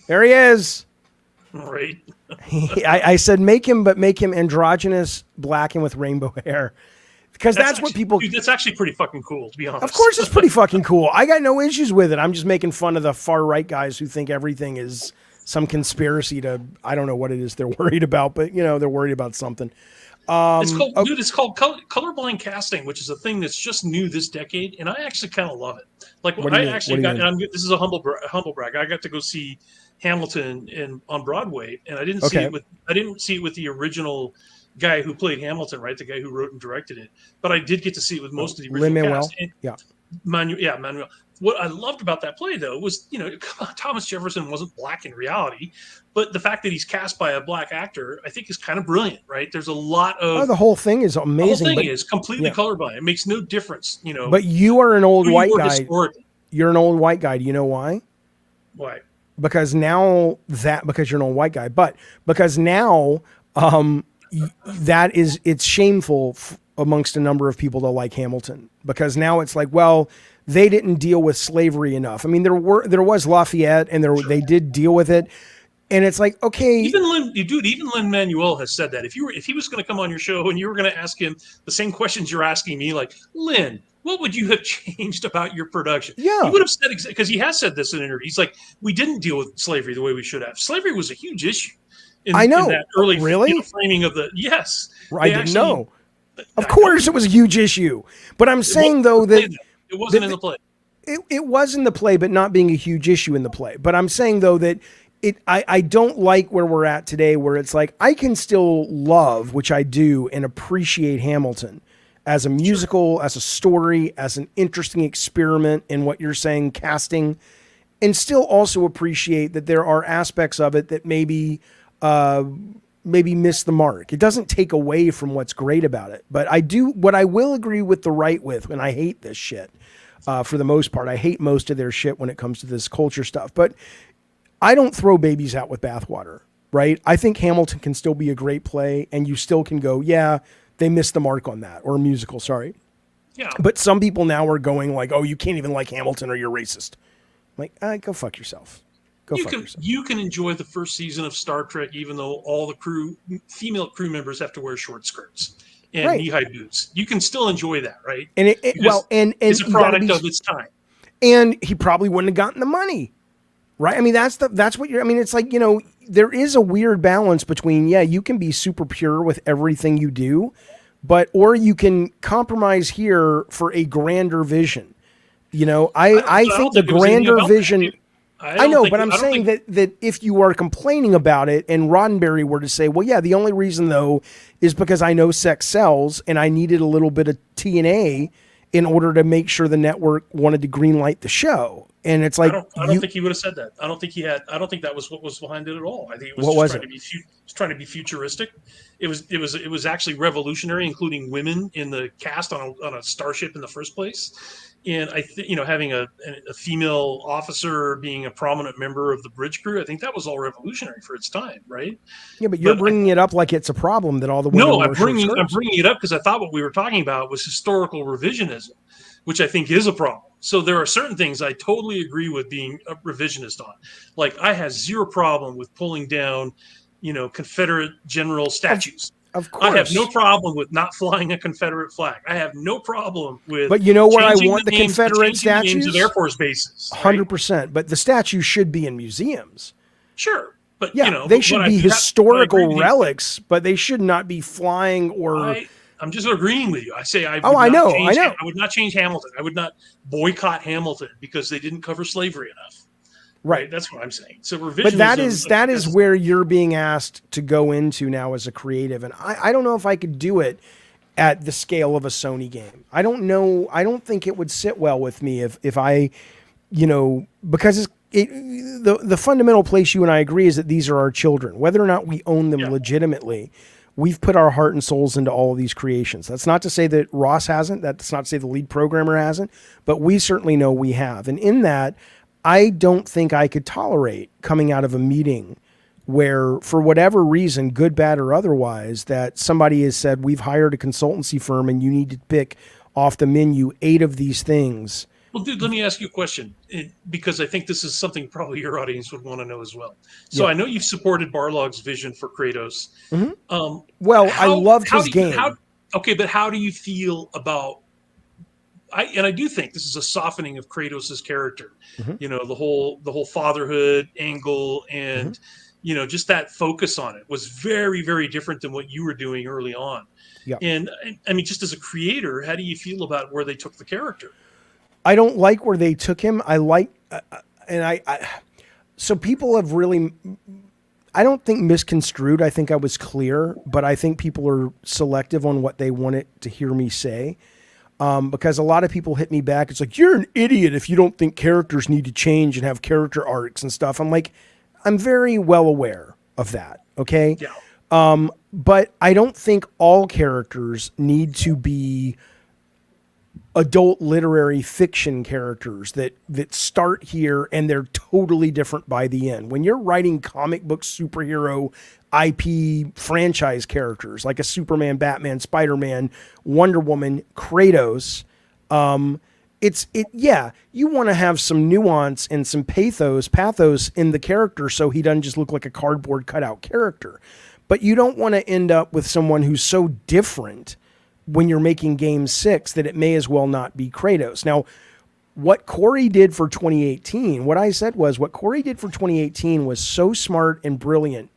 There he is. Right. I said make him androgynous, black, and with rainbow hair. Because that's what people... Dude, that's actually pretty fucking cool, to be honest. Of course it's pretty fucking cool. I got no issues with it. I'm just making fun of the far-right guys who think everything is some conspiracy to... I don't know what it is they're worried about, but, they're worried about something. It's called colorblind casting, which is a thing that's just new this decade, and I actually kind of love it. Like, this is a humble brag. I got to go see Hamilton on Broadway, and I didn't see it with the original guy who played Hamilton, right? The guy who wrote and directed it. But I did get to see it with most of the original cast. Manuel. What I loved about that play, though, was Thomas Jefferson wasn't black in reality, but the fact that he's cast by a black actor, I think, is kind of brilliant, right? There's a lot of the whole thing is amazing. The whole thing is completely colorblind. It makes no difference, But you are an old white guy. You're an old white guy. Do you know why? Why? Because you're an old white guy, but because now it's shameful amongst a number of people to like Hamilton, because now it's like, well, they didn't deal with slavery enough. I mean, there was Lafayette, and they did deal with it, and it's like, okay. Even Lin-Manuel has said that if he was going to come on your show and you were going to ask him the same questions you're asking me, like, Lin, what would you have changed about your production? Yeah, he would have said, because he has said this in an interview. He's like, we didn't deal with slavery the way we should have. Slavery was a huge issue. In that early framing of the I didn't know. Of course, it was a huge issue, but I'm saying though that it wasn't in the play. It was in the play, but not being a huge issue in the play. But I'm saying though that I don't like where we're at today, where it's like I can still love, which I do, and appreciate Hamilton as a musical, as a story, as an interesting experiment in what you're saying, casting, and still also appreciate that there are aspects of it that maybe miss the mark. It doesn't take away from what's great about it, but what I will agree with the right with, and I hate this shit for the most part. I hate most of their shit when it comes to this culture stuff, but I don't throw babies out with bathwater, right? I think Hamilton can still be a great play, and you still can go, yeah, they missed the mark on that, or a musical, sorry. Yeah. But some people now are going like, oh, you can't even like Hamilton or you're racist. I'm like, go fuck yourself. You can enjoy the first season of Star Trek, even though all the female crew members have to wear short skirts and knee-high boots. You can still enjoy that, right? And it's a product of its time. And he probably wouldn't have gotten the money. Right. I mean, that's what you're, I mean, it's like, there is a weird balance between, yeah, you can be super pure with everything you do, or you can compromise here for a grander vision. I I think don't the think there was anything grander about that, vision, dude. I I don't know, think but I'm I don't saying think that if you are complaining about it and Roddenberry were to say, well, yeah, the only reason though is because I know sex sells and I needed a little bit of TNA in order to make sure the network wanted to greenlight the show. And it's like I don't think he would have said that. I don't think he had. I don't think that was what was behind it at all. I think it was what just was trying it? to be trying to be futuristic. It was actually revolutionary, including women in the cast on a starship in the first place. And I think having a female officer being a prominent member of the bridge crew, I think that was all revolutionary for its time, right? Yeah, but you're But bringing it up like it's a problem that all the no, women wear short I'm skirts. bringing it up because I thought what we were talking about was historical revisionism, which I think is a problem. So there are certain things I totally agree with being a revisionist on. Like I have zero problem with pulling down, Confederate general Of statues. of I have no course. problem with not flying a Confederate flag. I have no problem with But you know where I want the Confederate changing the names of Air statues? Force bases, right? 100%. But the statues should be in museums. Sure. But Yeah, they but should be what I agree historical with you, relics, but they should not be flying or. I'm just agreeing with you. I say Oh, I know, I know. I would not change Hamilton. I would not boycott Hamilton because they didn't cover slavery enough. Right. That's what I'm saying. So revisionism. But that is where you're being asked to go into now as a creative, and I don't know if I could do it at the scale of a Sony game. I don't know. I don't think it would sit well with me if I, because the fundamental place you and I agree is that these are our children, whether or not we own them legitimately. We've put our heart and souls into all of these creations. That's not to say that Ross hasn't. That's not to say the lead programmer hasn't. But we certainly know we have. And in that, I don't think I could tolerate coming out of a meeting where, for whatever reason, good, bad, or otherwise, that somebody has said, we've hired a consultancy firm and you need to pick off the menu 8 of these things. Well, dude, let me ask you a question, because I think this is something probably your audience would want to know as well. So I know you've supported Barlog's vision for Kratos. Mm-hmm. I loved his game. But how do you feel about? I do think this is a softening of Kratos's character. Mm-hmm. The whole fatherhood angle and just that focus on it was very, very different than what you were doing early on. Yeah. And I mean, just as a creator, how do you feel about where they took the character? I don't like where they took him. I like, so people have really, I don't think misconstrued. I think I was clear, but I think people are selective on what they wanted to hear me say. Because a lot of people hit me back. It's like, you're an idiot if you don't think characters need to change and have character arcs and stuff. I'm like, I'm very well aware of that. Okay. Yeah. But I don't think all characters need to be adult literary fiction characters that start here and they're totally different by the end. When you're writing comic book superhero IP franchise characters like a Superman, Batman, Spider-Man, Wonder Woman, Kratos, you want to have some nuance and some pathos in the character so he doesn't just look like a cardboard cutout character. But you don't want to end up with someone who's so different when you're making game 6 that it may as well not be Kratos. Now, what Corey did for 2018, what I said was what Corey did for 2018 was so smart and brilliant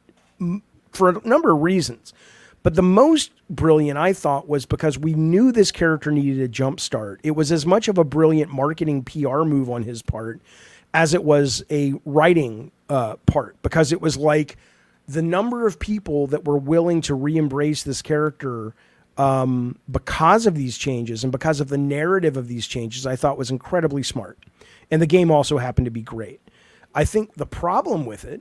for a number of reasons. But the most brilliant, I thought, was because we knew this character needed a jump start. It was as much of a brilliant marketing PR move on his part as it was a writing part, because it was like the number of people that were willing to re-embrace this character because of these changes and because of the narrative of these changes, I thought was incredibly smart. And the game also happened to be great. I think the problem with it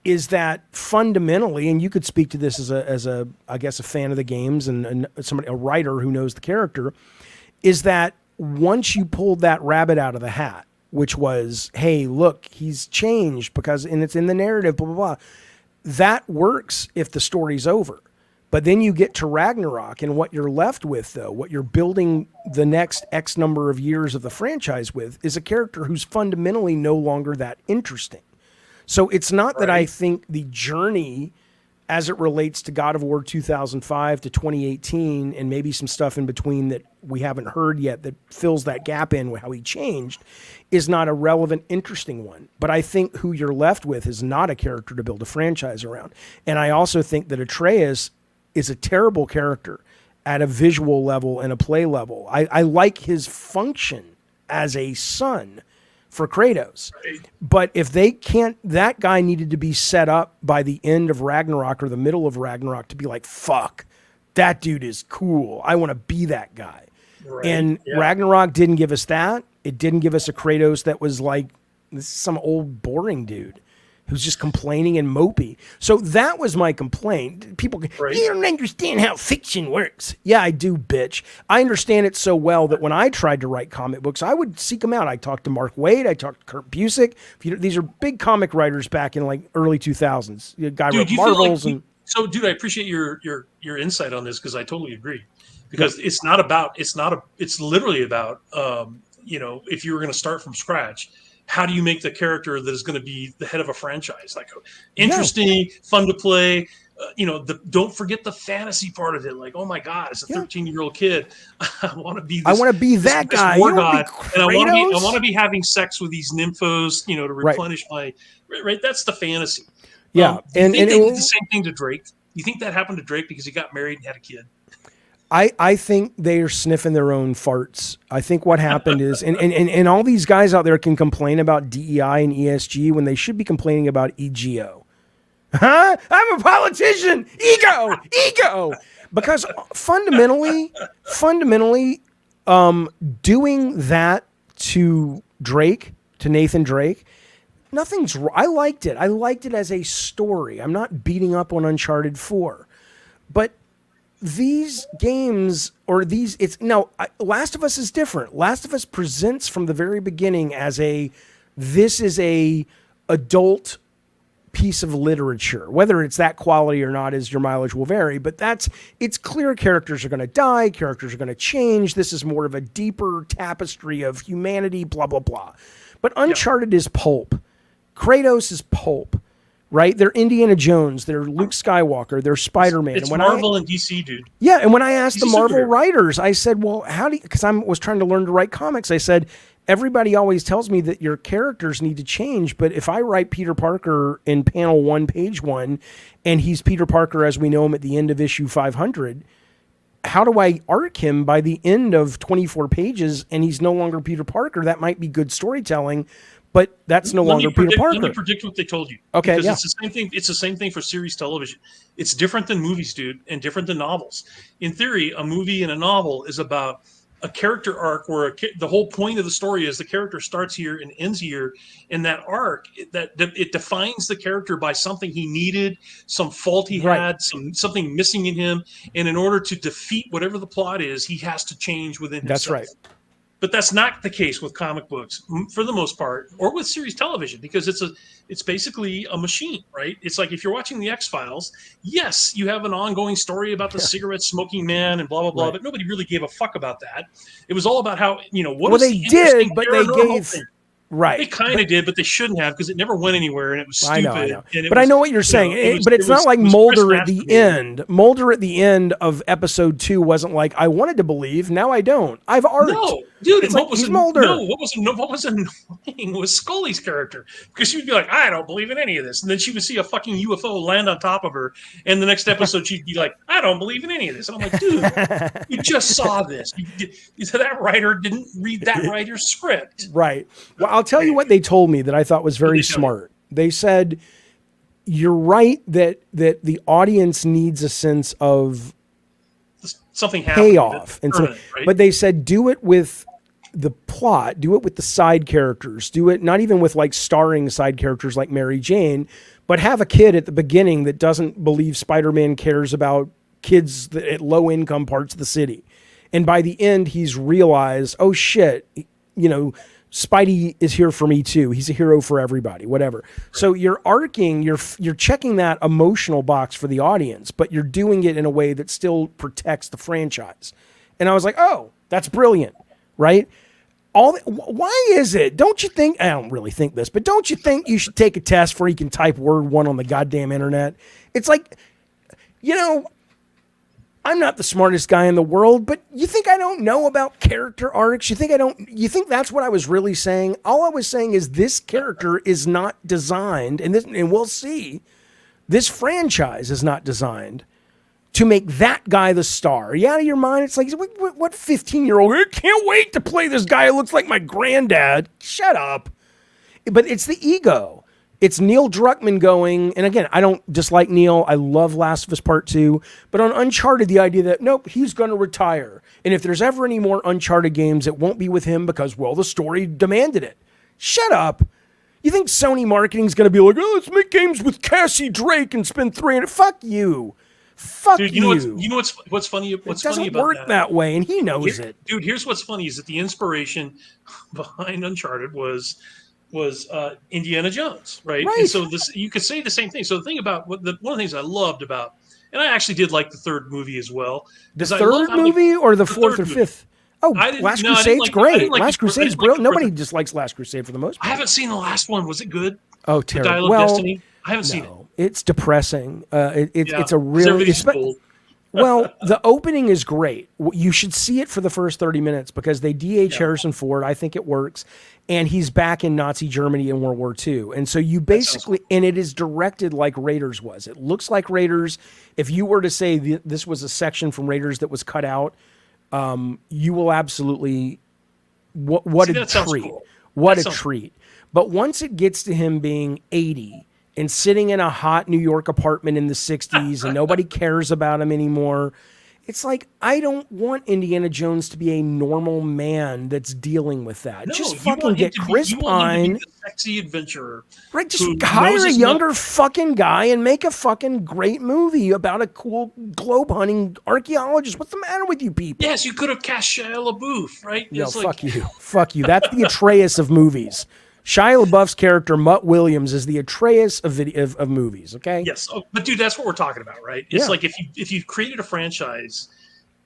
is that fundamentally, and you could speak to this as a I guess a fan of the games and a writer who knows the character, is that once you pulled that rabbit out of the hat, which was, hey, look, he's changed and it's in the narrative, blah, blah, blah. That works if the story's over. But then you get to Ragnarok, and what you're left with, though, what you're building the next X number of years of the franchise with, is a character who's fundamentally no longer that interesting. So it's not that I think the journey as it relates to God of War 2005 to 2018, and maybe some stuff in between that we haven't heard yet that fills that gap in with how he changed, is not a relevant, interesting one. But I think who you're left with is not a character to build a franchise around. And I also think that Atreus is a terrible character at a visual level and a play level. I like his function as a son for Kratos. But if they can't, that guy needed to be set up by the end of Ragnarok or the middle of Ragnarok to be like, fuck, that dude is cool. I want to be that guy. Right. And Ragnarok didn't give us that. It didn't give us a Kratos that was like, this is some old boring dude who's just complaining and mopey. So that was my complaint. People, you don't understand how fiction works. Yeah, I do, bitch. I understand it so well that when I tried to write comic books, I would seek them out. I talked to Mark Waid. I talked to Kurt Busiek. These are big comic writers back in like early 2000s. The guy wrote Marvels. So, dude, I appreciate your insight on this because I totally agree. Because it's literally about, if you were going to start from scratch, how do you make the character that is going to be the head of a franchise? Like interesting, fun to play. Don't forget the fantasy part of it. Like, oh my God, as a 13-year-old kid, I want to be that guy. War god, and I want to be having sex with these nymphos, to replenish my. Right, that's the fantasy. Yeah, and they did the same thing to Drake. You think that happened to Drake because he got married and had a kid? I think they are sniffing their own farts. I think what happened is, and all these guys out there can complain about DEI and ESG when they should be complaining about EGO. Huh? I'm a politician. Ego. Because fundamentally, doing that to Drake, to Nathan Drake, nothing's wrong. I liked it. I liked it as a story. I'm not beating up on Uncharted 4, but these games Last of Us is different. Last of Us presents from the very beginning as this is a adult piece of literature. Whether it's that quality or not is your mileage will vary, but it's clear characters are going to die, characters are going to change. This is more of a deeper tapestry of humanity, blah, blah, blah. But Uncharted is pulp. Kratos is pulp. Right? They're Indiana Jones. They're Luke Skywalker. They're Spider-Man. It's Marvel and DC, dude. Yeah, and when I asked the Marvel writers, I said, well, because I was trying to learn to write comics, I said, everybody always tells me that your characters need to change, but if I write Peter Parker in panel 1, page 1, and he's Peter Parker as we know him at the end of issue 500, how do I arc him by the end of 24 pages and he's no longer Peter Parker? That might be good storytelling, but that's no longer Peter Parker. Let me predict what they told you. Okay, because it's the same thing. It's the same thing for series television. It's different than movies, dude, and different than novels. In theory, a movie and a novel is about a character arc where the whole point of the story is the character starts here and ends here, and that arc it defines the character by something he needed, some fault he had, something missing in him, and in order to defeat whatever the plot is, he has to change within himself. That's right. But that's not the case with comic books for the most part, or with series television, because it's basically a machine, right? It's like if you're watching the X-Files, yes, you have an ongoing story about the cigarette smoking man and blah, blah, blah, but nobody really gave a fuck about that. It was all about how, they did, but they gave... Right. They kind of did, but they shouldn't have because it never went anywhere and it was stupid. I know. But I know what you're saying. But it's not like Mulder at the end. Mulder at the end of episode 2 wasn't like, I wanted to believe, now I don't. I've arced. No, dude. It's like, he's Mulder. No, what was annoying was Scully's character, because she'd be like, I don't believe in any of this. And then she would see a fucking UFO land on top of her. And the next episode, she'd be like, I don't believe in any of this. And I'm like, dude, you just saw this. That writer didn't read that writer's script. Right. Well, I'll tell you what they told me that I thought was very smart. They said, you're right that the audience needs a sense of something payoff. And right? But they said, do it with the plot, do it with the side characters, do it not even with like starring side characters like Mary Jane, but have a kid at the beginning that doesn't believe Spider-Man cares about kids at low income parts of the city. And by the end, he's realized, oh shit, Spidey is here for me too. He's a hero for everybody, whatever. Right. So you're arcing, you're checking that emotional box for the audience, but you're doing it in a way that still protects the franchise. And I was like, oh, that's brilliant, right? Why is it? Don't you think? I don't really think this, but don't you think you should take a test before you can type word 1 on the goddamn internet? It's like, You know, I'm not the smartest guy in the world, but you think I don't know about character arcs? You think that's what I was really saying? All I was saying is this character is not designed, and we'll see, this franchise is not designed to make that guy the star. Are you out of your mind? It's like, what 15-year-old? I can't wait to play this guy who looks like my granddad. Shut up. But it's the ego. It's Neil Druckmann going, and again, I don't dislike Neil. I love Last of Us Part 2. But on Uncharted, the idea that, nope, he's going to retire. And if there's ever any more Uncharted games, it won't be with him because, well, the story demanded it. Shut up. You think Sony marketing is going to be like, oh, let's make games with Cassie Drake and spend $300? Fuck you. Fuck dude, you. You know what's funny? What's funny about work that way, and he knows it. Dude, here's what's funny is that the inspiration behind Uncharted was Indiana Jones, right? And so you could say the same thing. So the thing about one of the things I loved about, and I actually did like the third movie as well. The third movie or the fourth or fifth? Oh, Last Crusade's great. Last Crusade's brilliant. Nobody dislikes Last Crusade for the most part. I haven't seen the last one. Was it good? Oh, terrible. The Dial of Destiny? I haven't seen it. It's depressing. It's a really... Well, the opening is great. You should see it for the first 30 minutes because they DH Harrison Ford. I think it works. And he's back in Nazi Germany in World War II. And so you basically, and it is directed like Raiders was. It looks like Raiders. If you were to say this was a section from Raiders that was cut out, you will absolutely, what a treat. Cool. What a treat. But once it gets to him being 80 and sitting in a hot New York apartment in the 60s and nobody cares about him anymore, it's like, I don't want Indiana Jones to be a normal man that's dealing with that. No, just fucking get Chris Pine. The sexy adventurer. Right, just hire a younger fucking guy and make a fucking great movie about a cool globe hunting archaeologist. What's the matter with you people? Yes, you could have cast Shia LaBeouf, right? No, fuck you. Fuck you. That's the Atreus of movies. Shia LaBeouf's character, Mutt Williams, is the Atreus of movies, okay? Yes, but dude, that's what we're talking about, right? It's like if you've created a franchise,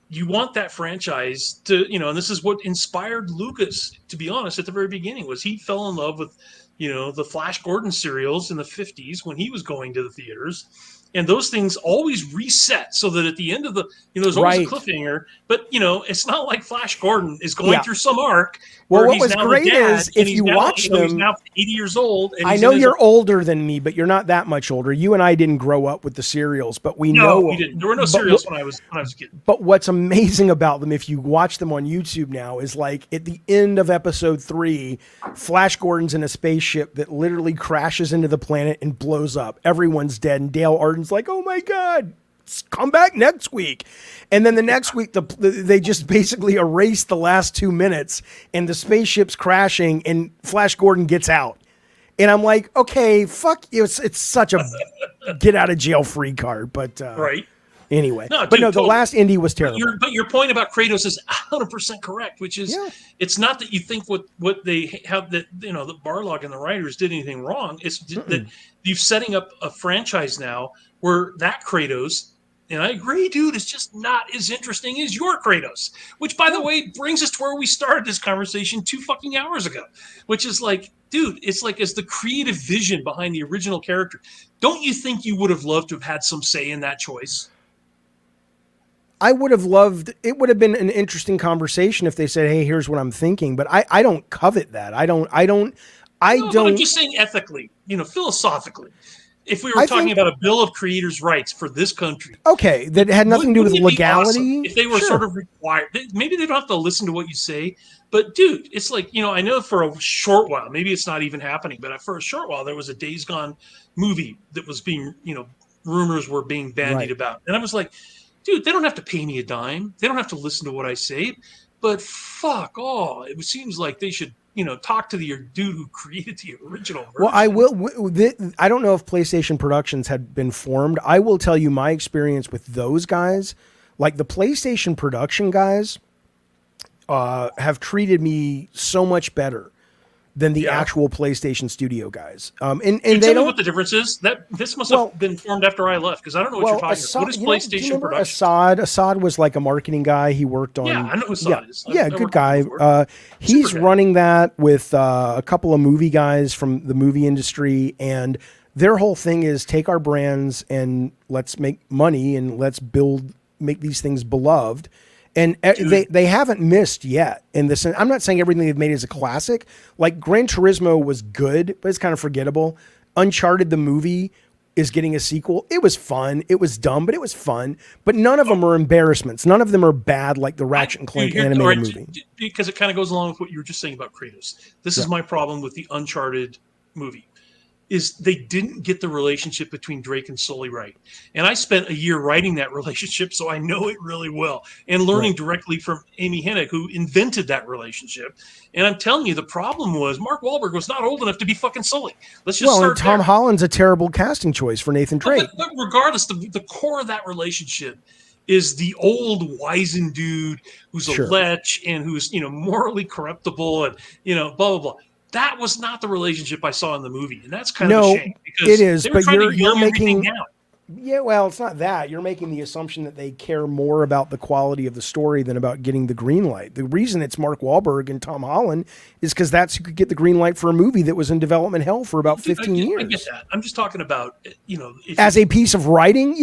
you want that franchise to, and this is what inspired Lucas, to be honest, at the very beginning, was he fell in love with, the Flash Gordon serials in the 50s when he was going to the theaters. And those things always reset so that at the end of the, there's always a cliffhanger. But, it's not like Flash Gordon is going through some arc. Well, what was great is if you watch them. He's now 80 years old. And I know you're older than me, but you're not that much older. You and I didn't grow up with the serials, but we know. No, we didn't. There were no serials when I was a kid. But what's amazing about them, if you watch them on YouTube now, is like at the end of episode 3, Flash Gordon's in a spaceship that literally crashes into the planet and blows up. Everyone's dead, and Dale Arden's like, oh my God, come back next week. And then the next week, they just basically erase the last 2 minutes and the spaceship's crashing and Flash Gordon gets out. And I'm like, okay, fuck you. It's such a get out of jail free card. But right. Anyway, the last Indy was terrible. But your point about Kratos is 100% correct, which is it's not that you think what they have that the Barlog and the writers did anything wrong. It's that you're setting up a franchise now where that Kratos, and I agree, dude, it's just not as interesting as your Kratos. Which, by the way, brings us to where we started this conversation 2 fucking hours ago, which is like, dude, it's like as the creative vision behind the original character. Don't you think you would have loved to have had some say in that choice? I would have loved, it would have been an interesting conversation if they said, hey, here's what I'm thinking. But I don't covet that. I don't. But I'm just saying ethically, philosophically. If we were talking about a Bill of Creators' Rights for this country. Okay, that had nothing to do with legality. Awesome if they were sort of required, maybe they don't have to listen to what you say. But dude, it's like, I know for a short while, maybe it's not even happening, but for a short while, there was a Days Gone movie that was being, rumors were being bandied about. And I was like, dude, they don't have to pay me a dime. They don't have to listen to what I say. But fuck all. It seems like they should, talk to the dude who created the original version. Well, I will. I don't know if PlayStation Productions had been formed. I will tell you my experience with those guys. Like the PlayStation production guys have treated me so much better than the actual PlayStation studio guys. And they tell don't. Me what the difference is? This must have been formed after I left because I don't know what you're talking about. What is PlayStation Production? Assad was like a marketing guy. He worked on. Yeah, I know who Assad is. Good guy. He's running that with a couple of movie guys from the movie industry, and Their whole thing is take our brands and let's make money and let's make these things beloved. And they haven't missed yet in this. I'm not saying everything they've made is a classic. Like Gran Turismo was good, but it's kind of forgettable. Uncharted, the movie, is getting a sequel. It was fun. It was dumb, but it was fun. But none of them are embarrassments. None of them are bad like the Ratchet and Clank animated movie. Because it kind of goes along with what you were just saying about Kratos. This is my problem with the Uncharted movie. Is they didn't get the relationship between Drake and Sully right. And I spent a year writing that relationship, so I know it really well. And learning directly from Amy Hennig, who invented that relationship. And I'm telling you, the problem was Mark Wahlberg was not old enough to be fucking Sully. Let's just start and Tom Holland's a terrible casting choice for Nathan Drake. But regardless, the core of that relationship is the old wizened dude who's a lech and who's, morally corruptible and, blah, blah, blah. That was not the relationship I saw in the movie, and that's kind of a shame. Because it is, but you're making. Down. Yeah, well, it's not that. You're making the assumption that they care more about the quality of the story than about getting the green light. The reason it's Mark Wahlberg and Tom Holland is because that's who could get the green light for a movie that was in development hell for about 15 years. I get that. I'm just talking about, as a piece of writing,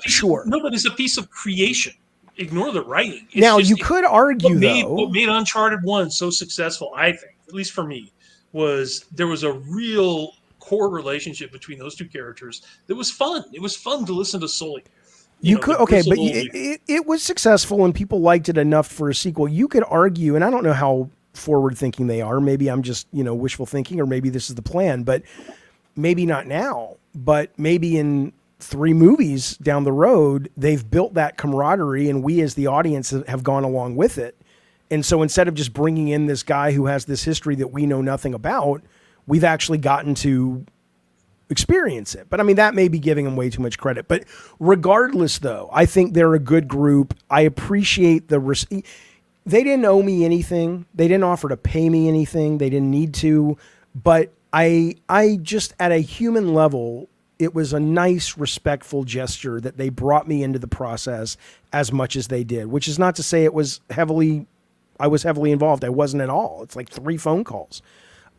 sure. No, but as a piece of creation. Ignore the writing. You could argue, what made Uncharted 1 so successful, I think, at least for me, was there was a real core relationship between those two characters that was fun. It was fun to listen to Sully. But it was successful and people liked it enough for a sequel. You could argue, and I don't know how forward thinking they are. Maybe I'm just, wishful thinking, or maybe this is the plan, but maybe not now, but maybe in 3 movies down the road, they've built that camaraderie and we as the audience have gone along with it. And so instead of just bringing in this guy who has this history that we know nothing about, we've actually gotten to experience it. But I mean, that may be giving them way too much credit. But regardless, though, I think they're a good group. I appreciate they didn't owe me anything. They didn't offer to pay me anything. They didn't need to. But I just, at a human level, it was a nice, respectful gesture that they brought me into the process as much as they did, which is not to say I was heavily involved. I wasn't at all. It's like 3 phone calls.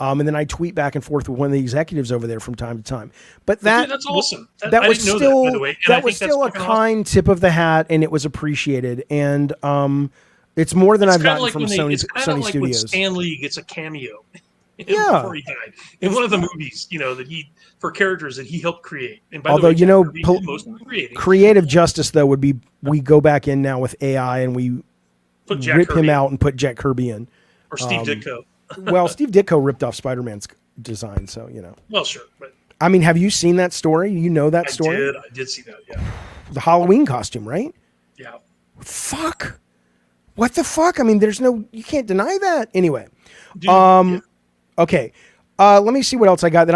And then I tweet back and forth with one of the executives over there from time to time. But that's awesome. That was still a kind tip of the hat, and it was appreciated. And it's more than I've gotten from Sony It's kind of like Studios. when Stan Lee gets a cameo before he died in one of the movies, that for characters that he helped create. And by although the way, most of the creating. Creative justice though would be we go back in now with AI and we rip him out and put Jack Kirby in. Or Steve Ditko. Well, Steve Ditko ripped off Spider-Man's design, so, Well, sure. But I mean, have you seen that story? You know that story? I did see that, yeah. The Halloween costume, right? Yeah. Fuck. What the fuck? I mean, you can't deny that. Anyway. Dude, Okay. Let me see what else I got.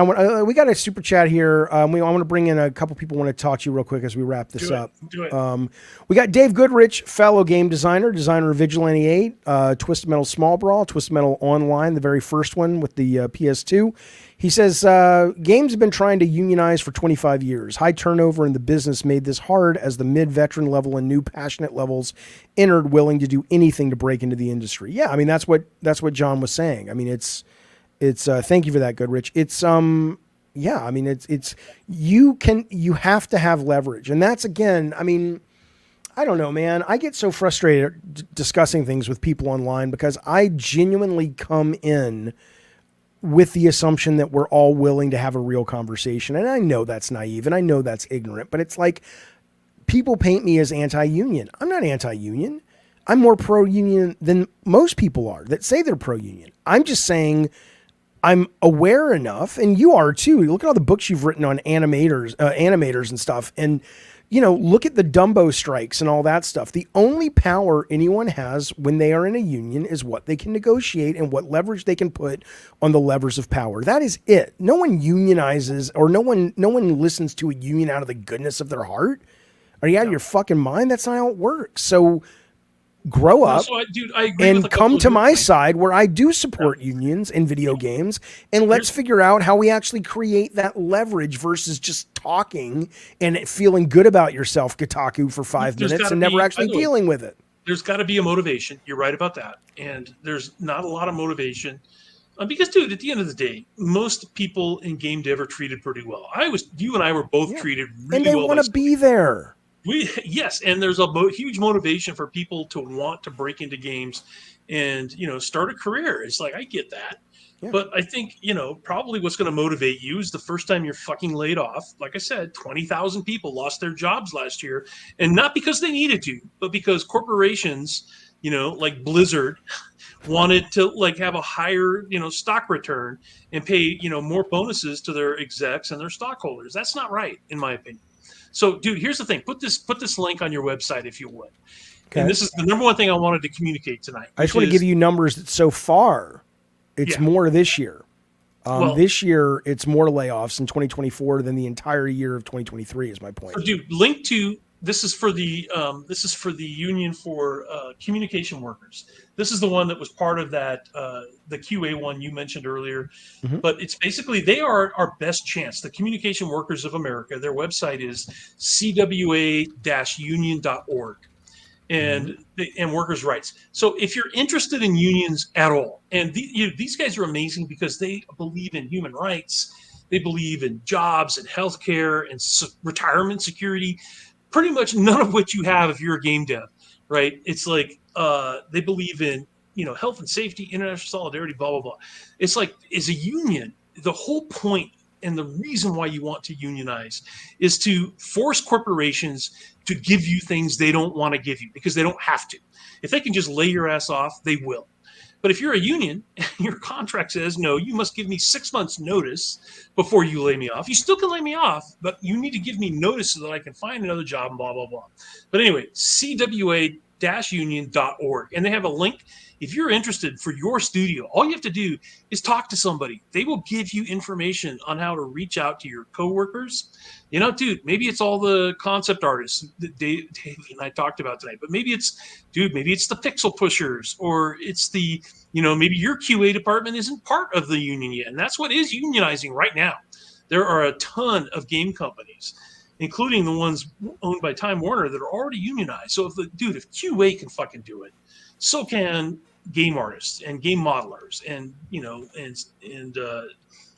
We got a super chat here. I want to bring in a couple people want to talk to you real quick as we wrap this up. Do it. We got Dave Goodrich, fellow game designer of Vigilante 8, Twisted Metal Small Brawl, Twisted Metal Online, the very first one with the PS2. He says, games have been trying to unionize for 25 years. High turnover in the business made this hard as the mid-veteran level and new passionate levels entered willing to do anything to break into the industry. Yeah, I mean, that's what John was saying. I mean, it's thank you for that, Goodrich. It's I mean, it's you have to have leverage. And that's, again, I mean, I don't know, man. I get so frustrated discussing things with people online because I genuinely come in with the assumption that we're all willing to have a real conversation. And I know that's naive and I know that's ignorant, but it's like people paint me as anti-union. I'm not anti-union. I'm more pro-union than most people are that say they're pro-union. I'm just saying I'm aware enough, and you are too. Look at all the books you've written on animators and stuff. And, look at the Dumbo strikes and all that stuff. The only power anyone has when they are in a union is what they can negotiate and what leverage they can put on the levers of power. That is it. No one unionizes, or no one listens to a union out of the goodness of their heart. Are you out of your fucking mind? That's not how it works. So grow up I agree and come to my side where I do support unions in video games, and let's figure out how we actually create that leverage versus just talking and feeling good about yourself, Kotaku, for 5 minutes and never actually dealing with it. There's got to be a motivation. You're right about that. And there's not a lot of motivation Because, dude, at the end of the day, most people in game dev are treated pretty well. You and I were both treated really and they well. want to be there. Yes, and there's a huge motivation for people to want to break into games and, start a career. It's like, I get that. Yeah. But I think, probably what's going to motivate you is the first time you're fucking laid off. Like I said, 20,000 people lost their jobs last year, and not because they needed to, but because corporations, like Blizzard, wanted to have a higher, stock return and pay, more bonuses to their execs and their stockholders. That's not right, in my opinion. So, dude, here's the thing. Put this link on your website if you would. Okay. And this is the number one thing I wanted to communicate tonight. I just want to give you numbers that so far it's more this year. This year, it's more layoffs in 2024 than the entire year of 2023 is my point. So, dude, link to this is for the Union for Communication Workers. This is the one that was part of that the QA one you mentioned earlier. Mm-hmm. But it's basically they are our best chance. The Communication Workers of America. Their website is cwa-union.org. And workers' rights. So if you're interested in unions at all, and these guys are amazing because they believe in human rights, they believe in jobs and healthcare and retirement security, pretty much none of which you have if you're a game dev, right? It's like they believe in health and safety, international solidarity, blah blah blah. It's like as a union, the whole point and the reason why you want to unionize is to force corporations to give you things they don't want to give you because they don't have to. If they can just lay your ass off, they will. But if you're a union and your contract says, no, you must give me 6 months notice before you lay me off. You still can lay me off, but you need to give me notice so that I can find another job and blah, blah, blah. But anyway, cwa-union.org. And they have a link. If you're interested for your studio, all you have to do is talk to somebody. They will give you information on how to reach out to your coworkers. Dude, maybe it's all the concept artists that Dave and I talked about tonight, but maybe it's the pixel pushers, or it's the, maybe your QA department isn't part of the union yet. And that's what is unionizing right now. There are a ton of game companies, including the ones owned by Time Warner, that are already unionized. So if QA can fucking do it, so can game artists and game modelers and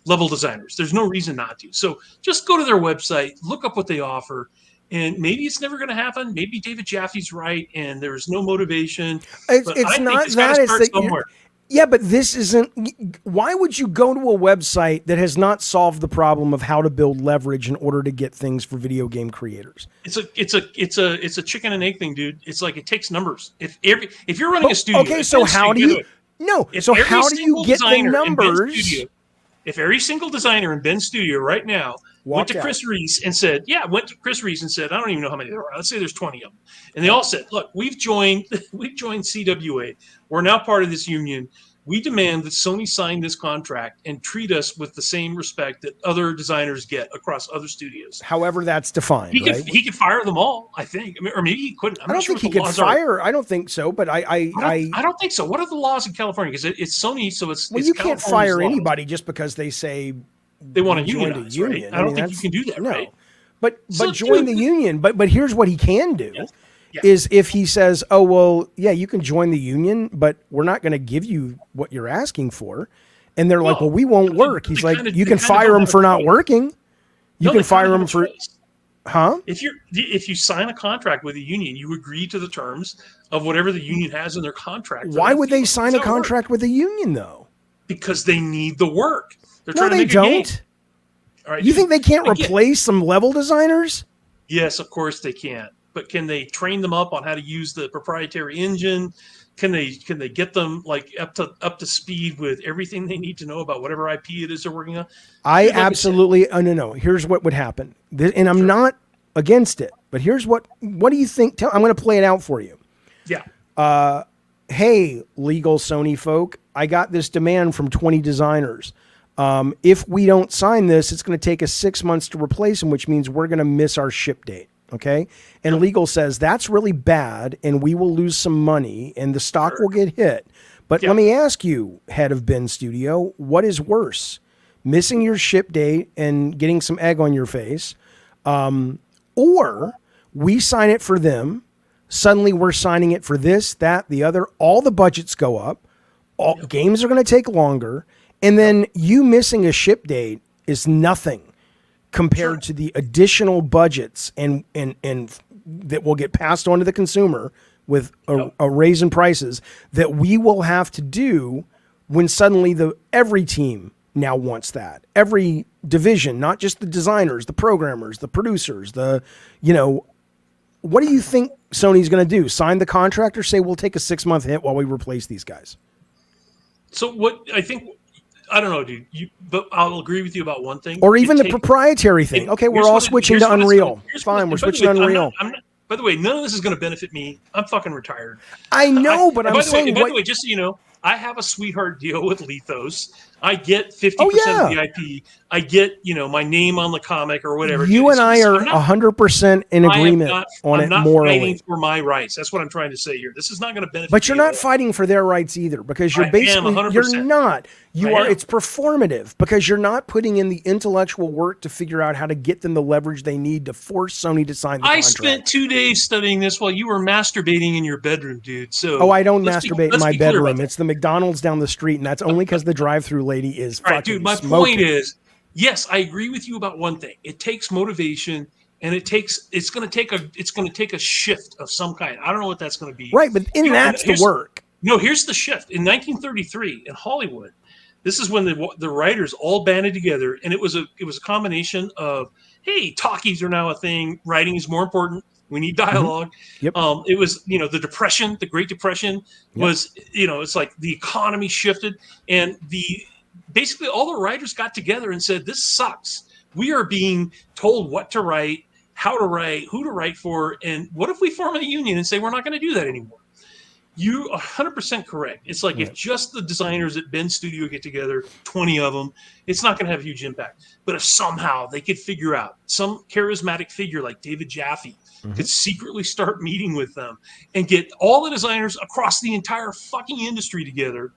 level designers. There's no reason not to. So just go to their website, look up what they offer, and maybe it's never going to happen. Maybe David Jaffe's right, and there's no motivation. It's not that. It's that yeah, but this isn't. Why would you go to a website that has not solved the problem of how to build leverage in order to get things for video game creators? It's a chicken and egg thing, dude. It's like it takes numbers. If you're running a studio, okay, so how do you? No, so how do you get the numbers? If every single designer in Ben's studio right now went to Chris Reese and said, I don't even know how many there are. Let's say there's 20 of them. And they all said, look, we've joined CWA. We're now part of this union. We demand that Sony sign this contract and treat us with the same respect that other designers get across other studios. However that's defined, He could fire them all, I think. Or maybe he couldn't. I don't think he could fire. I don't think so, but I don't think so. What are the laws in California? Because it's Sony, so it's you can't fire anybody just because they say they want to unionize, right? I don't think you can do that, right? But join the union. But here's what he can do. Yes. Yeah. Is if he says, oh, well, yeah, you can join the union, but we're not going to give you what you're asking for. And they're like, well, we won't work. He's like, you can fire him for not working. You can fire him for, If you sign a contract with a union, you agree to the terms of whatever the union has in their contract. Why would they sign a contract with a union, though? Because they need the work. They're trying to make a game. All right, you think they can't replace some level designers? Yes, of course they can. But can they train them up on how to use the proprietary engine? Can they get them up to speed with everything they need to know about whatever IP it is they're working on? I absolutely no. Here's what would happen, and I'm not against it, but here's what do you think? I'm going to play it out for you. Yeah. Hey, legal Sony folk, I got this demand from 20 designers. If we don't sign this, it's going to take us 6 months to replace them, which means we're going to miss our ship date. Okay. And legal says that's really bad and we will lose some money and the stock will get hit. But let me ask you, head of Ben Studio, what is worse? Missing your ship date and getting some egg on your face, or we sign it for them. Suddenly we're signing it for this, that, the other. All the budgets go up. All games are going to take longer. And then you missing a ship date is nothing compared to the additional budgets and that will get passed on to the consumer with a raise in prices that we will have to do when suddenly every team now wants that. Every division, not just the designers, the programmers, the producers, what do you think Sony's going to do? Sign the contract or say we'll take a 6-month hit while we replace these guys? So what I think, I don't know, dude. But I'll agree with you about one thing. Or even the proprietary thing. Okay, we're all switching to Unreal. Fine, we're switching to Unreal. By the way, none of this is going to benefit me. I'm fucking retired. I know, but I'm saying... By the way, just so you know, I have a sweetheart deal with Lethos. I get 50% of the IP. I get, my name on the comic or whatever. You and I are 100% in agreement on it morally. I'm not fighting for my rights. That's what I'm trying to say here. This is not going to benefit me. But you're not fighting for their rights either, because you're basically... You're not. You are. It's performative, because you're not putting in the intellectual work to figure out how to get them the leverage they need to force Sony to sign the contract. I spent 2 days studying this while you were masturbating in your bedroom, dude. So I don't masturbate in my bedroom. It's the McDonald's down the street, and that's only because the drive-through lady is fucking dude, my smoking. point is, yes, I agree with you about one thing. It takes motivation, and it's going to take a shift of some kind. I don't know what that's going to be. Right, but that's the work. No, here's the shift. In 1933 in Hollywood, this is when the writers all banded together, and it was a combination of, hey, talkies are now a thing. Writing is more important. We need dialogue. Mm-hmm. Yep. It was, the Depression, the Great Depression was, it's like the economy shifted, and basically all the writers got together and said, this sucks. We are being told what to write, how to write, who to write for, and what if we form a union and say we're not going to do that anymore? You are 100% correct. It's like if just the designers at Ben's studio get together, 20 of them, it's not going to have a huge impact. But if somehow they could figure out some charismatic figure like David Jaffe could secretly start meeting with them and get all the designers across the entire fucking industry together,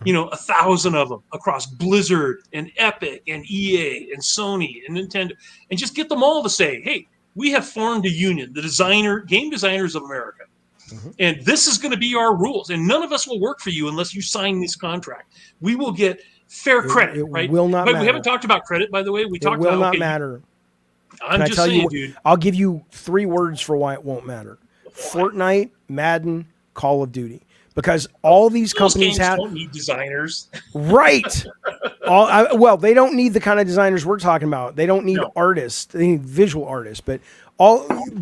1,000 of them across Blizzard and Epic and EA and Sony and Nintendo, and just get them all to say, hey, we have formed a union, the game designers of America. And this is going to be our rules, and none of us will work for you unless you sign this contract. We will get fair credit, right? Will not matter. We haven't talked about credit, by the way. We talked about will not matter. I'm just saying, dude. I'll give you 3 words for why it won't matter: Fortnite, Madden, Call of Duty. Because all these companies don't need designers, right? They don't need the kind of designers we're talking about. They don't need artists. They need visual artists, but.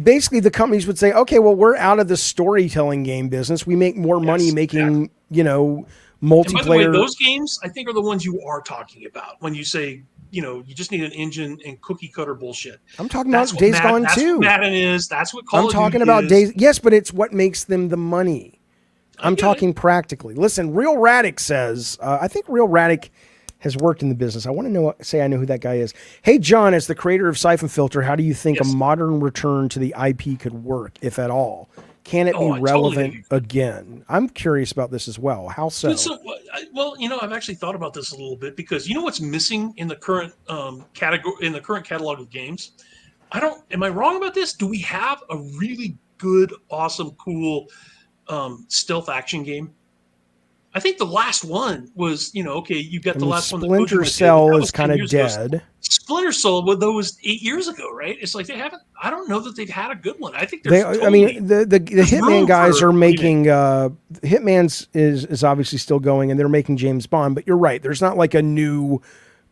Basically the companies would say, okay, well, we're out of the storytelling game business. We make more money making, multiplayer. And by the way, those games, I think, are the ones you are talking about when you say, you just need an engine and cookie cutter bullshit. I'm talking about Days Gone that's too. What Madden is. That's what Call of Duty is. I'm talking about Days. Yes, but it's what makes them the money. I'm talking practically. Listen, Real Radic says, I think Real Radic has worked in the business. I want to say I know who that guy is. Hey, John, as the creator of Siphon Filter, how do you think a modern return to the IP could work, if at all? Can it be relevant again? I'm curious about this as well. How so? I've actually thought about this a little bit, because what's missing in the current catalog of games? Am I wrong about this? Do we have a really good, awesome, cool stealth action game? I think the last one was, you've got the last one. Splinter Cell is kind of dead. Splinter Cell, though, was 8 years ago, right? It's like I don't know that they've had a good one. I think the Hitman guys are making, Hitman's is obviously still going, and they're making James Bond, but you're right. There's not like a new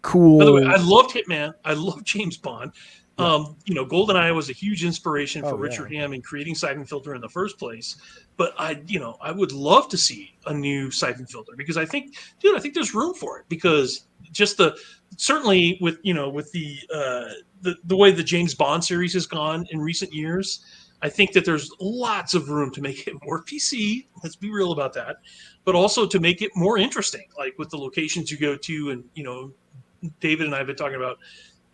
cool. By the way, I loved Hitman. I love James Bond. GoldenEye was a huge inspiration for Richard Hamm in creating Siphon Filter in the first place. But I would love to see a new Siphon Filter, because I think there's room for it, because just certainly with the way the James Bond series has gone in recent years, I think that there's lots of room to make it more PC. Let's be real about that, but also to make it more interesting, like with the locations you go to, and David and I have been talking about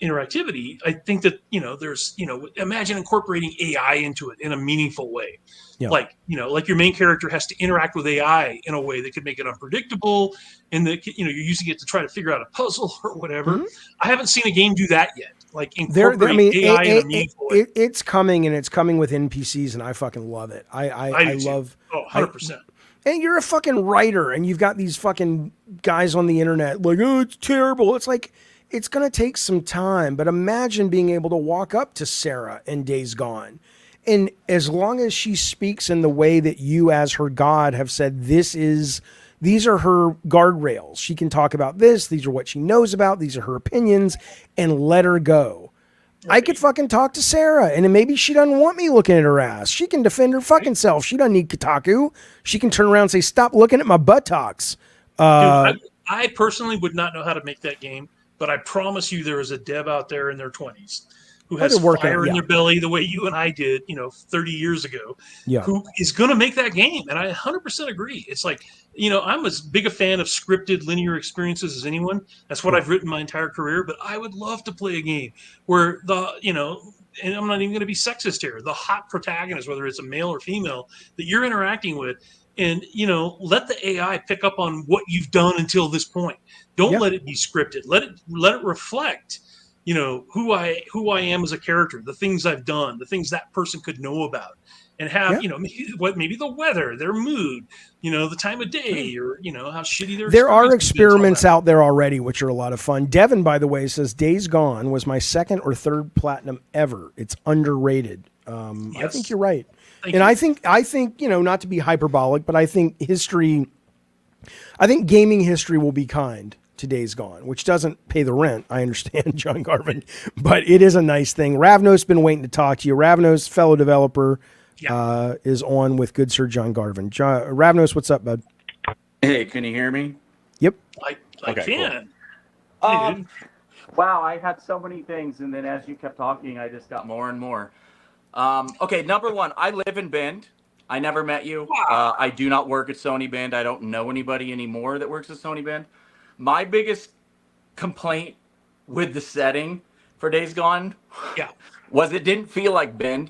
interactivity. I think that there's imagine incorporating AI into it in a meaningful way. Like your main character has to interact with AI in a way that could make it unpredictable, and that you're using it to try to figure out a puzzle or whatever. I haven't seen a game do that yet. Like incorporate AI in a meaningful way. It's coming, and it's coming with NPCs, and I fucking love it. I love 100%. And you're a fucking writer, and you've got these fucking guys on the internet like, oh, it's terrible. It's like, it's going to take some time, but imagine being able to walk up to Sarah in Days Gone. And as long as she speaks in the way that you as her God have said, these are her guardrails. She can talk about this. These are what she knows about. These are her opinions, and let her go. I could fucking talk to Sarah, and then maybe she doesn't want me looking at her ass. She can defend her fucking self. She doesn't need Kotaku. She can turn around and say, stop looking at my buttocks. Dude, I personally would not know how to make that game, but I promise you there is a dev out there in their 20s who has fire in their belly the way you and I did, 30 years ago, who is going to make that game. And I 100% agree. It's like, I'm as big a fan of scripted linear experiences as anyone. That's what I've written my entire career. But I would love to play a game where and I'm not even going to be sexist here, the hot protagonist, whether it's a male or female, that you're interacting with, and let the AI pick up on what you've done until this point. Don't let it be scripted. Let it reflect who I am as a character, the things I've done, the things that person could know about, and have maybe the weather, their mood, the time of day, or how shitty there are experiments out there already, which are a lot of fun. Devin, by the way, says Days Gone was my second or third platinum ever. It's underrated. I think you're right. Thank you. I think not to be hyperbolic, but I think gaming history will be kind to Days Gone, which doesn't pay the rent. I understand, John Garvin, but it is a nice thing. Ravnos been waiting to talk to you. Ravnos, fellow developer, is on with good Sir John Garvin. Ravnos, what's up, bud? Hey, can you hear me? Yep. I can. Cool. Wow, I had so many things, and then as you kept talking, I just got more and more. Okay, number one, I live in Bend. I never met you. Wow. I do not work at Sony Bend. I don't know anybody anymore that works at Sony Bend. My biggest complaint with the setting for Days Gone was it didn't feel like Bend.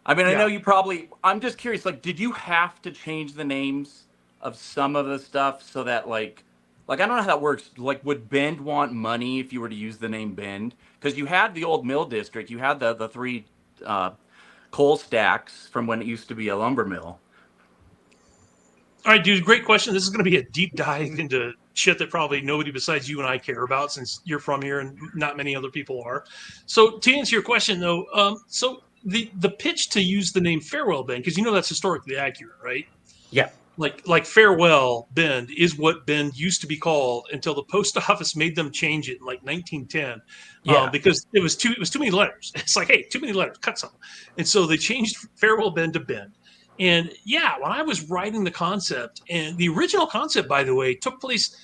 I mean, I know you probably, I'm just curious, like, did you have to change the names of some of the stuff so that, like I don't know how that works. Like, would Bend want money if you were to use the name Bend? Because you had the old mill district. You had the three coal stacks from when it used to be a lumber mill. All right, dude, great question. This is going to be a deep dive into shit that probably nobody besides you and I care about, since you're from here and not many other people are. So to answer your question, though, so the pitch to use the name Farewell Bend, because that's historically accurate, right? Yeah. Like Farewell Bend is what Bend used to be called until the post office made them change it in like 1910. Because it was too many letters. It's like, hey, too many letters, cut some. And so they changed Farewell Bend to Bend. And when I was writing the concept, and the original concept, by the way, took place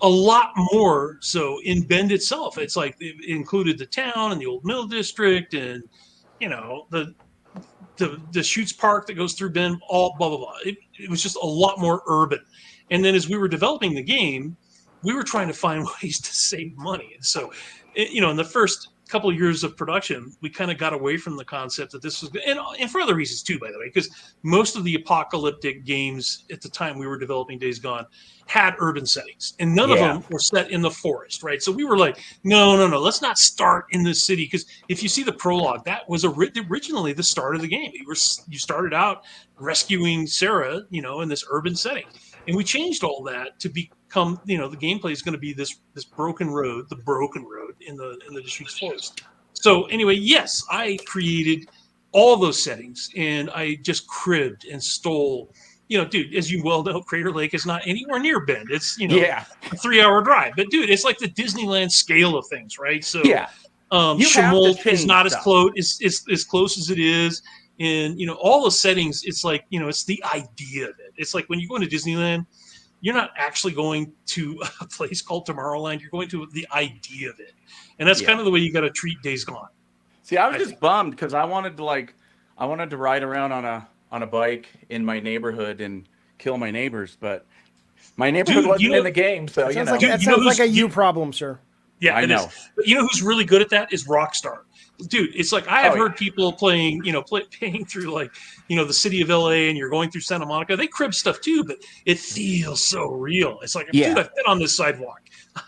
a lot more so in Bend itself. It's like it included the town and the old mill district, and the Chutes Park that goes through Bend, all blah blah blah. It was just a lot more urban. And then as we were developing the game, we were trying to find ways to save money. And so, in the first couple of years of production, we kind of got away from the concept that this was, and for other reasons too, by the way, because most of the apocalyptic games at the time we were developing Days Gone had urban settings, and none of them were set in the forest, right? So we were like, no, let's not start in the city, because if you see the prologue, that was originally the start of the game. You started out rescuing Sarah, in this urban setting, and we changed all that to become, the gameplay is going to be this broken road in the district's forest. So anyway, yes, I created all those settings, and I just cribbed and stole. Dude, as you well know, Crater Lake is not anywhere near Bend. It's a 3-hour drive. But dude, it's like the Disneyland scale of things, right? So Chemolt is not as close as it is. And all the settings, it's like, it's the idea of it. It's like when you go into Disneyland, you're not actually going to a place called Tomorrowland. You're going to the idea of it. And that's kind of the way you got to treat Days Gone. See, I was just bummed because I wanted to ride around on a bike in my neighborhood and kill my neighbors, but my neighborhood wasn't in the game. So that sounds like a you problem, sir. Yeah, I know. But who's really good at that is Rockstar. Dude, it's like I have heard people playing, playing through like, the city of LA, and you're going through Santa Monica. They crib stuff too, but it feels so real. It's like, dude, I've been on this sidewalk.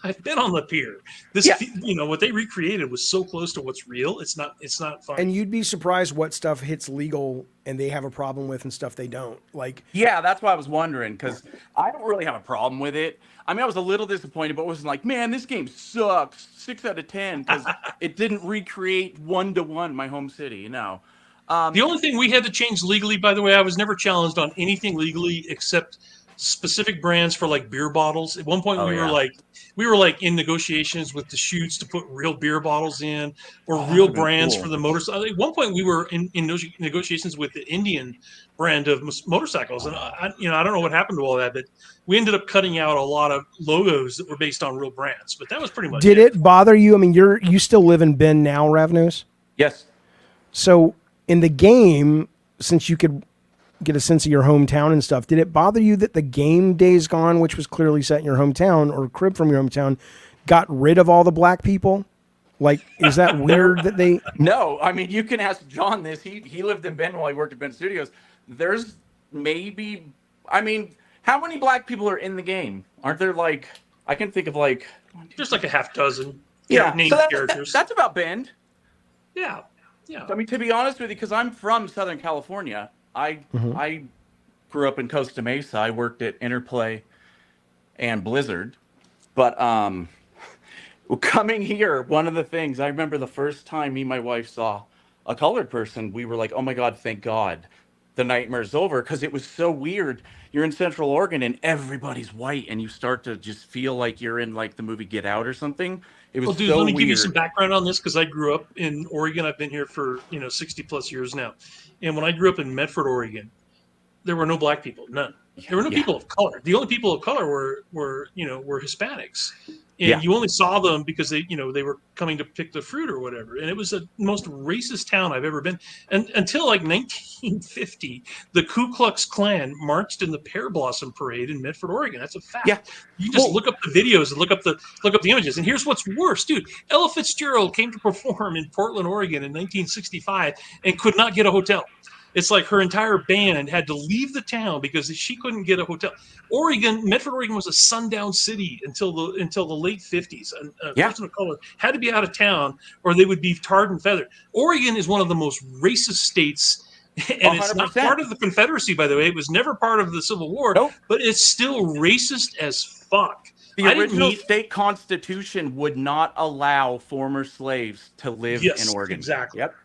I've been on the pier. This, what they recreated was so close to what's real. It's not funny. And you'd be surprised what stuff hits legal and they have a problem with and stuff they don't. Like, yeah, that's why I was wondering, because I don't really have a problem with it. I mean, I was a little disappointed, but wasn't like, man, this game sucks, 6 out of 10, because it didn't recreate 1-to-1 my home city. No. The only thing we had to change legally, by the way, I was never challenged on anything legally except specific brands for like beer bottles. At one point, we were like in negotiations with the shoots to put real beer bottles in, or real brands for the motorcycle. At one point, we were in negotiations with the Indian brand of motorcycles, and I don't know what happened to all that, but we ended up cutting out a lot of logos that were based on real brands. But that was pretty much. Did it bother you? I mean, you still live in Bend now, Ravnews? Yes. So in the game, since you could get a sense of your hometown and stuff, did it bother you that the game Days Gone, which was clearly set in your hometown or crib from your hometown, got rid of all the black people? Like, is that weird that they... No, I mean, you can ask John this. He lived in Bend while he worked at Bend Studios. There's maybe, I mean, how many black people are in the game? Aren't there like, I can think of like... Just like a half dozen named characters. That's about Bend. Yeah, yeah. I mean, to be honest with you, because I'm from Southern California, I grew up in Costa Mesa. I worked at Interplay and Blizzard. But coming here, one of the things, I remember the first time me and my wife saw a colored person, we were like, oh my God, thank God the nightmare's over, because it was so weird. You're in Central Oregon and everybody's white, and you start to just feel like you're in like the movie Get Out or something. It was so let me weird. give you some background on this, because I grew up in Oregon. I've been here for 60 plus years now. And when I grew up in Medford, Oregon, there were no black people, none. There were no people of color. The only people of color were Hispanics. And you only saw them because they were coming to pick the fruit or whatever. And it was the most racist town I've ever been. And until like 1950, the Ku Klux Klan marched in the Pear Blossom Parade in Medford, Oregon. That's a fact. Yeah. You just look up the videos and look up the images. And here's what's worse, dude. Ella Fitzgerald came to perform in Portland, Oregon in 1965 and could not get a hotel. It's like her entire band had to leave the town because she couldn't get a hotel. Medford, Oregon was a sundown city until the late 50s. A person of color had to be out of town or they would be tarred and feathered. Oregon is one of the most racist states, and 100%. It's not part of the Confederacy, by the way. It was never part of the Civil War, but it's still racist as fuck. The original state constitution would not allow former slaves to live in Oregon. Exactly. Yep.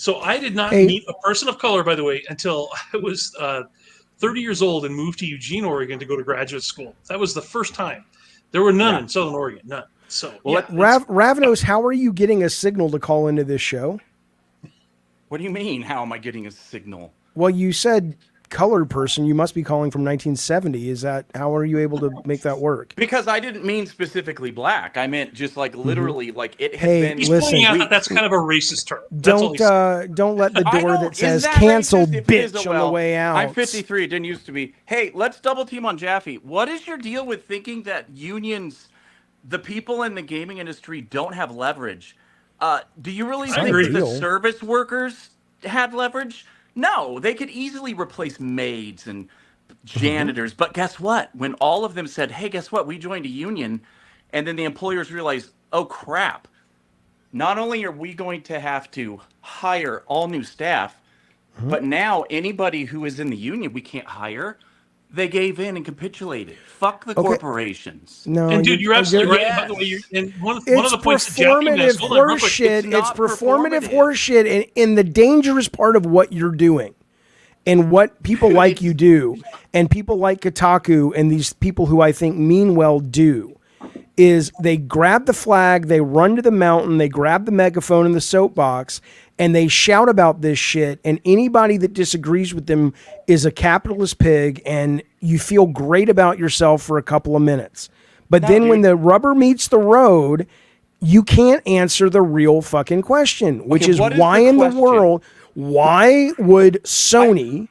So I did not meet a person of color, by the way, until I was 30 years old and moved to Eugene, Oregon to go to graduate school. That was the first time. There were none in Southern Oregon, none. So, Ravnos, how are you getting a signal to call into this show? What do you mean, how am I getting a signal? Well, you said colored person. You must be calling from 1970. How are you able to make that work? Because I didn't mean specifically black. I meant just like literally like it has been. He's pointing out that that's kind of a racist term. Don't let the door that says cancel bitch on the way out. I'm 53. It didn't used to be. Hey, let's double team on Jaffe. What is your deal with thinking that unions, the people in the gaming industry, don't have leverage? Do you really think the service workers had leverage? No, they could easily replace maids and janitors. But guess what? When all of them said, hey, guess what? We joined a union. And then the employers realized, oh, crap. Not only are we going to have to hire all new staff, but now anybody who is in the union, we can't hire. They gave in and capitulated. Fuck the corporations. No, and dude, you're absolutely right. By the way, one of the points that Jackie missed, it's performative horseshit, and the dangerous part of what you're doing, and what people like you do, and people like Kotaku, and these people who I think mean well do, is they grab the flag, they run to the mountain, they grab the megaphone and the soapbox, and they shout about this shit, and anybody that disagrees with them is a capitalist pig, and you feel great about yourself for a couple of minutes. But when the rubber meets the road, you can't answer the real fucking question, which is why in the world, why would Sony...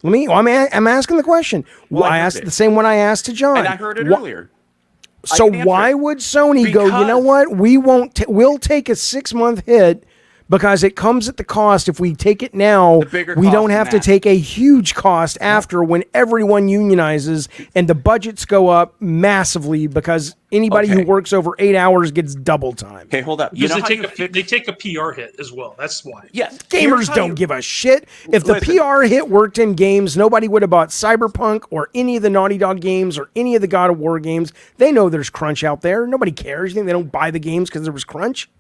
I'm asking the question. I asked the same one I asked to John. And I heard it earlier. So why would Sony go, you know what? We'll take a 6-month hit because it comes at the cost. If we take it now, we don't have to take a huge cost after when everyone unionizes and the budgets go up massively because anybody who works over 8 hours gets double time. Okay, hold up. Because they take a PR hit as well. That's why. Yes. Gamers don't give a shit. If the PR hit worked in games, nobody would have bought Cyberpunk or any of the Naughty Dog games or any of the God of War games. They know there's crunch out there. Nobody cares. You think they don't buy the games because there was crunch?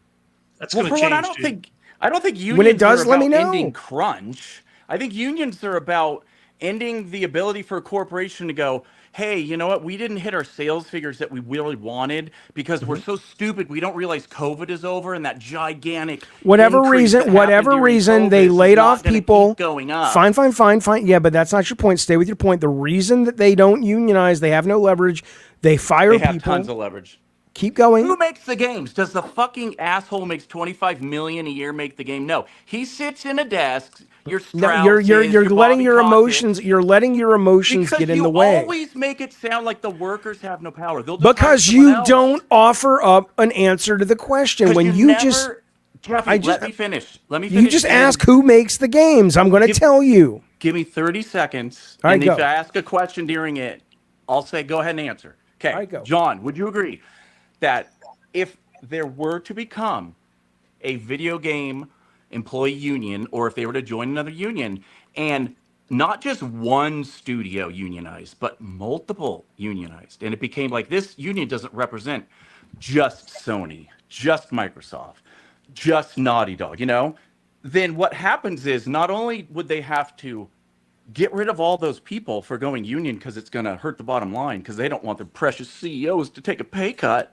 That's going to change. I don't think unions when it does, are let me about know. ending crunch. I think unions are about ending the ability for a corporation to go, hey, you know what? We didn't hit our sales figures that we really wanted because we're so stupid. We don't realize COVID is over and that gigantic whatever reason they laid off people. Going up. Fine. Yeah, but that's not your point. Stay with your point. The reason that they don't unionize, they have no leverage. They fire people. They have tons of leverage. Keep going. Who makes the games? Does the fucking asshole who makes $25 million a year make the game? No, he sits in a desk. You're letting your emotions. You're letting your emotions get in the way. You always make it sound like the workers have no power. Because you don't offer up an answer to the question when you just. Jeffy, let me finish. You just ask who makes the games. I'm going to tell you. Give me 30 seconds. All right, and go. if I ask a question during it, I'll say go ahead and answer. Okay, All right, go. John, would you agree that if there were to become a video game employee union, or if they were to join another union, and not just one studio unionized, but multiple unionized, and it became like this union doesn't represent just Sony, just Microsoft, just Naughty Dog, then what happens is not only would they have to get rid of all those people for going union because it's going to hurt the bottom line because they don't want their precious CEOs to take a pay cut,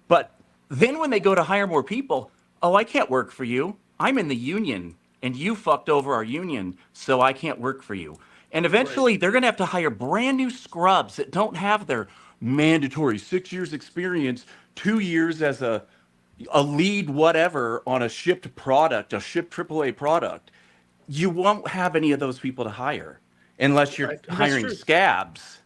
but then when they go to hire more people, oh, I can't work for you. I'm in the union, and you fucked over our union, so I can't work for you. And eventually, they're going to have to hire brand new scrubs that don't have their mandatory 6 years experience, 2 years as a lead whatever on a shipped product, a shipped AAA product. You won't have any of those people to hire unless you're hiring scabs.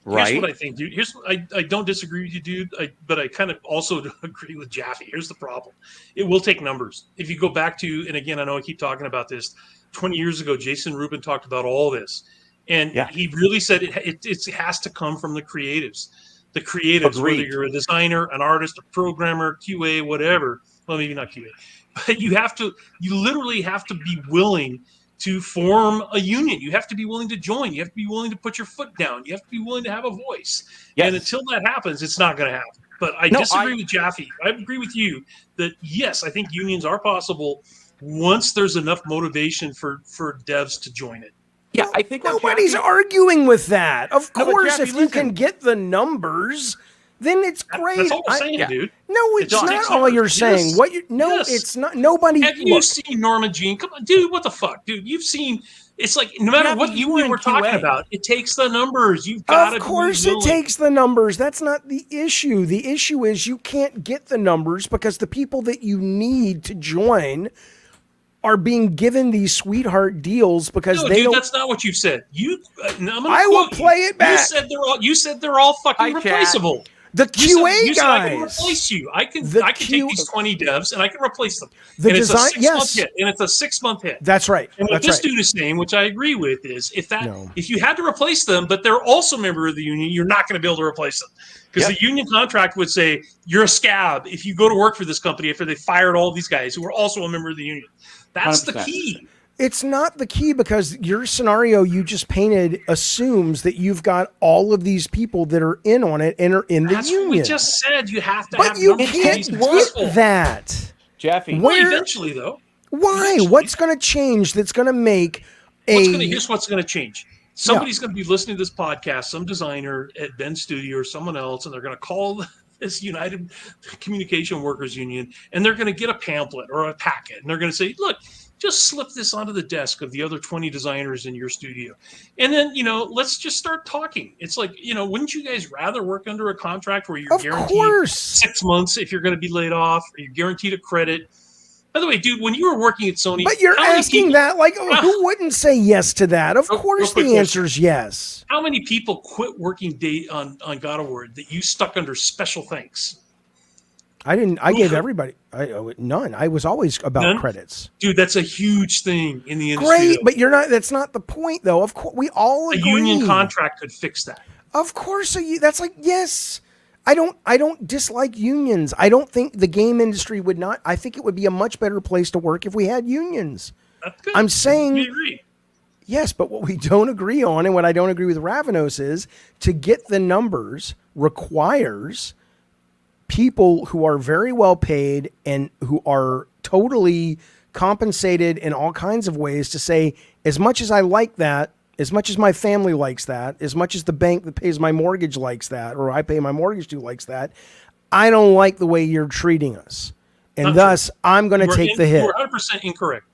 Right. Here's what I think, dude. I don't disagree with you, dude. But I kind of also agree with Jaffe. Here's the problem: it will take numbers. If you go back to, and again, I know I keep talking about this. 20 years ago, Jason Rubin talked about all this, and he really said it has to come from the creatives. The creatives, Agreed. Whether you're a designer, an artist, a programmer, QA, whatever. Well, maybe not QA, but you literally have to be willing to form a union. You have to be willing to join. You have to be willing to put your foot down. You have to be willing to have a voice. Yes. And until that happens, it's not going to happen. But I disagree with Jaffe. I agree with you that, yes, I think unions are possible once there's enough motivation for devs to join it. Yeah, I think nobody's arguing with that. Of course, if you can get the numbers, then it's great. That's all I'm saying, dude. No, it's not all you're saying. It's not. Nobody. Have you seen Norma Jean? Come on, dude. What the fuck, dude? You've seen. It's like no matter what union we're talking about, it takes the numbers. You've got to. Of course, it takes the numbers. That's not the issue. The issue is you can't get the numbers because the people that you need to join are being given these sweetheart deals because they don't. That's not what you've said. I will play it back. You said they're all fucking replaceable. The QA guys. I can replace you. I can take these 20 devs and I can replace them. It's a 6-month hit. And it's a 6-month hit. That's right. And what this dude is saying, which I agree with, is if you had to replace them, but they're also a member of the union, you're not going to be able to replace them. Because the union contract would say you're a scab if you go to work for this company after they fired all these guys who were also a member of the union. That's 100%. The key. It's not the key because your scenario you just painted assumes that you've got all of these people that are in on it and are in the union. That's what we just said. You have to but have you can't get that. Jaffe. Eventually, though. Why? Eventually. What's going to change that's going to make Here's what's going to change. Somebody's going to be listening to this podcast, some designer at Ben's studio or someone else, and they're going to call this United Communication Workers Union, and they're going to get a pamphlet or a packet, and they're going to say, look, just slip this onto the desk of the other 20 designers in your studio. And then, let's just start talking. It's like, wouldn't you guys rather work under a contract where you're guaranteed 6 months if you're going to be laid off, or you're guaranteed a credit? By the way, dude, when you were working at Sony... But you're asking that, who wouldn't say yes to that? Of course the answer is yes. How many people quit working on God of War that you stuck under special thanks? I didn't. I gave everybody none. I was always about None? credits. Dude, that's a huge thing in the industry. Great, though. but you're not. That's not the point, though. Of course, we all A agree. union contract could fix that. Of course, that's like yes. I don't dislike unions. I don't think the game industry would not. I think it would be a much better place to work if we had unions. That's good. I'm saying We agree. yes, but what we don't agree on, and what I don't agree with Ravenos is to get the numbers requires people who are very well paid and who are totally compensated in all kinds of ways to say, as much as I like that, as much as my family likes that, as much as the bank that pays my mortgage likes that, or I pay my mortgage to likes that, I don't like the way you're treating us. And Not thus, true. I'm going to take the hit. You're 100% incorrect.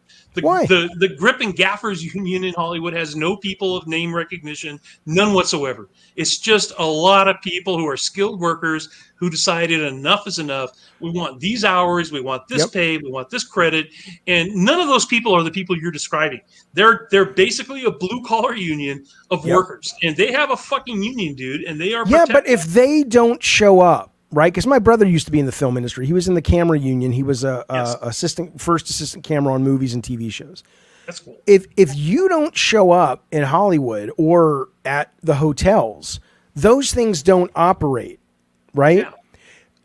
Why? The Grip and Gaffers Union in Hollywood has no people of name recognition, none whatsoever. It's just a lot of people who are skilled workers who decided enough is enough. We want these hours, we want this pay, we want this credit, and none of those people are the people you're describing. They're basically a blue collar union of workers, and they have a fucking union, dude, and they are but if they don't show up, right? Because my brother used to be in the film industry. He was in the camera union. He was a first assistant camera on movies and TV shows. That's cool. If you don't show up in Hollywood or at the hotels, those things don't operate, right?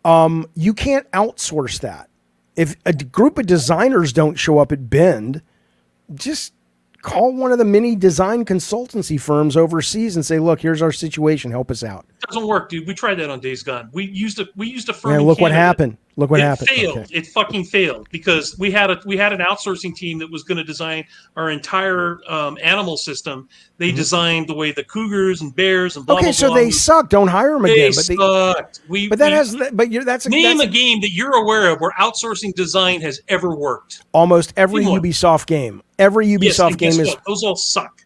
Yeah. You can't outsource that. If a group of designers don't show up at Bend, just call one of the many design consultancy firms overseas and say, "Look, here's our situation. Help us out." It doesn't work, dude. We tried that on Days Gone. We used a firm. Man, in look what Canada. happened. Look what happened. It failed. Okay. It fucking failed because we had an outsourcing team that was going to design our entire animal system. They designed the way the cougars and bears and blah blah blah. So they suck. Don't hire them again. They sucked. That's name a game that you're aware of where outsourcing design has ever worked. Almost every Ubisoft game. Every Ubisoft game is. Those all suck.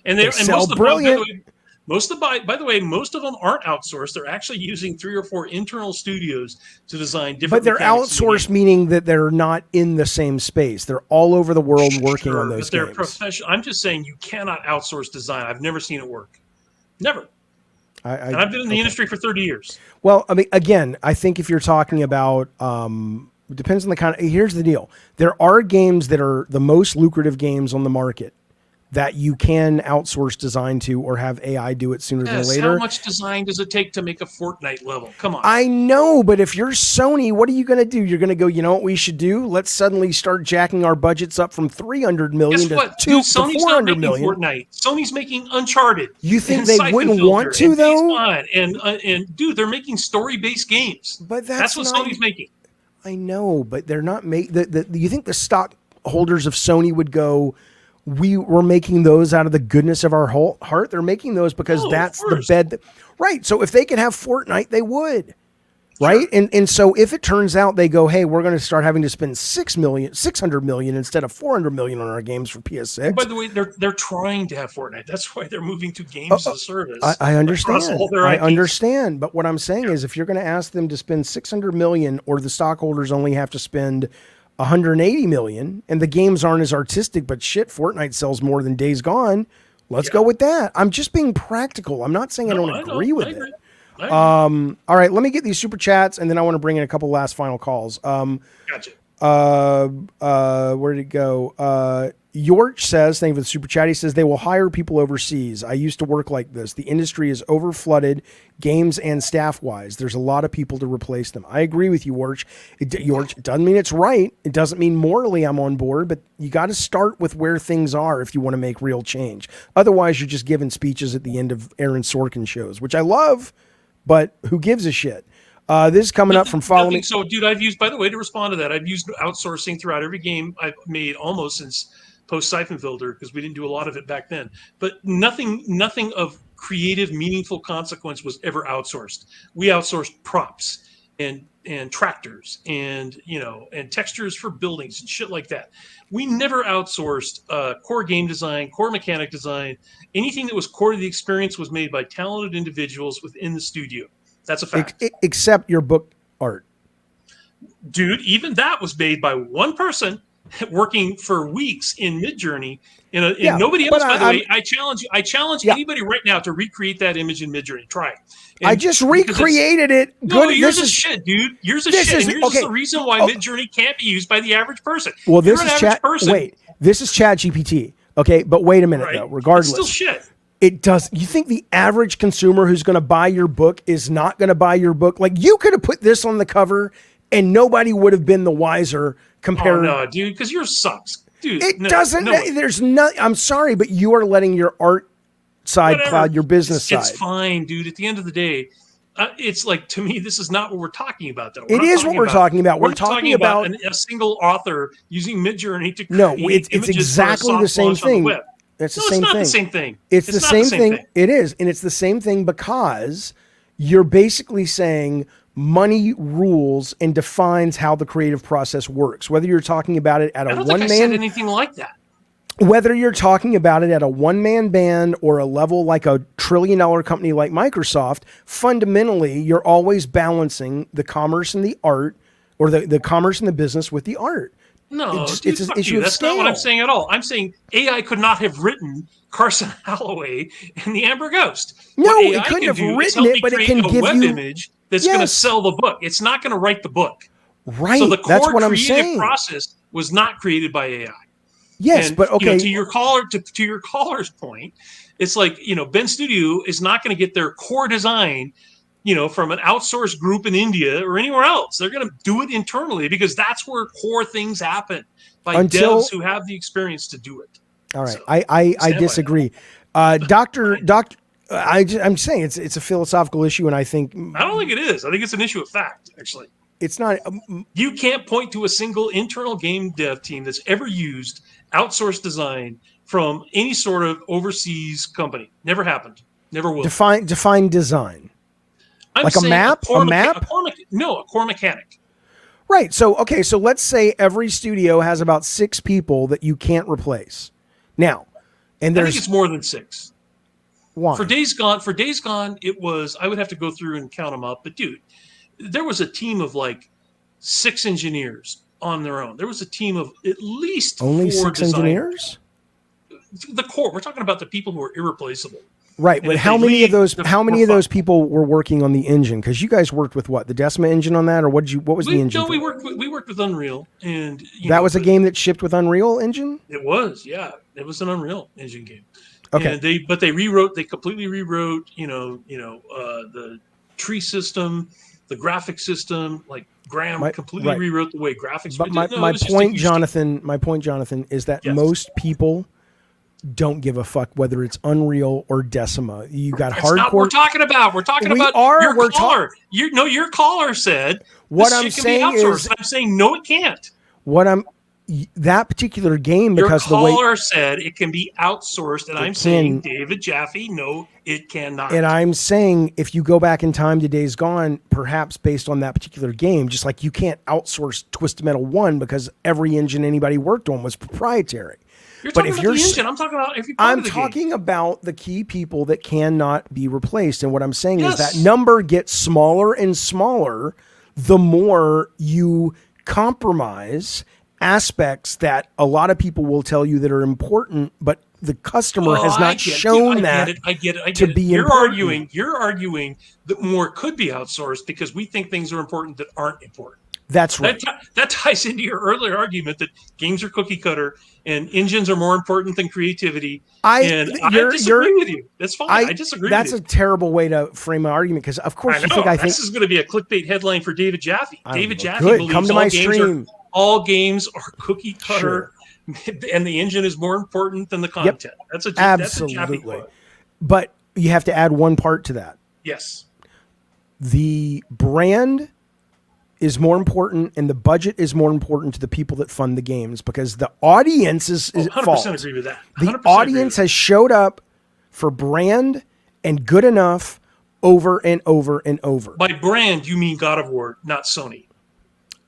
And they sell most of brilliant. by the way, most of them aren't outsourced. They're actually using 3 or 4 internal studios to design different. But they're outsourced, meaning that they're not in the same space. They're all over the world working on those but they're games. Professional. I'm just saying you cannot outsource design. I've never seen it work. Never. And I've been in the industry for 30 years. Well, I mean, again, I think if you're talking about, it depends on the kind of, here's the deal. There are games that are the most lucrative games on the market that you can outsource design to or have AI do it sooner than later. How much design does it take to make a Fortnite level? Come on. I know, but if you're Sony, what are you going to do? You're going to go, you know what we should do? Let's suddenly start jacking our budgets up from 300 million Guess to what? to Sony's 400 not million. making Fortnite. Sony's making Uncharted. You think and they Siphon wouldn't Filter want to, and though? And dude, they're making story-based games. But that's what Sony's making. I know, but they're not making. You think the stockholders of Sony would go, we were making those out of the goodness of our whole heart? They're making those because that's the bed. Right. So if they could have Fortnite, they would. Right. Sure. And so if it turns out they go, hey, we're going to start having to spend 600 million instead of 400 million on our games for PS6. By the way, they're trying to have Fortnite. That's why they're moving to games as a service. I understand. I understand. But what I'm saying is if you're going to ask them to spend 600 million or the stockholders only have to spend 180 million and the games aren't as artistic, but shit, Fortnite sells more than Days Gone. Let's go with that. I'm just being practical. I'm not saying I don't agree with it. All right, let me get these super chats and then I want to bring in a couple last final calls. Gotcha. Where did it go? Yorch says, thank you for the super chat. He says they will hire people overseas. I used to work like this. The industry is overflooded, games and staff wise. There's a lot of people to replace them. I agree with you, Yorch. It doesn't mean it's right. It doesn't mean morally I'm on board, but you got to start with where things are if you want to make real change. Otherwise, you're just giving speeches at the end of Aaron Sorkin shows, which I love, but who gives a shit? This is coming up from Follow Me. So, dude, by the way, to respond to that, I've used outsourcing throughout every game I've made almost since post-Siphon Filter because we didn't do a lot of it back then. But nothing of creative, meaningful consequence was ever outsourced. We outsourced props and tractors and textures for buildings and shit like that. We never outsourced core game design, core mechanic design. Anything that was core to the experience was made by talented individuals within the studio. That's a fact. Except your book art. Dude, even that was made by one person working for weeks in Midjourney, and nobody else. By the way, I challenge anybody right now to recreate that image in Midjourney. Try it. I just recreated it. No, yours is shit, dude. Yours is shit. And here's the reason why Midjourney can't be used by the average person. Well, this is Chat. Wait, this is ChatGPT. Okay, but wait a minute though. Regardless, it's still shit. It does. You think the average consumer who's going to buy your book is not going to buy your book? Like, you could have put this on the cover, and nobody would have been the wiser compared. Oh, no, dude, because yours sucks, dude. It doesn't. There's no. I'm sorry, but you are letting your art side cloud your business side. It's fine, dude. At the end of the day, it's like, to me, this is not what we're talking about, though. It is what we're talking about. We're talking about a single author using Midjourney to create it's exactly the same thing. It's the same thing. It's not the same thing. It's the same thing. It is, and it's the same thing because you're basically saying money rules and defines how the creative process works. Whether you're talking about it at a one-man, I don't think I said anything like that. Whether you're talking about it at a one-man band or a level like a trillion-dollar company like Microsoft, fundamentally, you're always balancing the commerce and the art, or the commerce and the business with the art. No, it's an issue of scale. That's not what I'm saying at all. I'm saying AI could not have written Carson Halloway and the Amber Ghost. No, it couldn't have written it, but it can give you a web you image that's going to sell the book. It's not going to write the book. Right. So the That's what core I'm saying. creative process was not created by AI. Yes, but okay. To your caller's point, it's like, Ben Studio is not going to get their core design, from an outsourced group in India or anywhere else. They're going to do it internally because that's where core things happen by devs who have the experience to do it. All right, so, I disagree, Doctor. I'm saying it's a philosophical issue, and I don't think it is. I think it's an issue of fact, actually. It's not. You can't point to a single internal game dev team that's ever used outsourced design from any sort of overseas company. Never happened. Never will. Define design. Like a map? A core mechanic. Right. So let's say every studio has about 6 people that you can't replace. Now, and I think it's more than 6. Why? For Days Gone, it was, I would have to go through and count them up, but dude, there was a team of like 6 engineers on their own. There was a team of at least only 4 6 engineers. The core. We're talking about the people who are irreplaceable. Right, but how many of those people were working on the engine? Because you guys worked with what, the Decima engine on that, or what was the engine? No, we worked with Unreal, and that was a game that shipped with Unreal Engine. It was, yeah, it was an Unreal Engine game. Okay, and they completely rewrote, the tree system, the graphic system, like Graham completely rewrote the way graphics. But my point, Jonathan, is that most people don't give a fuck whether it's Unreal or Decima. You got hardcore. Not what we're talking about. We're talking about your caller. Your caller said what I'm saying is. I'm saying no, it can't. That particular game, because your caller said it can be outsourced, and I'm saying, David Jaffe, no, it cannot. And I'm saying, if you go back in time to Days Gone, perhaps based on that particular game, just like you can't outsource Twisted Metal 1 because every engine anybody worked on was proprietary. You're talking about the engine. I'm talking about if you're part of the talking about the key people that cannot be replaced. And what I'm saying is that number gets smaller and smaller the more you compromise aspects that a lot of people will tell you that are important, but the customer has not shown that. I get it. To be important. You're arguing that more could be outsourced because we think things are important that aren't important. That's right. That ties into your earlier argument that games are cookie cutter and engines are more important than creativity. I disagree with you. That's fine. I disagree. That's a terrible way to frame an argument because, of course, I think this is going to be a clickbait headline for David Jaffe. David Jaffe believes come to my stream. All games are cookie cutter, and the engine is more important than the content. Yep. That's absolutely. That's a Jaffe quote. But you have to add one part to that. Yes. The brand is more important and the budget is more important to the people that fund the games because the audience is 100% fault. Agree with that. The audience has showed up for brand and good enough over and over and over. By brand, you mean God of War, not Sony.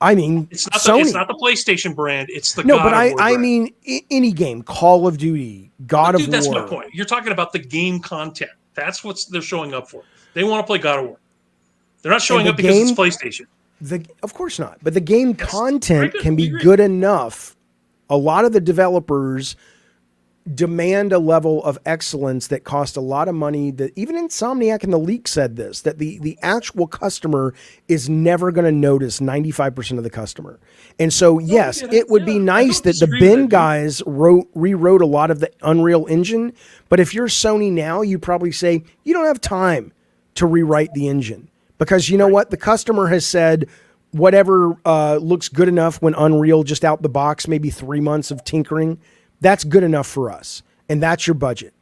I mean, it's not Sony. It's not the PlayStation brand. It's the God of War brand. I mean any game, Call of Duty, God of War. That's my point. You're talking about the game content. That's what they're showing up for. They want to play God of War. They're not showing up because it's PlayStation. Of course not. But the game content can be good enough A lot of the developers demand a level of excellence that cost a lot of money, that even Insomniac and the leak said this, that the actual customer is never going to notice 95% of the customer. And so, yes, it would be nice that the bin guys rewrote a lot of the Unreal Engine. But if you're Sony now, you probably say you don't have time to rewrite the engine, because you know what? The customer has said whatever looks good enough when Unreal just out the box, maybe 3 months of tinkering, that's good enough for us. And that's your budget,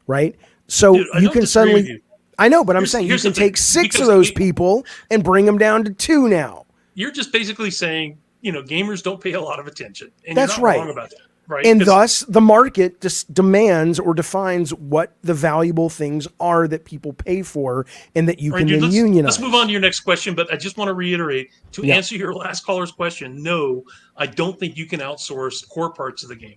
right? So dude, you can suddenly, I know, but I'm saying you can take 6 of those people and bring them down to 2 now. You're just basically saying, gamers don't pay a lot of attention. And that's you're not right. wrong about that. Right? And thus the market just demands or defines what the valuable things are that people pay for and that you can then unionize. Let's move on to your next question, but I just want to reiterate to answer your last caller's question. No, I don't think you can outsource core parts of the game.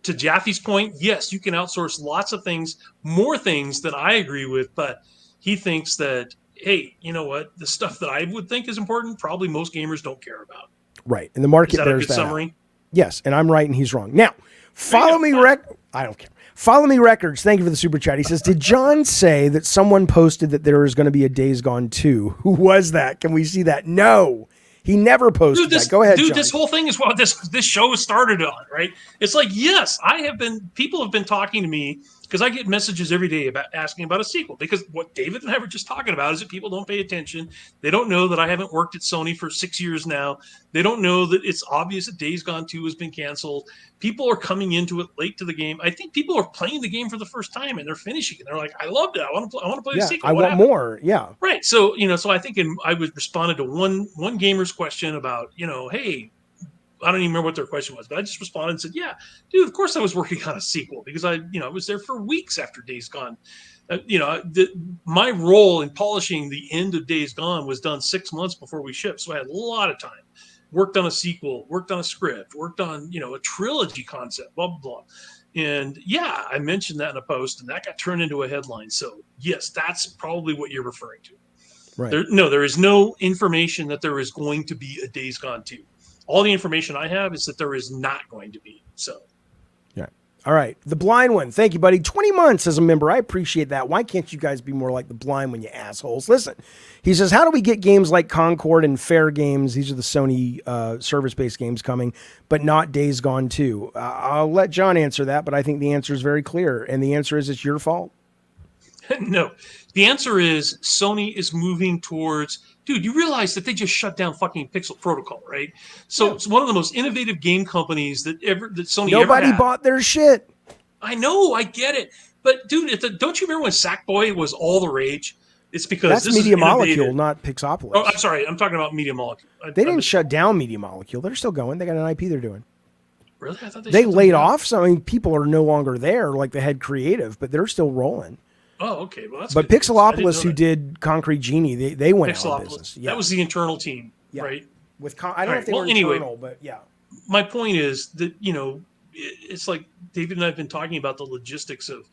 To Jaffe's point, yes, you can outsource lots of things, more things that I agree with, but he thinks that, hey, you know what? The stuff that I would think is important, probably most gamers don't care about. Right. And the market bears that. Is that a good summary? Out. Yes, and I'm right and he's wrong. Now, Follow Me Records, thank you for the super chat. He says, did John say that someone posted that there is going to be a Days Gone 2? Who was that? Can we see that? No. He never posted that. Go ahead, John. This whole thing is what this show started on, right? It's like, yes, people have been talking to me, because I get messages every day about asking about a sequel, because what David and I were just talking about is that people don't pay attention. They don't know that I haven't worked at Sony for 6 years now. They don't know that it's obvious that Days Gone 2 has been canceled. People are coming into it late to the game. I think people are playing the game for the first time and they're finishing it. They're like, I loved it. I want to play the sequel. I want more. Yeah. Right. So, so I think I was responded to one gamer's question about, hey, I don't even remember what their question was, but I just responded and said, yeah, dude, of course I was working on a sequel, because I was there for weeks after Days Gone. My role in polishing the end of Days Gone was done 6 months before we shipped. So I had a lot of time, worked on a sequel, worked on a script, worked on, a trilogy concept, blah, blah, blah. And yeah, I mentioned that in a post and that got turned into a headline. So yes, that's probably what you're referring to. Right. There is no information that there is going to be a Days Gone 2. All the information I have is that there is not going to be. So, yeah. All right. The Blind One. Thank you, buddy. 20 months as a member. I appreciate that. Why can't you guys be more like the Blind One, you assholes? Listen, he says, how do we get games like Concord and Fair Games? These are the Sony service-based games coming, but not Days Gone 2. I'll let John answer that, but I think the answer is very clear. And the answer is it's your fault. No. The answer is Sony is moving towards... Dude, you realize that they just shut down fucking Pixel Protocol, right? So it's one of the most innovative game companies that Sony ever had. Nobody bought their shit. I know, I get it. But dude, don't you remember when Sackboy was all the rage? It's because that's Media Molecule, not Pixopolis. Oh, I'm sorry. I'm talking about Media Molecule. They didn't shut down Media Molecule. They're still going. They got an IP they're doing. Really? I thought they laid off some. I mean, people are no longer there, like the head creative, but they're still rolling. Oh, okay. Well, that's but good. Pixelopolis, who did Concrete Genie, they went out of business. Yeah. That was the internal team, right? I don't know if they were internal, but yeah. My point is that, it's like David and I have been talking about the logistics of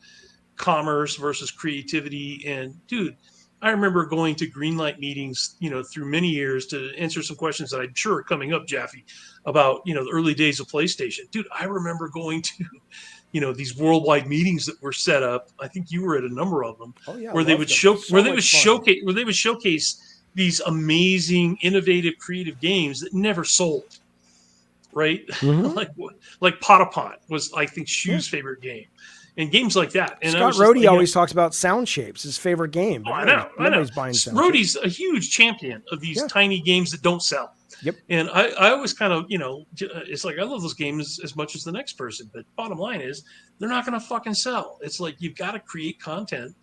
commerce versus creativity. And dude, I remember going to Greenlight meetings, through many years to answer some questions that I'm sure are coming up, Jaffe, about, the early days of PlayStation. Dude, I remember going to... these worldwide meetings that were set up. I think you were at a number of them, where they would showcase these amazing, innovative, creative games that never sold. Right, mm-hmm. like Potapont was, I think, Shu's favorite game, and games like that. And Scott Rhodey always talks about Sound Shapes, his favorite game. I know. Buying Rhodey's a huge champion of these tiny games that don't sell. Yep. And I always kind of, it's like I love those games as much as the next person, but bottom line is they're not going to fucking sell. It's like you've got to create content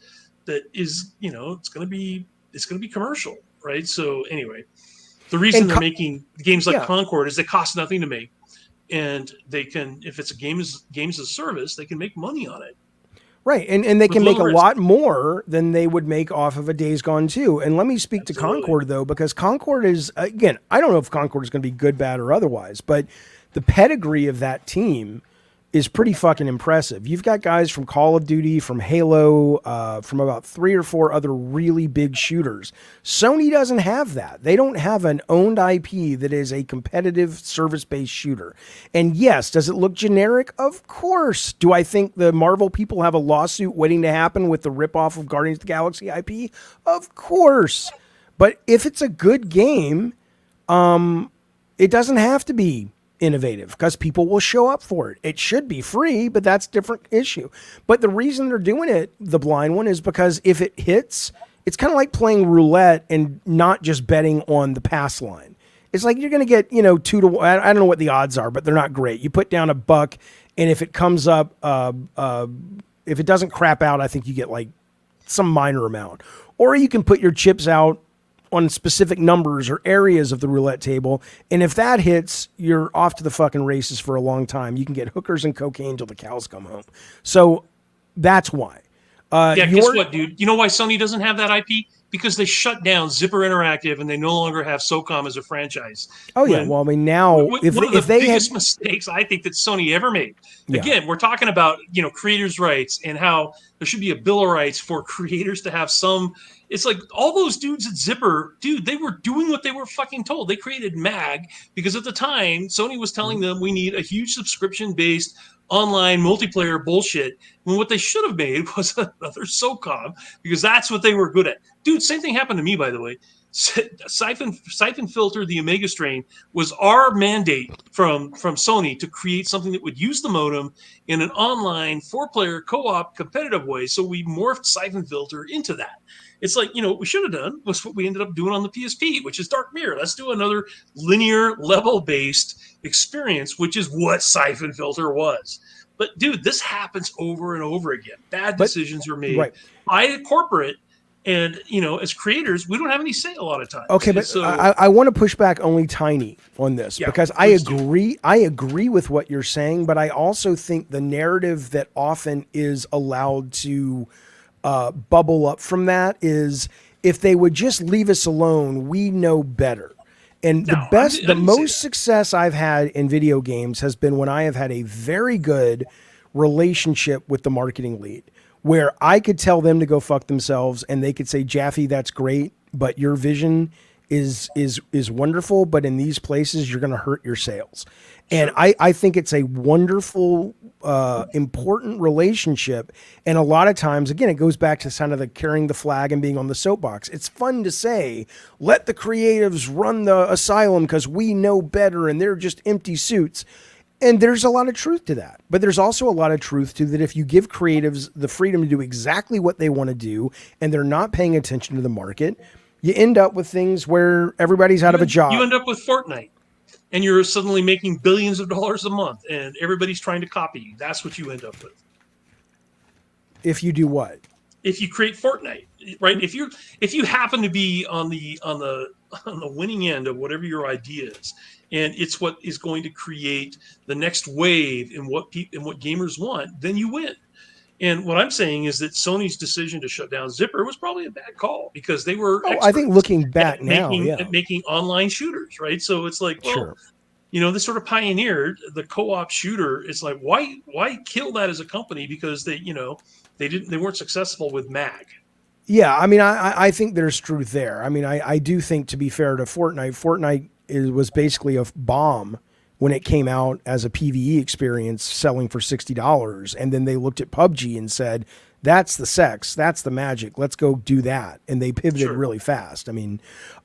that is, it's going to be commercial, right? So anyway, the reason they're making games like Concord is they cost nothing to make, and they can, if it's a games as a service, they can make money on it. Right, and they can make a lot more than they would make off of a Days Gone 2. And let me speak to Concord, though, because Concord is, again, I don't know if Concord is going to be good, bad, or otherwise, but the pedigree of that team is pretty fucking impressive. You've got guys from Call of Duty, from Halo, from about 3 or 4 other really big shooters. Sony doesn't have that. They don't have an owned IP that is a competitive service-based shooter. And yes, does it look generic? Of course. Do I think the Marvel people have a lawsuit waiting to happen with the ripoff of Guardians of the Galaxy IP? Of course. But if it's a good game, it doesn't have to be innovative because people will show up for it. It should be free, but that's a different issue. But the reason they're doing it, the blind one, is because if it hits, it's kind of like playing roulette and not just betting on the pass line. It's like you're going to get, 2 to 1. I don't know what the odds are, but they're not great. You put down $1, and if it comes up, if it doesn't crap out, I think you get like some minor amount. Or you can put your chips out on specific numbers or areas of the roulette table. And if that hits, you're off to the fucking races for a long time. You can get hookers and cocaine till the cows come home. So that's why. Guess what, dude? You know why Sony doesn't have that IP? Because they shut down Zipper Interactive and they no longer have SOCOM as a franchise. Oh, yeah. Well, I mean, now, one of the biggest mistakes I think that Sony ever made. Again, we're talking about, creators' rights and how there should be a bill of rights for creators to have some. It's like all those dudes at Zipper, dude, they were doing what they were fucking told. They created MAG because at the time, Sony was telling them we need a huge subscription-based online multiplayer bullshit. When what they should have made was another SOCOM because that's what they were good at. Dude, same thing happened to me, by the way. Siphon Filter, the Omega strain, was our mandate from Sony to create something that would use the modem in an online 4-player co-op competitive way. So we morphed Siphon Filter into that. It's like, what we should have done was what we ended up doing on the PSP, which is Dark Mirror. Let's do another linear level-based experience, which is what Siphon Filter was. But, dude, this happens over and over again. Bad decisions are made by a corporate. And, as creators, we don't have any say a lot of times. Okay, but so, I want to push back only tiny on this because I agree with what you're saying, but I also think the narrative that often is allowed to bubble up from that is if they would just leave us alone, we know better. And the most success I've had in video games has been when I have had a very good relationship with the marketing lead, where I could tell them to go fuck themselves and they could say, Jaffe, that's great, but your vision is wonderful, but in these places you're going to hurt your sales. And I think it's a wonderful, important relationship. And a lot of times, again, it goes back to kind of the carrying the flag and being on the soapbox. It's fun to say, let the creatives run the asylum because we know better and they're just empty suits. And there's a lot of truth to that. But there's also a lot of truth to that if you give creatives the freedom to do exactly what they want to do and they're not paying attention to the market, you end up with things where everybody's out of a job. You end up with Fortnite. And you're suddenly making billions of dollars a month, and everybody's trying to copy you. That's what you end up with. If you do what? If you create Fortnite, right? If you happen to be on the winning end of whatever your idea is, and it's what is going to create the next wave in what gamers want, then you win. And what I'm saying is that Sony's decision to shut down Zipper was probably a bad call because they were I think looking back now, making online shooters, right? So it's like, well, they sort of pioneered the co-op shooter. It's like, why kill that as a company because they weren't successful with MAG. Yeah, I mean, I think there's truth there. I mean, I do think, to be fair to Fortnite was basically a bomb when it came out as a PvE experience selling for $60. And then they looked at PUBG and said, that's the sex, that's the magic, let's go do that. And they pivoted really fast. I mean,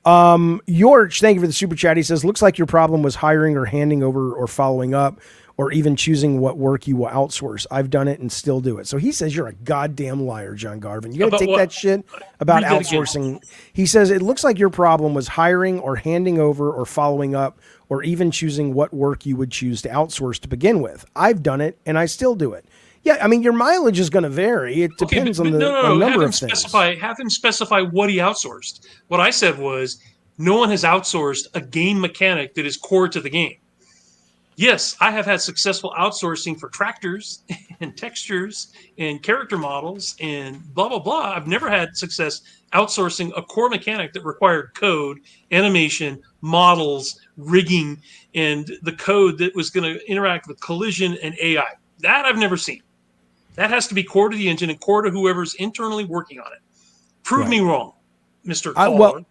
Yorch, thank you for the super chat. He says, looks like your problem was hiring or handing over or following up or even choosing what work you will outsource. I've done it and still do it. So he says you're a goddamn liar, John Garvin. You got to take that shit about outsourcing. He says it looks like your problem was hiring or handing over or following up or even choosing what work you would choose to outsource to begin with. I've done it and I still do it. Yeah, I mean, your mileage is going to vary. It depends on the number of things. Have him specify what he outsourced. What I said was no one has outsourced a game mechanic that is core to the game. Yes, I have had successful outsourcing for tractors and textures and character models and blah, blah, blah. I've never had success outsourcing a core mechanic that required code, animation, models, rigging, and the code that was going to interact with collision and AI. That I've never seen. That has to be core to the engine and core to whoever's internally working on it. Prove me wrong, Mr. Caller.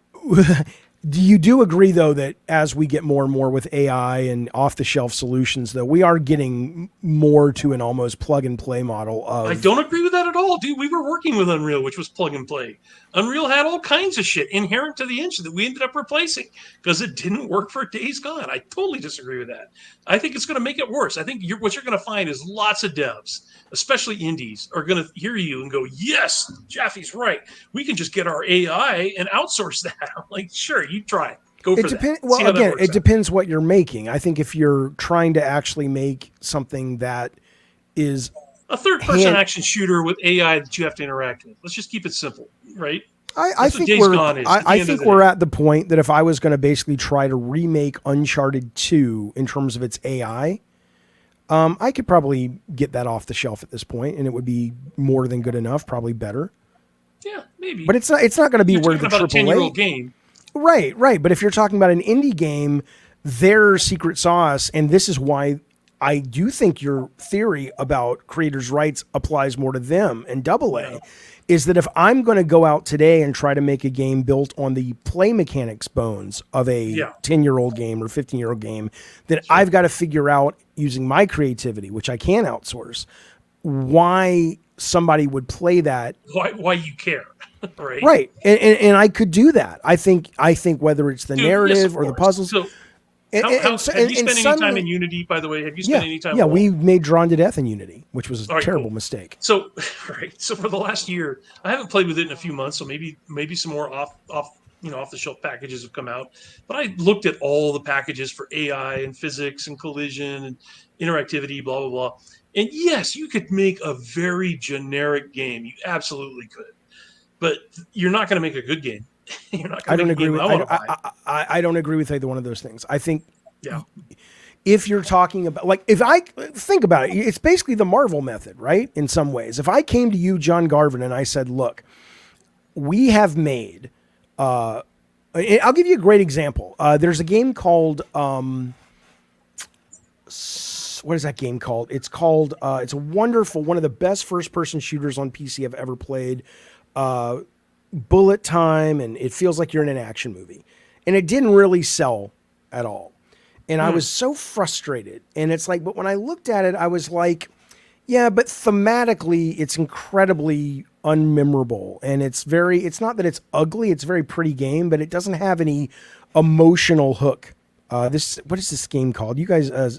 You do agree, though, that as we get more and more with AI and off-the-shelf solutions, though, we are getting more to an almost plug-and-play model of... I don't agree with that at all, dude. We were working with Unreal, which was plug-and-play. Unreal had all kinds of shit inherent to the engine that we ended up replacing because it didn't work for Days Gone. I totally disagree with that. I think it's going to make it worse. I think what you're going to find is lots of devs, especially indies, are going to hear you and go, yes, Jaffe's right. We can just get our AI and outsource that. I'm like, sure, you try it. Go for that. Well, again, it depends what you're making. I think if you're trying to actually make something that is a third-person action shooter with AI that you have to interact with. Let's just keep it simple, right? I think we're at the point that if I was going to basically try to remake Uncharted 2 in terms of its AI, I could probably get that off the shelf at this point, and it would be more than good enough, probably better. Yeah, maybe. But it's not going to be where the AAA 10-year-old game. Right. But if you're talking about an indie game, their secret sauce, and this is why I do think your theory about creators' rights applies more to them and AA, is that if I'm going to go out today and try to make a game built on the play mechanics bones of a 10-year-old game or 15-year-old game, that I've got to figure out using my creativity, which I can outsource, why somebody would play that. Why you care, right? Right. And I could do that. I think whether it's the narrative or the puzzles. So, have you spent any time in Unity, by the way? Have you spent any time? Yeah, we made Drawn to Death in Unity, which was a terrible mistake. So, So for the last year, I haven't played with it in a few months. So maybe some more off the shelf packages have come out. But I looked at all the packages for AI and physics and collision and interactivity, blah blah blah. And yes, you could make a very generic game. You absolutely could, but you're not going to make a good game. I don't agree with either one of those things. I think if you're talking about, like, if I think about it, it's basically the Marvel method, right? In some ways, if I came to you, John Garvin, and I said, look, we have made, I'll give you a great example. There's a game called, what is that game called? It's called, it's a wonderful, one of the best first-person shooters on PC I've ever played. Bullet time, and it feels like you're in an action movie, and it didn't really sell at all. And I was so frustrated. And it's like, but when I looked at it, I was like, yeah, but thematically it's incredibly unmemorable. And it's not that it's ugly. It's a very pretty game, but it doesn't have any emotional hook. What is this game called? You guys, I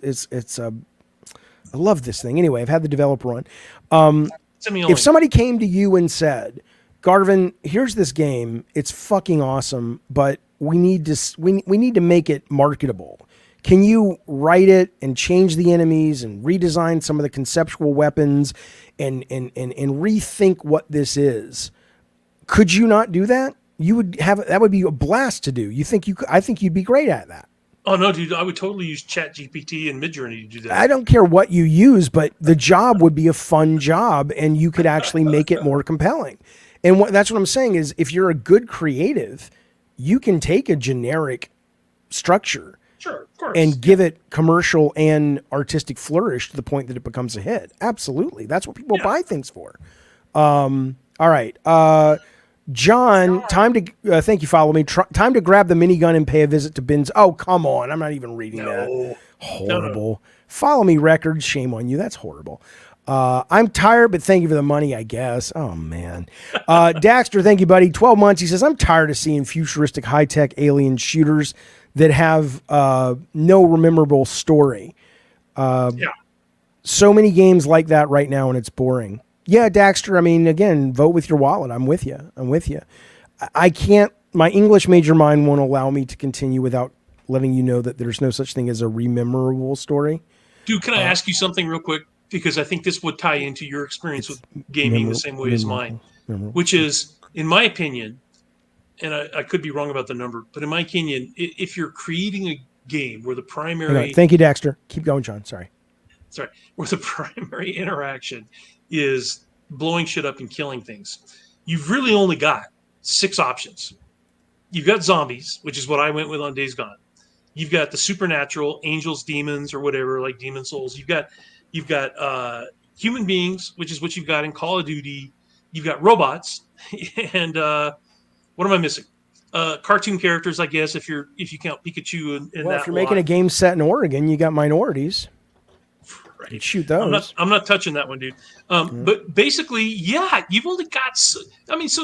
love this thing. Anyway, I've had the developer on. If somebody came to you and said, Garvin, here's this game. It's fucking awesome, but we need to make it marketable. Can you write it and change the enemies and redesign some of the conceptual weapons and rethink what this is? Could you not do that? That would be a blast to do. I think you'd be great at that. Oh no, dude! I would totally use ChatGPT and Midjourney to do that. I don't care what you use, but the job would be a fun job, and you could actually make it more compelling. And that's what I'm saying is, if you're a good creative, you can take a generic structure, sure, of course, and give it commercial and artistic flourish to the point that it becomes a hit. Absolutely, that's what people buy things for. All right, John, time to thank you. Follow me. Time to grab the minigun and pay a visit to Bins. Oh, come on! I'm not even reading that. Horrible. No. Follow me records. Shame on you. That's horrible. I'm tired, but thank you for the money, I guess. Oh, man. Daxter, thank you, buddy. 12 months. He says, I'm tired of seeing futuristic high-tech alien shooters that have no memorable story. So many games like that right now, and it's boring. Yeah, Daxter, I mean, again, vote with your wallet. I'm with you. I can't, my English major mind won't allow me to continue without letting you know that there's no such thing as a rememberable story. Dude, can I ask you something real quick? Because I think this would tie into your experience with gaming the same way as mine, which is, in my opinion, and I could be wrong about the number, but in my opinion, if you're creating a game where the primary... Thank you, Daxter. Keep going, John. Sorry. Where the primary interaction is blowing shit up and killing things, you've really only got 6 options. You've got zombies, which is what I went with on Days Gone. You've got the supernatural, angels, demons, or whatever, like Demon Souls. You've got You've got human beings, which is what you've got in Call of Duty. You've got robots, and what am I missing? Cartoon characters, I guess, if you count Pikachu and Well, that if you're making a game set in Oregon, you got minorities. right. Shoot those. I'm not touching that one, dude. But basically, yeah, you've only got. So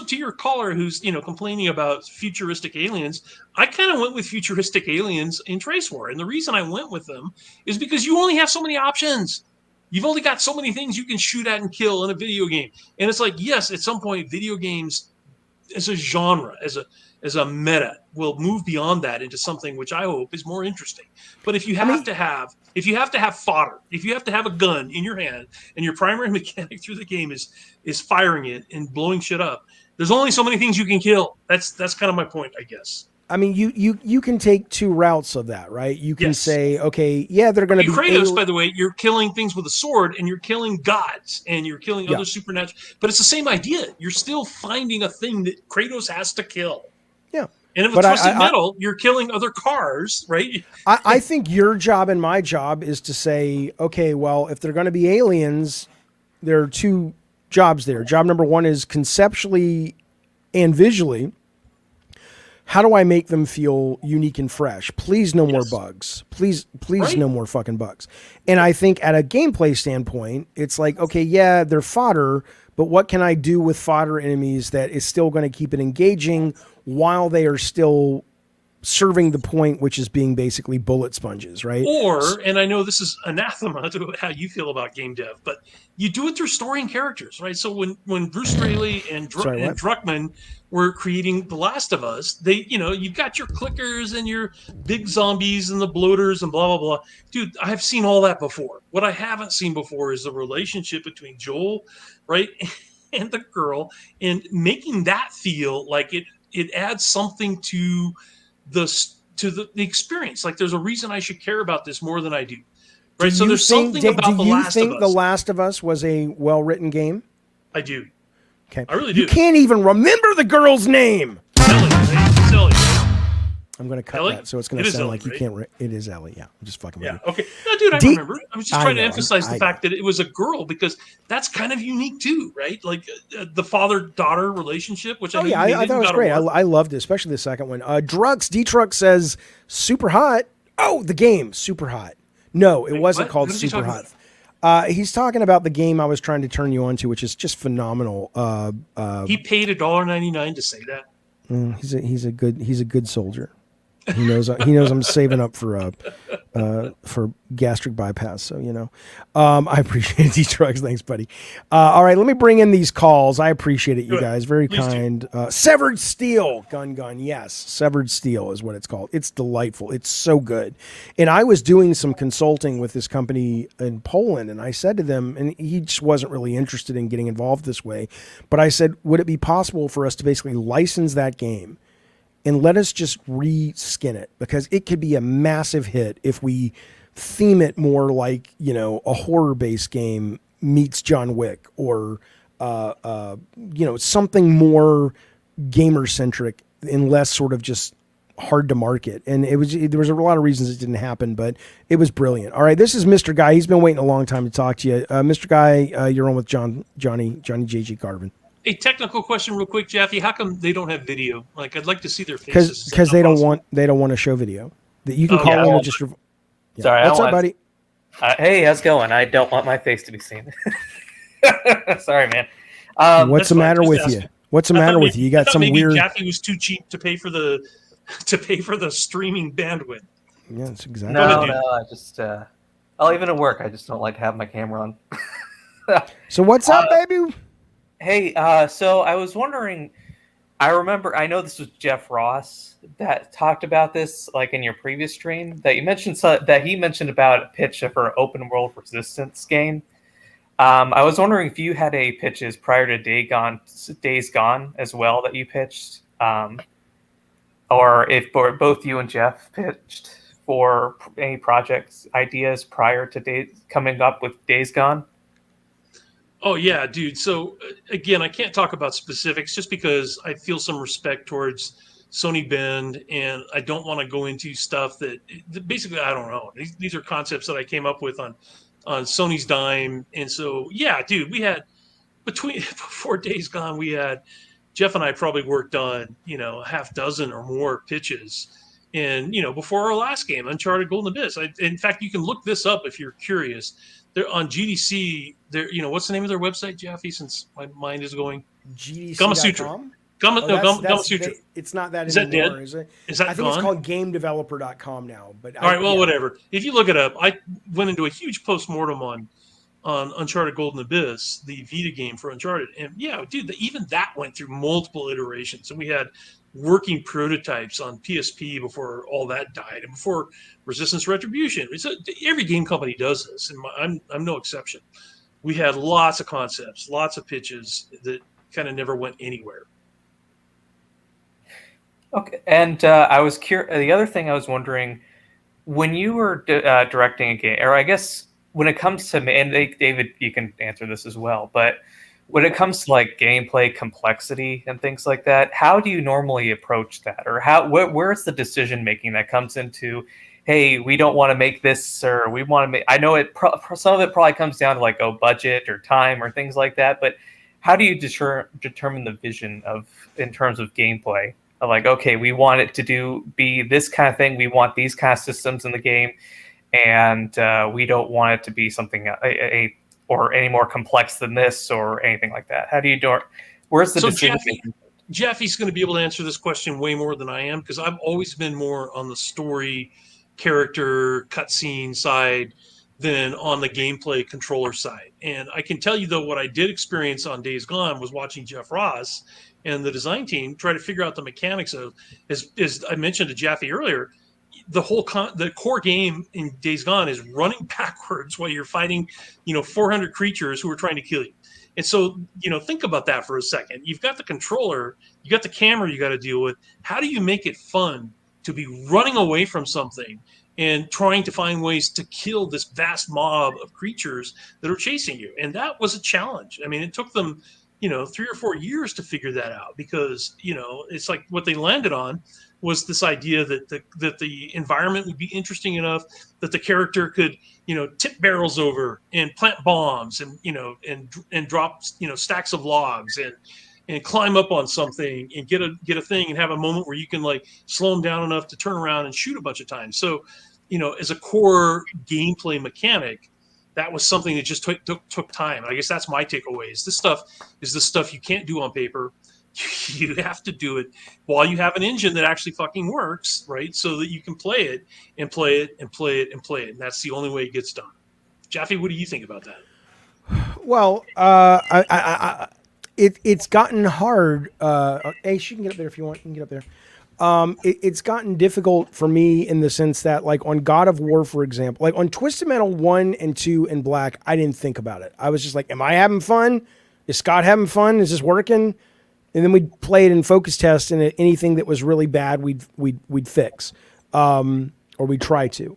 to your caller who's complaining about futuristic aliens, I kind of went with futuristic aliens in Trace War, and the reason I went with them is because you only have so many options. You've only got so many things you can shoot at and kill in a video game, and it's like, yes, at some point, video games as a genre, as a meta, will move beyond that into something which I hope is more interesting. But if you have to have fodder, if you have to have a gun in your hand, and your primary mechanic through the game is firing it and blowing shit up, there's only so many things you can kill. That's kind of my point, I guess. I mean, you can take two routes of that, right? You can say, okay, yeah, they're going to be Kratos, by the way, you're killing things with a sword, and you're killing gods, and you're killing other supernatural. But it's the same idea. You're still finding a thing that Kratos has to kill. Yeah. And if it's Twisted Metal, you're killing other cars, right? I think your job and my job is to say, okay, well, if they're going to be aliens, there are two jobs there. Job number one is conceptually and visually, how do I make them feel unique and fresh? Please, no more bugs. Please, no more fucking bugs. And I think at a gameplay standpoint, it's like, okay, yeah, they're fodder, but what can I do with fodder enemies that is still going to keep it engaging while they are still serving the point, which is being basically bullet sponges, right? Or, and I know this is anathema to how you feel about game dev, but you do it through story and characters, right? So when Bruce Straley and Druckmann were creating The Last of Us, they, you've got your clickers and your big zombies and the bloaters and blah, blah, blah. Dude, I've seen all that before. What I haven't seen before is the relationship between Joel, right, and the girl, and making that feel like it adds something to the experience. Like, there's a reason I should care about this more than I do. Right. So there's something about The Last of Us. Do you think The Last of Us was a well-written game? I do. Okay. I really do. You can't even remember the girl's name. Ellie. Ellie. I'm going to cut Ellie? that, so it's going to sound Ellie, like you can't. It is Ellie. Yeah, I'm just fucking with you. Okay. No, dude, I remember. I was just trying to emphasize the fact that it was a girl, because that's kind of unique too, right? Like the father-daughter relationship, which I thought it was great. I loved it, especially the second one. D-Truck says super hot. Oh, the game super hot. No, it wasn't called Super Hot. He's talking about the game I was trying to turn you on to, which is just phenomenal. He paid $1.99 to say that. He's a good soldier. He knows I'm saving up for gastric bypass. So I appreciate these drugs. Thanks, buddy. All right, let me bring in these calls. I appreciate it, you guys. Very kind. Severed Steel, gun. Yes, Severed Steel is what it's called. It's delightful. It's so good. And I was doing some consulting with this company in Poland, and I said to them, and he just wasn't really interested in getting involved this way, but I said, would it be possible for us to basically license that game and let us just reskin it, because it could be a massive hit if we theme it more like, a horror-based game meets John Wick, or, something more gamer-centric and less sort of just hard to market. And there was a lot of reasons it didn't happen, but it was brilliant. All right, this is Mr. Guy. He's been waiting a long time to talk to you. Mr. Guy, you're on with Johnny JG Garvin. A technical question real quick, Jaffe. How come they don't have video? Like, I'd like to see their faces. Because they don't want to show video. That you can call in and just. Sorry, what's up, buddy? Hey, how's it going? I don't want my face to be seen. Sorry, man. What's the matter with you? What's the matter with you? You got some weird. Jaffe was too cheap to pay for the streaming bandwidth. Yeah, that's exactly. No, I just I'll even at work. I just don't like to have my camera on. So what's up, baby? Hey, so I was wondering, I know this was Jeff Ross that talked about this, like in your previous stream, that you mentioned that he mentioned about a pitch for an open world resistance game. I was wondering if you had any pitches prior to Days Gone as well that you pitched, or if both you and Jeff pitched for any projects ideas prior to coming up with Days Gone. Oh, yeah, dude. So, again, I can't talk about specifics just because I feel some respect towards Sony Bend, and I don't want to go into stuff that basically, I don't know. These are concepts that I came up with on on Sony's dime. And so, yeah, dude, we had before Days Gone, we had Jeff and I probably worked on, a half dozen or more pitches. And, before our last game, Uncharted Golden Abyss. In fact, you can look this up if you're curious. They're on GDC. What's the name of their website, Jeffy, since my mind is going? GDC.com? Gamasutra. It's not that is anymore, that dead? Is it? Is that I think gone? It's called GameDeveloper.com now. But all right, well, whatever. If you look it up, I went into a huge post-mortem on Uncharted Golden Abyss, the Vita game for Uncharted. And yeah, dude, even that went through multiple iterations. And we had working prototypes on PSP before all that died and before Resistance Retribution. Every game company does this, and I'm no exception. We had lots of concepts, lots of pitches that kind of never went anywhere. Okay, and I was curious. The other thing I was wondering, when you were directing a game, or I guess when it comes to, and David, you can answer this as well, but when it comes to like gameplay complexity and things like that, how do you normally approach that, or where's the decision making that comes into, hey, we don't want to make this, or we want to make? I know some of it probably comes down to like budget or time or things like that, but how do you determine the vision in terms of gameplay? Like, okay, we want it to be this kind of thing. We want these kind of systems in the game, and we don't want it to be something or any more complex than this or anything like that. How do you do it? Where's the decision? Jeffy's going to be able to answer this question way more than I am, because I've always been more on the story, character, cutscene side than on the gameplay controller side. And I can tell you, though, what I did experience on Days Gone was watching Jeff Ross and the design team try to figure out the mechanics of, as I mentioned to Jeffy earlier, the core game in Days Gone is running backwards while you're fighting, 400 creatures who are trying to kill you. And so, think about that for a second. You've got the controller, you got the camera you got to deal with. How do you make it fun to be running away from something and trying to find ways to kill this vast mob of creatures that are chasing you? And that was a challenge. I mean, it took them, 3 or 4 years to figure that out, because, it's like what they landed on was this idea that the environment would be interesting enough that the character could, tip barrels over and plant bombs and, and drop, stacks of logs and climb up on something and get a thing and have a moment where you can like slow them down enough to turn around and shoot a bunch of times. So, as a core gameplay mechanic, that was something that just took time. I guess that's my takeaways. This stuff is the stuff you can't do on paper. You have to do it while you have an engine that actually fucking works, right? So that you can play it and play it and play it and play it. And that's the only way it gets done. Jeffy, what do you think about that? Well, it's gotten hard. Hey, she can get up there if you want. You can get up there. It's gotten difficult for me in the sense that, like, on God of War, for example, like on Twisted Metal 1 and 2 and Black, I didn't think about it. I was just like, am I having fun? Is Scott having fun? Is this working? And then we'd play it in focus test, and anything that was really bad, we'd fix, or we'd try to.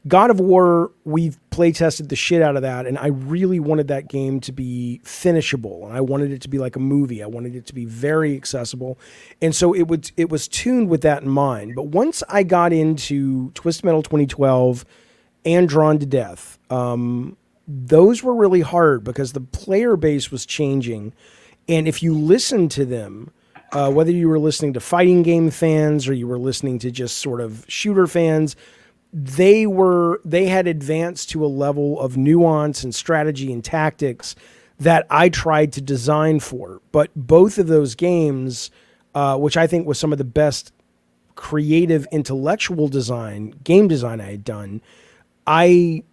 God of War, we've play tested the shit out of that, and I really wanted that game to be finishable, and I wanted it to be like a movie. I wanted it to be very accessible, and so it was tuned with that in mind. But once I got into Twisted Metal 2012 and Drawn to Death, those were really hard because the player base was changing. And if you listen to them, whether you were listening to fighting game fans or you were listening to just sort of shooter fans, they had advanced to a level of nuance and strategy and tactics that I tried to design for. But both of those games, which I think was some of the best creative intellectual game design I had done, I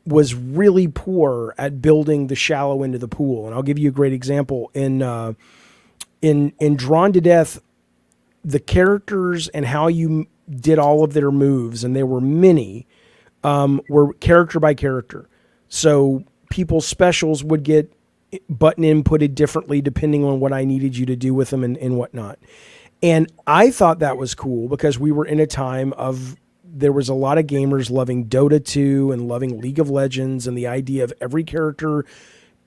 was really poor at building the shallow end of the pool. And I'll give you a great example. In Drawn to Death, the characters and how you did all of their moves, and there were many, were character by character. So people's specials would get button inputted differently depending on what I needed you to do with them and whatnot. And I thought that was cool because we were in a time of, there was a lot of gamers loving Dota 2 and loving League of Legends, and the idea of every character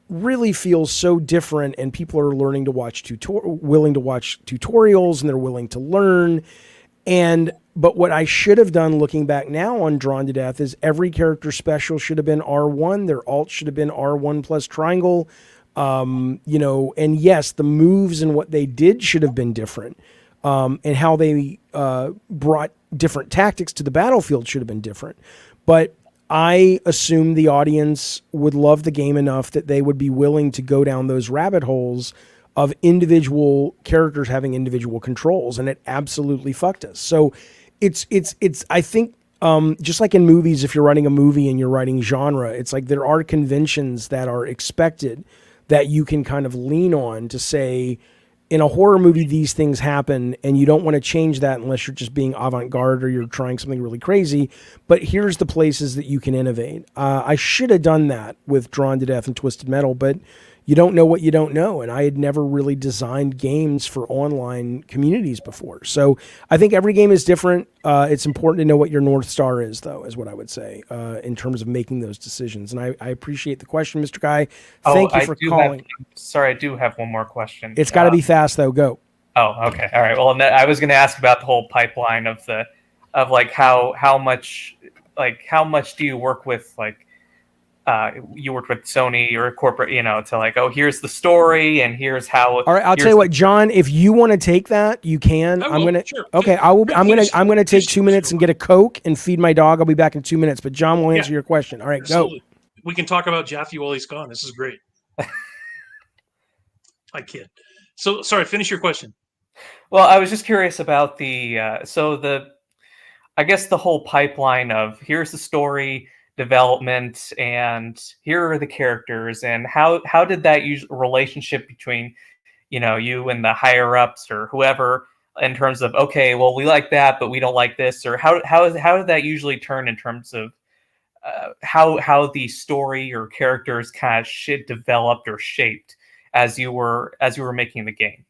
really feels so different, and people are learning to watch willing to watch tutorials, and they're willing to learn. And But what I should have done looking back now on Drawn to Death is every character special should have been R1. Their alt should have been R1 plus triangle. And yes, the moves and what they did should have been different. And how they brought different tactics to the battlefield should have been different. But I assume the audience would love the game enough that they would be willing to go down those rabbit holes of individual characters having individual controls, and it absolutely fucked us. So it's I think just like in movies, if you're writing a movie and you're writing genre, it's like there are conventions that are expected that you can kind of lean on to say, in a horror movie, these things happen, and you don't want to change that unless you're just being avant-garde or you're trying something really crazy. But here's the places that you can innovate. I should have done that with Drawn to Death and Twisted Metal, but you don't know what you don't know. And I had never really designed games for online communities before. So I think every game is different. It's important to know what your North Star is, though, is what I would say, in terms of making those decisions. And I appreciate the question, Mr. Guy. Thank you for calling. Sorry, I do have one more question. It's got to be fast, though. Go. Oh, okay. All right. Well, I was going to ask about the whole pipeline of how much do you work with, you worked with Sony or a corporate, to oh, here's the story and here's how. All right, I'll tell you what, John. If you want to take that, you can. I'm gonna. Sure. Okay, I will. I'm gonna take 2 minutes and get a Coke and feed my dog. I'll be back in 2 minutes. But John will answer your question. All right, absolutely. Go. We can talk about Jaffe while he's gone. This is great. I kid. So sorry. Finish your question. Well, I was just curious about I guess the whole pipeline of here's the story, development, and here are the characters, and how did that relationship between you and the higher ups or whoever, in terms of, okay, well, we like that but we don't like this, or how did that usually turn in terms of how the story or characters kind of developed or shaped as you were making the game?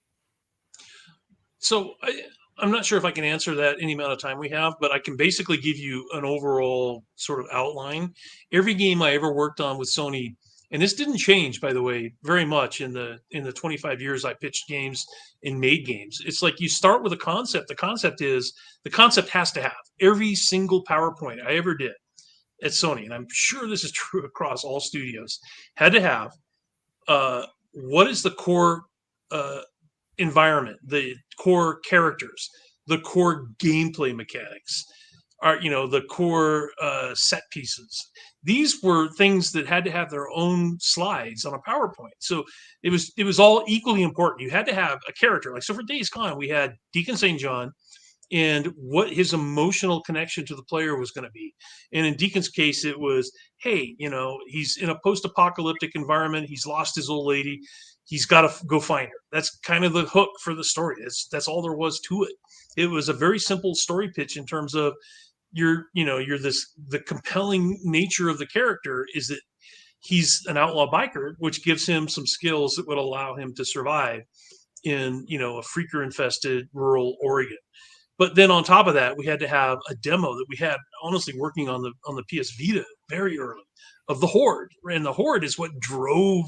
So I'm not sure if I can answer that any amount of time we have, but I can basically give you an overall sort of outline. Every game I ever worked on with Sony, and this didn't change, by the way, very much in the 25 years I pitched games and made games. It's like you start with a concept. The concept has to have every single PowerPoint I ever did at Sony, and I'm sure this is true across all studios, had to have what is the core environment, the core characters, the core gameplay mechanics, the core set pieces. These were things that had to have their own slides on a PowerPoint. So it was all equally important. You had to have a character. So for Days Gone, we had Deacon St. John and what his emotional connection to the player was going to be. And in Deacon's case, it was, hey, he's in a post-apocalyptic environment. He's lost his old lady. He's got to go find her. That's kind of the hook for the story. That's all there was to it. It was a very simple story pitch in terms of the compelling nature of the character is that he's an outlaw biker, which gives him some skills that would allow him to survive in, a freaker infested rural Oregon. But then on top of that, we had to have a demo that we had honestly working on the PS Vita very early of the Horde. And the Horde is what drove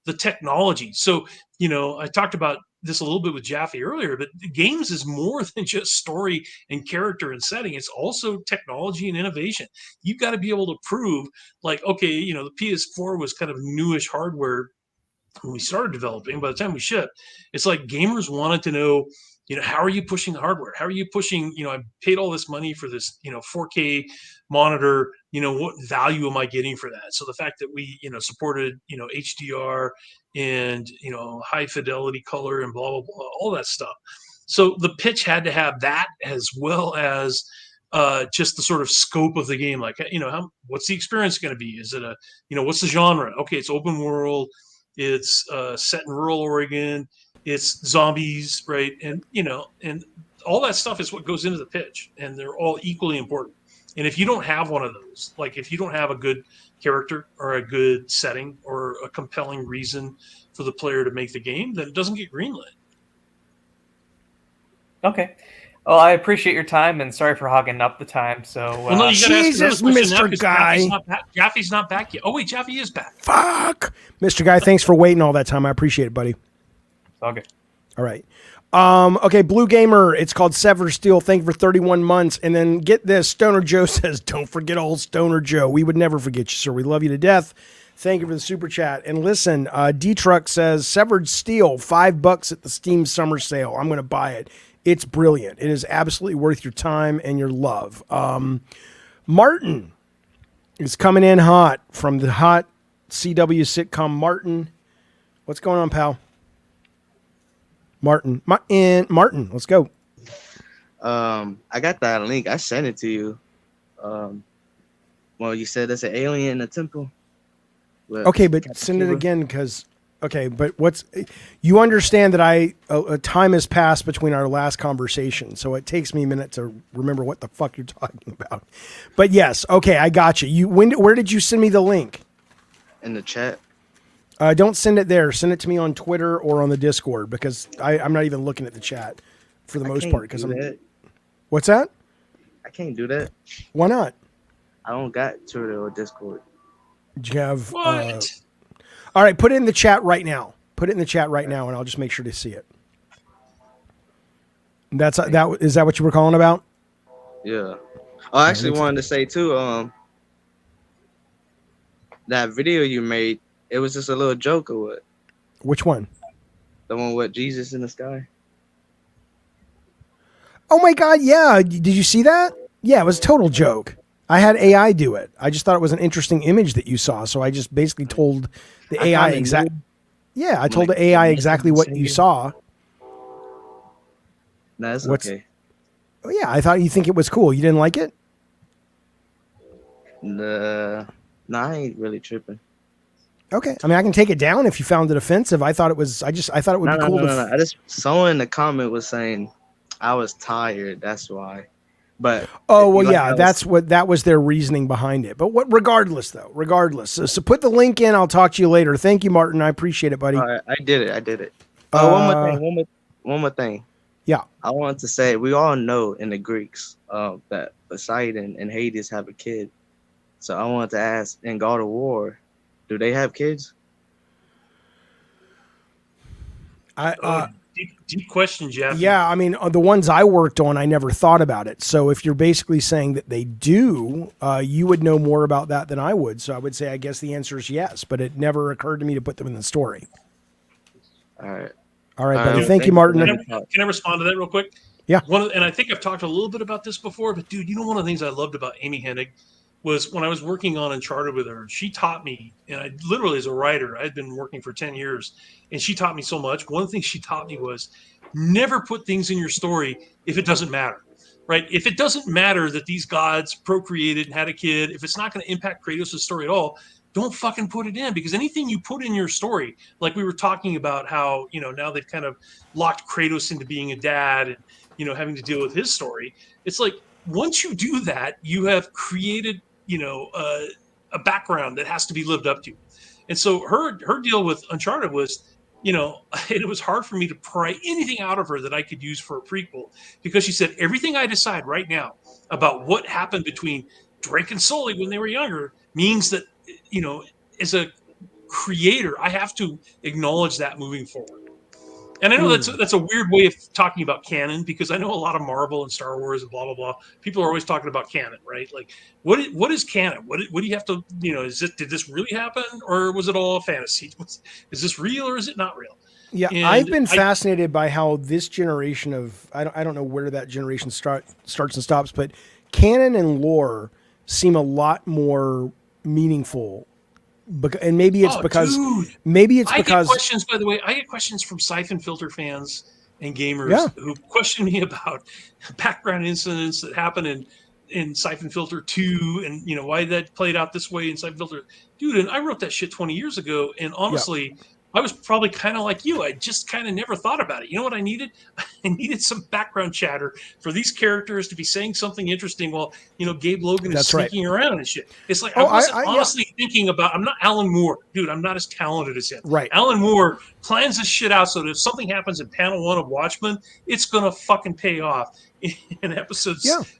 the technology. So, I talked about this a little bit with Jaffe earlier, but games is more than just story and character and setting. It's also technology and innovation. You've got to be able to prove, okay, the PS4 was kind of newish hardware when we started developing. By the time we shipped, it's like gamers wanted to know, how are you pushing the hardware? How are you pushing, I paid all this money for this, 4K monitor, what value am I getting for that? So the fact that we, supported, HDR and, high fidelity color and blah, blah, blah, all that stuff. So the pitch had to have that as well as just the sort of scope of the game. What's the experience going to be? Is it what's the genre? Okay, it's open world. It's set in rural Oregon. It's zombies, right? And, and all that stuff is what goes into the pitch, and they're all equally important. And if you don't have one of those, if you don't have a good character or a good setting or a compelling reason for the player to make the game, then it doesn't get greenlit. Okay. Well, I appreciate your time, and sorry for hogging up the time. So, no, you Jesus, Mr. Guy. Jaffe's not back yet. Oh, wait, Jaffe is back. Fuck. Mr. Guy, thanks for waiting all that time. I appreciate it, buddy. Okay. All right. Okay, Blue Gamer, it's called Sever Steel. Thank you for 31 months. And then get this, Stoner Joe says, don't forget old Stoner Joe. We would never forget you, sir. We love you to death. Thank you for the super chat. And listen, D-Truck says, Severed Steel, $5 at the Steam summer sale. I'm going to buy it. It's brilliant. It is absolutely worth your time and your love. Martin is coming in hot from the hot CW sitcom Martin. What's going on, pal? Martin, let's go. I got that link. I sent it to you. Well, you said there's an alien in a temple. Okay, but send it again because. Okay, but you understand that a time has passed between our last conversation, so it takes me a minute to remember what the fuck you're talking about. But yes, okay, I got you. Where did you send me the link? In the chat. Don't send it there. Send it to me on Twitter or on the Discord because I'm not even looking at the chat for the most part. Because what's that? I can't do that. Why not? I don't got Twitter or Discord. Do you have What? All right, put it in the chat right now. Put it in the chat right now, and I'll just make sure to see it. Is that what you were calling about? Yeah. I actually wanted to say too. That video you made, it was just a little joke or what? Which one? The one with Jesus in the sky. Oh my God! Yeah, did you see that? Yeah, it was a total joke. I had AI do it. I just thought it was an interesting image that you saw, so I just basically told the AI exactly. Yeah, I told the AI exactly what you saw. No, that's okay. Oh yeah, I thought you think it was cool. You didn't like it? No, I ain't really tripping. Okay, I mean I can take it down if you found it offensive. I thought it was. I thought it would be cool. I just someone in the comment was saying I was tired. That's why. But yeah, that was their reasoning behind it. But regardless. So put the link in. I'll talk to you later. Thank you, Martin. I appreciate it, buddy. All right, I did it. One more thing. Yeah. I want to say we all know in the Greeks that Poseidon and Hades have a kid. So I wanted to ask, in God of War, do they have kids? Deep question, Jeff. Yeah, I mean, the ones I worked on, I never thought about it. So if you're basically saying that they do, you would know more about that than I would. So I would say, I guess the answer is yes, but it never occurred to me to put them in the story. All right, buddy. Thank you, Martin. Can I respond to that real quick? Yeah. And I think I've talked a little bit about this before, but dude, one of the things I loved about Amy Hennig was when I was working on Uncharted with her, she taught me, and I literally as a writer, I'd been working for 10 years, and she taught me so much. One of the things she taught me was never put things in your story if it doesn't matter, right? If it doesn't matter that these gods procreated and had a kid, if it's not going to impact Kratos' story at all, don't fucking put it in, because anything you put in your story, like we were talking about how, now they've kind of locked Kratos into being a dad and, having to deal with his story. It's like, once you do that, you have created a background that has to be lived up to. And so her deal with Uncharted was, it was hard for me to pry anything out of her that I could use for a prequel, because she said, everything I decide right now about what happened between Drake and Sully when they were younger means that, as a creator, I have to acknowledge that moving forward. And I know that's a weird way of talking about canon, because I know a lot of Marvel and Star Wars and blah, blah, blah. People are always talking about canon, right? Like, what is canon? What do you have to, did this really happen, or was it all a fantasy? Is this real or is it not real? Yeah, and I've been fascinated by how this generation of, I don't know where that generation starts and stops, but canon and lore seem a lot more meaningful. And maybe it's because I get questions, by the way. I get questions from Siphon Filter fans and gamers who question me about background incidents that happen in Siphon Filter 2 and why that played out this way in Siphon Filter. Dude, and I wrote that shit 20 years ago, and honestly, I was probably kind of like you. I just kind of never thought about it. You know what I needed? I needed some background chatter for these characters to be saying something interesting while, Gabe Logan is sneaking around and shit. It's like, I wasn't honestly thinking about, I'm not Alan Moore. Dude, I'm not as talented as him. Right. Alan Moore plans this shit out so that if something happens in panel 1 of Watchmen, it's going to fucking pay off in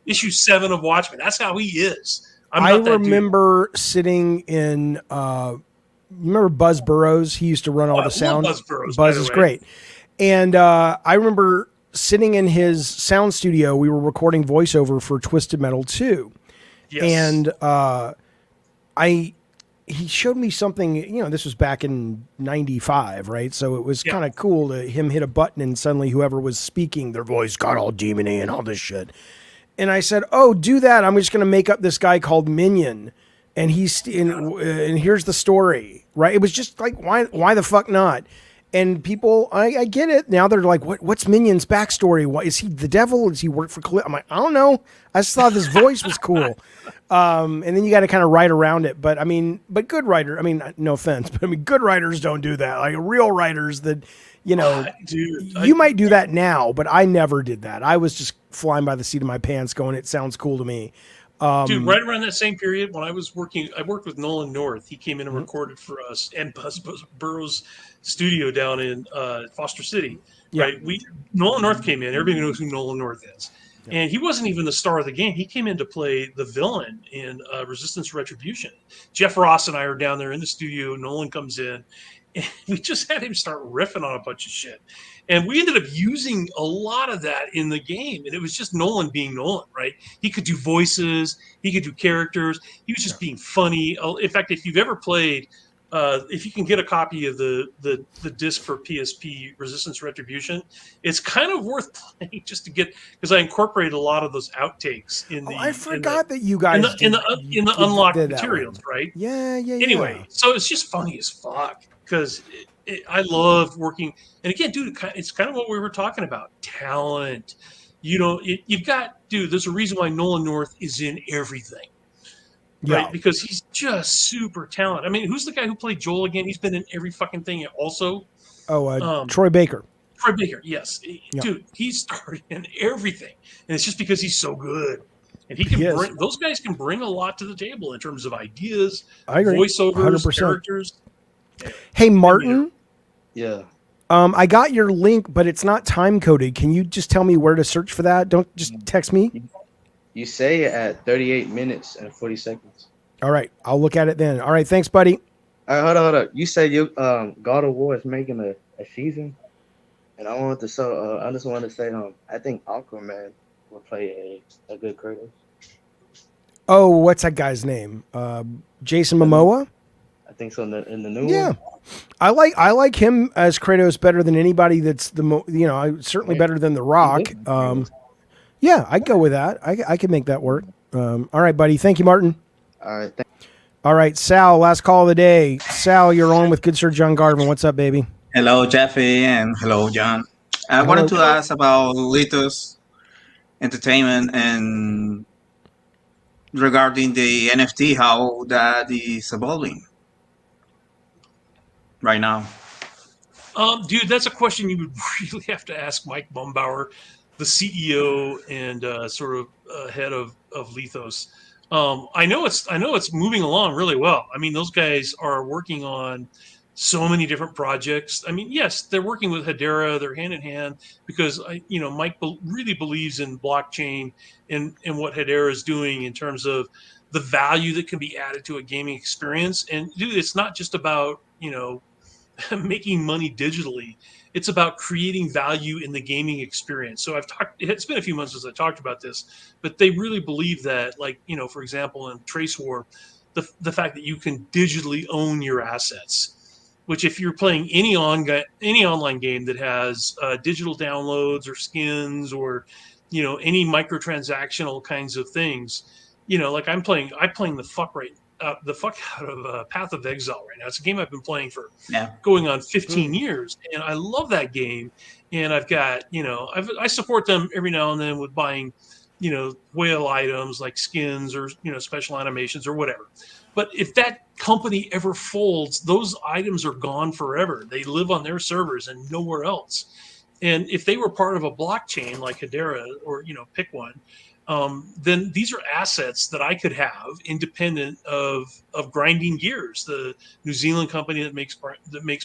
issue 7 of Watchmen. That's how he is. I remember sitting in... you remember Buzz Burrows? He used to run all the sound. Buzz Burrows. Buzz is great. And I remember sitting in his sound studio. We were recording voiceover for Twisted Metal 2. Yes. And he showed me something, this was back in 95, right? So it was kind of cool to him hit a button and suddenly whoever was speaking, their voice got all demony and all this shit. And I said, oh, do that. I'm just going to make up this guy called Minion. And and here's the story, right? It was just like, why the fuck not? And people, I get it. Now they're like, what's Minion's backstory? What, is he the devil? Does he work for I'm like, I don't know. I just thought his voice was cool. And then you got to kind of write around it. But good writer, no offense, but good writers don't do that. Like real writers that, you might do that now, but I never did that. I was just flying by the seat of my pants going, it sounds cool to me. Dude, right around that same period when I worked with Nolan North. He came in and recorded for us and Buzz Burroughs' studio down in Foster City. Yeah. Right? Nolan North came in. Everybody knows who Nolan North is. Yeah. And he wasn't even the star of the game. He came in to play the villain in Resistance Retribution. Jeff Ross and I are down there in the studio. Nolan comes in. And we just had him start riffing on a bunch of shit. And we ended up using a lot of that in the game. And it was just Nolan being Nolan, right? He could do voices. He could do characters. He was just being funny. In fact, if you've ever played, if you can get a copy of the disc for PSP Resistance Retribution, it's kind of worth playing just to get, because I incorporated a lot of those outtakes in the. I forgot that you guys in the unlocked materials, right? Yeah. Anyway, so it's just funny as fuck. Because I love working, and again, dude, it's kind of what we were talking about, talent. You've got, dude, there's a reason why Nolan North is in everything, right? Because he's just super talented. Who's the guy who played Joel again? He's been in every fucking thing also. Troy Baker. Troy Baker, yes. Dude, he started in everything, and it's just because he's so good. And those guys can bring a lot to the table in terms of ideas, I agree. voiceovers, 100%. characters. Hey, Martin. Yeah. I got your link, but it's not time coded. Can you just tell me where to search for that? Don't just text me. You say it at 38 minutes and 40 seconds. All right. I'll look at it then. All right. Thanks, buddy. All right, hold on. You said God of War is making a season. And I just wanted to say, I think Aquaman will play a good Kratos. Oh, what's that guy's name? Jason Momoa? I think so in the new one. Yeah, I like him as Kratos better than anybody that's certainly better than The Rock. Yeah, I'd go with that. I could make that work. All right, buddy. Thank you, Martin. All right. All right, Sal, last call of the day. Sal, you're on with Good Sir John Garvin. What's up, baby? Hello, Jeffy, and hello, John. I wanted to ask about Litos Entertainment and regarding the NFT, how that is evolving right now. Dude, that's a question you would really have to ask Mike Bumbauer, the CEO and sort of head of Lethos. I know it's moving along really well. Those guys are working on so many different projects. Yes, they're working with Hedera. They're hand in hand because Mike really believes in blockchain and what Hedera is doing in terms of the value that can be added to a gaming experience. And dude, it's not just about making money digitally. It's about creating value in the gaming experience. So it's been a few months since I talked about this, but they really believe that, for example, in Trace War, the fact that you can digitally own your assets, which if you're playing any online game that has digital downloads or skins or, any microtransactional kinds of things, I'm playing the fuck out of Path of Exile right now. It's a game I've been playing for going on 15 years, and I love that game. And I've got, I support them every now and then with buying, whale items like skins or, special animations or whatever. But if that company ever folds, those items are gone forever. They live on their servers and nowhere else. And if they were part of a blockchain like Hedera or, pick one, then these are assets that I could have independent of Grinding Gears, the New Zealand company that makes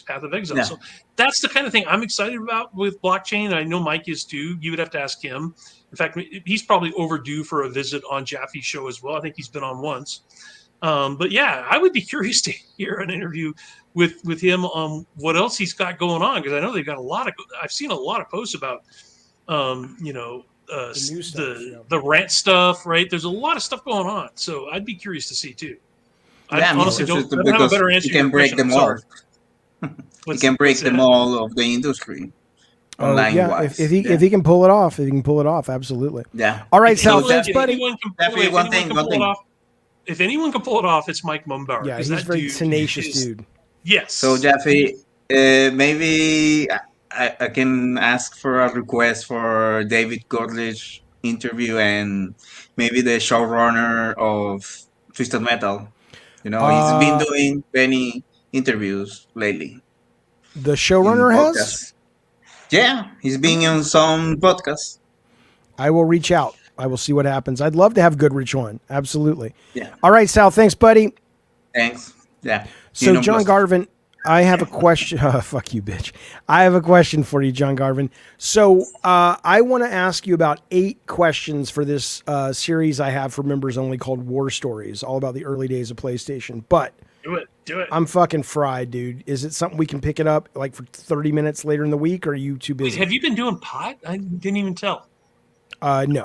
Path of Exile. Yeah. So that's the kind of thing I'm excited about with blockchain. I know Mike is too. You would have to ask him. In fact, he's probably overdue for a visit on Jaffe's show as well. I think he's been on once. But yeah, I would be curious to hear an interview with him on what else he's got going on, because I know they've got I've seen a lot of posts about The new stuff, yeah. the rant stuff, right? There's a lot of stuff going on, so I'd be curious to see too. I Yeah, honestly it's just don't have a because better answer you to your can break question. them I'm all. sorry. You can break them all of the industry. Oh Online yeah, wise. if he can pull it off, absolutely. Yeah. All right, Sal, So thanks, buddy. If anyone can pull it off, it's Mike Mumbauer. Yeah, he's a very tenacious dude. Yes. So Jeffy, maybe I can ask for a request for David Goodrich interview and maybe the showrunner of Twisted Metal. He's been doing many interviews lately. The showrunner has? Yeah, he's been on some podcasts. I will reach out. I will see what happens. I'd love to have Goodrich on. Absolutely. Yeah. All right, Sal. Thanks, buddy. Thanks. Yeah. So, John Garvin, I have a question. Fuck you, bitch. I have a question for you, John Garvin. So I want to ask you about 8 questions for this series I have for members only called War Stories, all about the early days of PlayStation. But do it. I'm fucking fried, dude. Is it something we can pick it up like for 30 minutes later in the week, or are you too busy? Wait, have you been doing pot? I didn't even tell. No,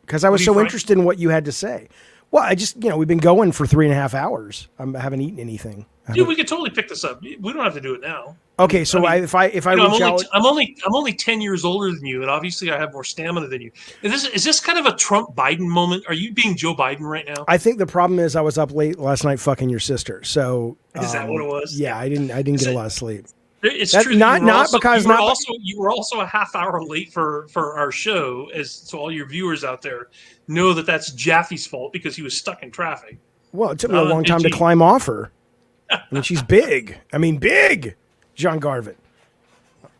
because I was so interested in what you had to say. Well, I just, we've been going for 3.5 hours. I haven't eaten anything. Dude, we could totally pick this up. We don't have to do it now. Okay, so if I reach out, I'm only 10 years older than you, and obviously I have more stamina than you. Is this kind of a Trump Biden moment? Are you being Joe Biden right now? I think the problem is I was up late last night fucking your sister. So is that what it was? Yeah, I didn't get a lot of sleep. It's true. You were also a half hour late for our show, so all your viewers out there know that's Jaffe's fault because he was stuck in traffic. Well, it took me a long time to climb off her. I mean, she's big. Big, John Garvin.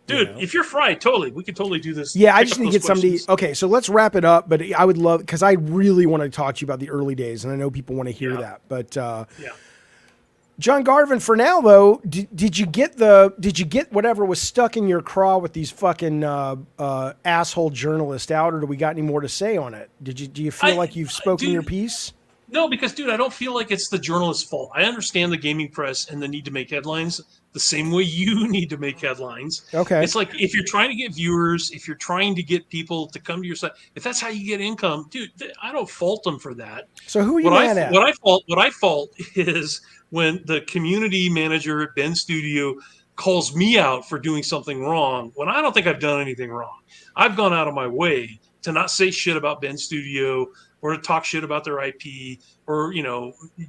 Dude, if you're fried, we could totally do this. Yeah, I just need to get somebody. Okay, so let's wrap it up. But I would love, because I really want to talk to you about the early days, and I know people want to hear that. But John Garvin, for now though, did you get whatever was stuck in your craw with these fucking asshole journalists out, or do we got any more to say on it? Do you feel like you've spoken your piece? No, because, dude, I don't feel like it's the journalist's fault. I understand the gaming press and the need to make headlines the same way you need to make headlines. Okay. It's like if you're trying to get viewers, if you're trying to get people to come to your site, if that's how you get income, dude, I don't fault them for that. So who are you mad at? What I fault is when the community manager at Ben Studio calls me out for doing something wrong when I don't think I've done anything wrong. I've gone out of my way to not say shit about Ben Studio or to talk shit about their IP, or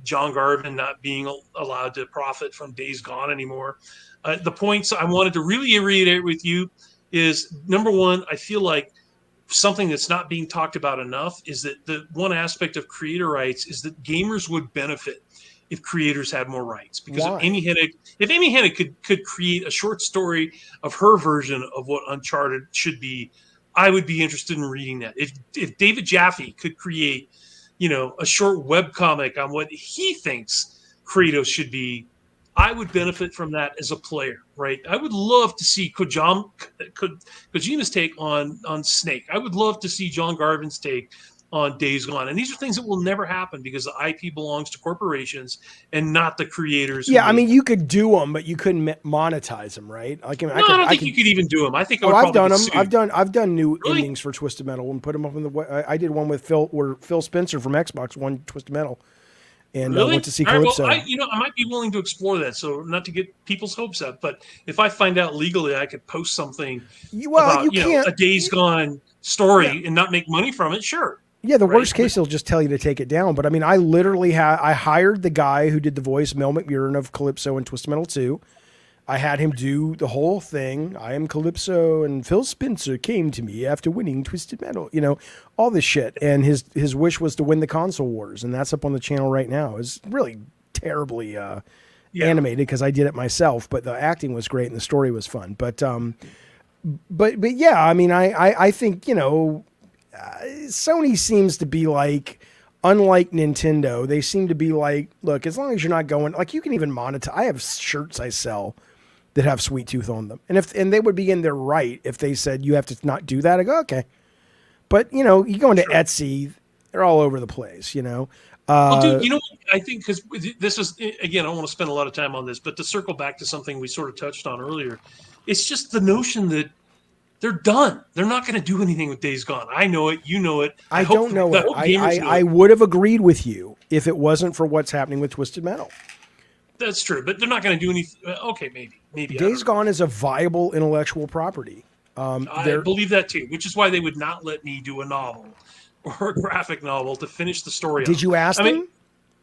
John Garvin not being allowed to profit from Days Gone anymore. The points I wanted to really reiterate with you is, number one, I feel like something that's not being talked about enough is that the one aspect of creator rights is that gamers would benefit if creators had more rights. Because if Amy Hennig could create a short story of her version of what Uncharted should be, I would be interested in reading that. If David Jaffe could create, a short webcomic on what he thinks Kratos should be, I would benefit from that as a player, right? I would love to see Kojima's take on Snake. I would love to see John Garvin's take on Days Gone. And these are things that will never happen because the IP belongs to corporations and not the creators. Yeah, you could do them, but you couldn't monetize them, right? I don't think you could even do them. I think I've done them. I've done new endings for Twisted Metal and put them up in the. I did one with Phil Spencer from Xbox won Twisted Metal, and went to see Calypso. Well, I might be willing to explore that. So not to get people's hopes up, but if I find out legally I could post something about a Days Gone story and not make money from it, sure. Yeah, the worst case, they'll just tell you to take it down. But I literally I hired the guy who did the voice, Mel McMurrin of Calypso and Twisted Metal 2. I had him do the whole thing. I am Calypso, and Phil Spencer came to me after winning Twisted Metal. All this shit. And his wish was to win the console wars, and that's up on the channel right now. It's really terribly animated because I did it myself, but the acting was great and the story was fun. But yeah, I think Sony seems to be like, unlike Nintendo, they seem to be like, look, as long as you're not going, like, you can even monetize. I have shirts I sell that have Sweet Tooth on them. And they would be in their right if they said you have to not do that. I go, okay. But, you go into Etsy, They're all over the place, you know. Well, dude, you know, I think because this is, again, I don't want to spend a lot of time on this, but to circle back to something we sort of touched on earlier, it's just the notion that they're done. They're not going to do anything with Days Gone. I know it. You know it. I don't know it. I would have agreed with you if it wasn't for what's happening with Twisted Metal. That's true, but they're not going to do anything. Okay, maybe. Days Gone is a viable intellectual property. I believe that too, which is why they would not let me do a novel or a graphic novel to finish the story. Did you ask them?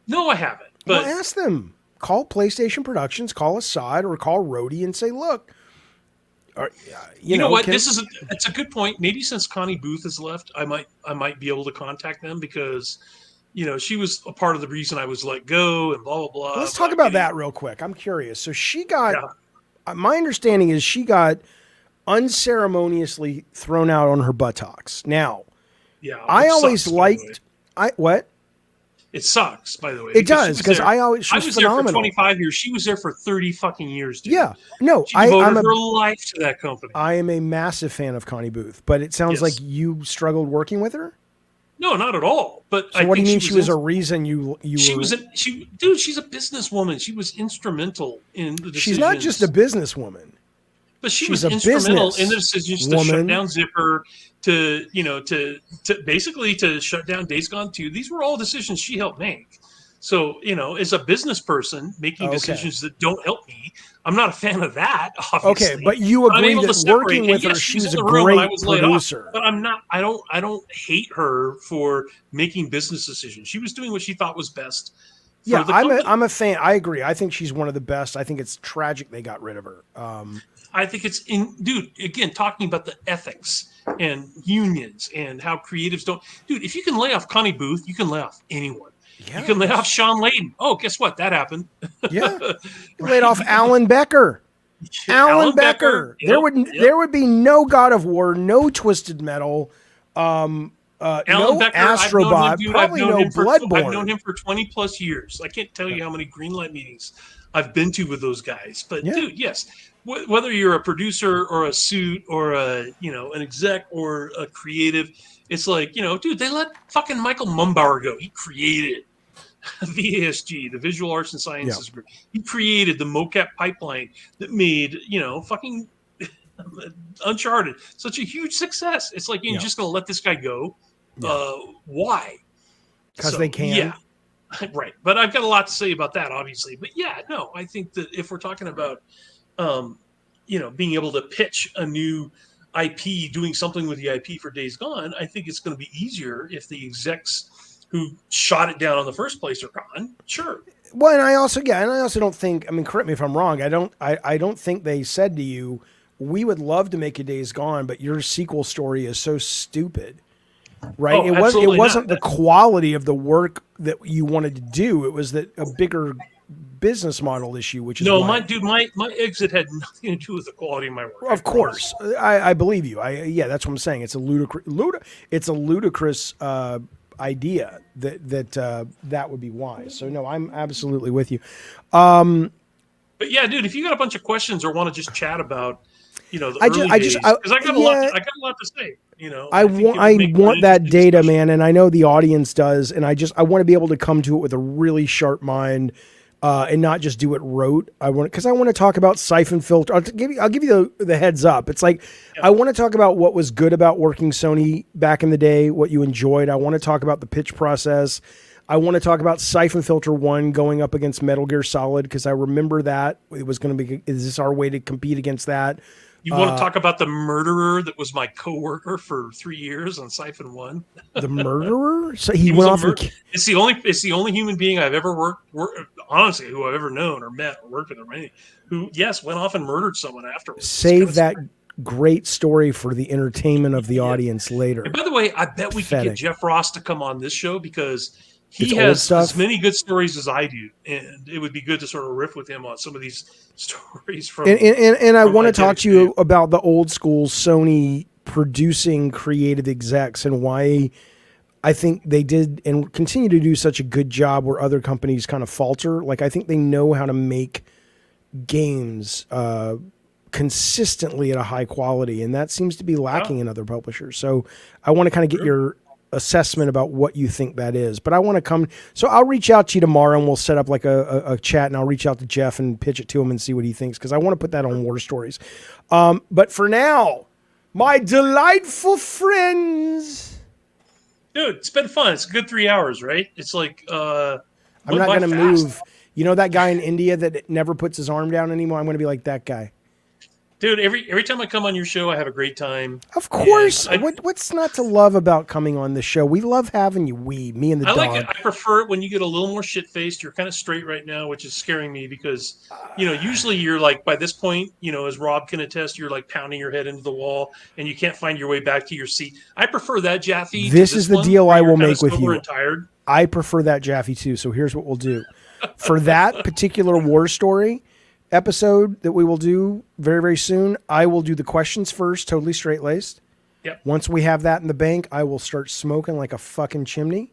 No, I haven't. But well, ask them. Call PlayStation Productions, call Assad, or call Rhodey and say, look. You know what? It's a good point. Maybe since Connie Booth has left, I might be able to contact them because, you know, she was a part of the reason I was let go and blah blah blah. Let's talk about that real quick. I'm curious. So she got. My understanding is she got unceremoniously thrown out on her buttocks. Now, I always liked. What? It sucks, by the way. It does because I was phenomenal. There for 25 years. She was there for 30 fucking years. Dude. Yeah, no, she devoted her life to that company. I am a massive fan of Connie Booth, but it sounds like you struggled working with her. No, not at all. But so what do you mean she was a reason you? Dude, she's a businesswoman. She was instrumental in the decisions. She's not just a businesswoman. But she was instrumental in the decisions to shut down Zipper, to basically to shut down Days Gone 2. These were all decisions she helped make. So, you know, as a business person making decisions that don't help me, I'm not a fan of that, obviously. Okay, but you agree that working with her, she's a great producer. But I'm not. I don't hate her for making business decisions. She was doing what she thought was best. Yeah, I'm a fan. I agree. I think she's one of the best. I think it's tragic they got rid of her. I think it's dude, again, talking about the ethics and unions and how creatives don't. Dude, if you can lay off Connie Booth, you can lay off anyone. Yeah. You can lay off Sean Layden. Oh, guess what? That happened. Yeah. You laid off Alan Becker. Alan Becker. Yep, there would be no God of War, no Twisted Metal, no Becker, Astrobot, probably no Bloodborne. I've known him for 20 plus years. I can't tell you how many Greenlight meetings I've been to with those guys. But dude, yes. Whether you're a producer or a suit or an exec or a creative, it's like, you know, dude, they let fucking Michael Mumbauer go. He created VASG, the Visual Arts and Sciences Group. He created the mocap pipeline that made, you know, fucking Uncharted such a huge success. It's like, you're just going to let this guy go. Why? Because they can. Yeah. Right. But I've got a lot to say about that, obviously. But yeah, no, I think that if we're talking about being able to pitch a new IP, doing something with the IP for Days Gone, I think it's going to be easier if the execs who shot it down in the first place are gone. Sure. Well, and I also don't think. I mean, correct me if I'm wrong. I don't think they said to you, "We would love to make a Days Gone, but your sequel story is so stupid." Right? Oh, it wasn't the quality of the work that you wanted to do. It was that a bigger business model issue, which is my exit had nothing to do with the quality of my work. Of course, I believe you. That's what I'm saying. It's a ludicrous idea that would be wise. So no, I'm absolutely with you. But yeah, dude, if you got a bunch of questions or want to just chat about, you know, I got a lot to say. You know, I want that data, man, and I know the audience does, and I want to be able to come to it with a really sharp mind. And not just do it rote. I want to talk about Siphon Filter. I'll give you the heads up. It's like I want to talk about what was good about working Sony back in the day, what you enjoyed. I want to talk about the pitch process. I want to talk about Siphon Filter 1 going up against Metal Gear Solid because I remember that it was going to be. Is this our way to compete against that? You want to talk about the murderer that was my coworker for 3 years on Siphon 1? The murderer? So he went off. It's the only human being I've ever worked honestly, who I've ever known or met or worked with or anything, who went off and murdered someone afterwards. Save that great story for the entertainment of the audience later. And by the way, I bet we could get Jeff Ross to come on this show because he has as many good stories as I do, and it would be good to sort of riff with him on some of these stories from. And I want to talk to you about the old school Sony producing creative execs and why I think they did and continue to do such a good job where other companies kind of falter. Like I think they know how to make games consistently at a high quality, and that seems to be lacking in other publishers. So I want to kind of get your assessment about what you think that is. But I want to come, so I'll reach out to you tomorrow and we'll set up like a chat, and I'll reach out to Jeff and pitch it to him and see what he thinks, because I want to put that on War Stories. But for now, my delightful friends. Dude, it's been fun. It's a good 3 hours, right? It's like I'm not going to move. You know that guy in India that never puts his arm down anymore? I'm going to be like that guy. Dude, every time I come on your show, I have a great time. Of course. What's not to love about coming on the show? We love having you. Me and the dog. I like it. I prefer it when you get a little more shit-faced. You're kind of straight right now, which is scaring me because, usually you're like, by this point, as Rob can attest, you're like pounding your head into the wall and you can't find your way back to your seat. I prefer that, Jaffe. This is the deal I will make with you. And tired. I prefer that, Jaffe, too. So here's what we'll do. For that particular War Story episode that we will do very, very soon, I will do the questions first, totally straight-laced. Yep. Once we have that in the bank, I will start smoking like a fucking chimney.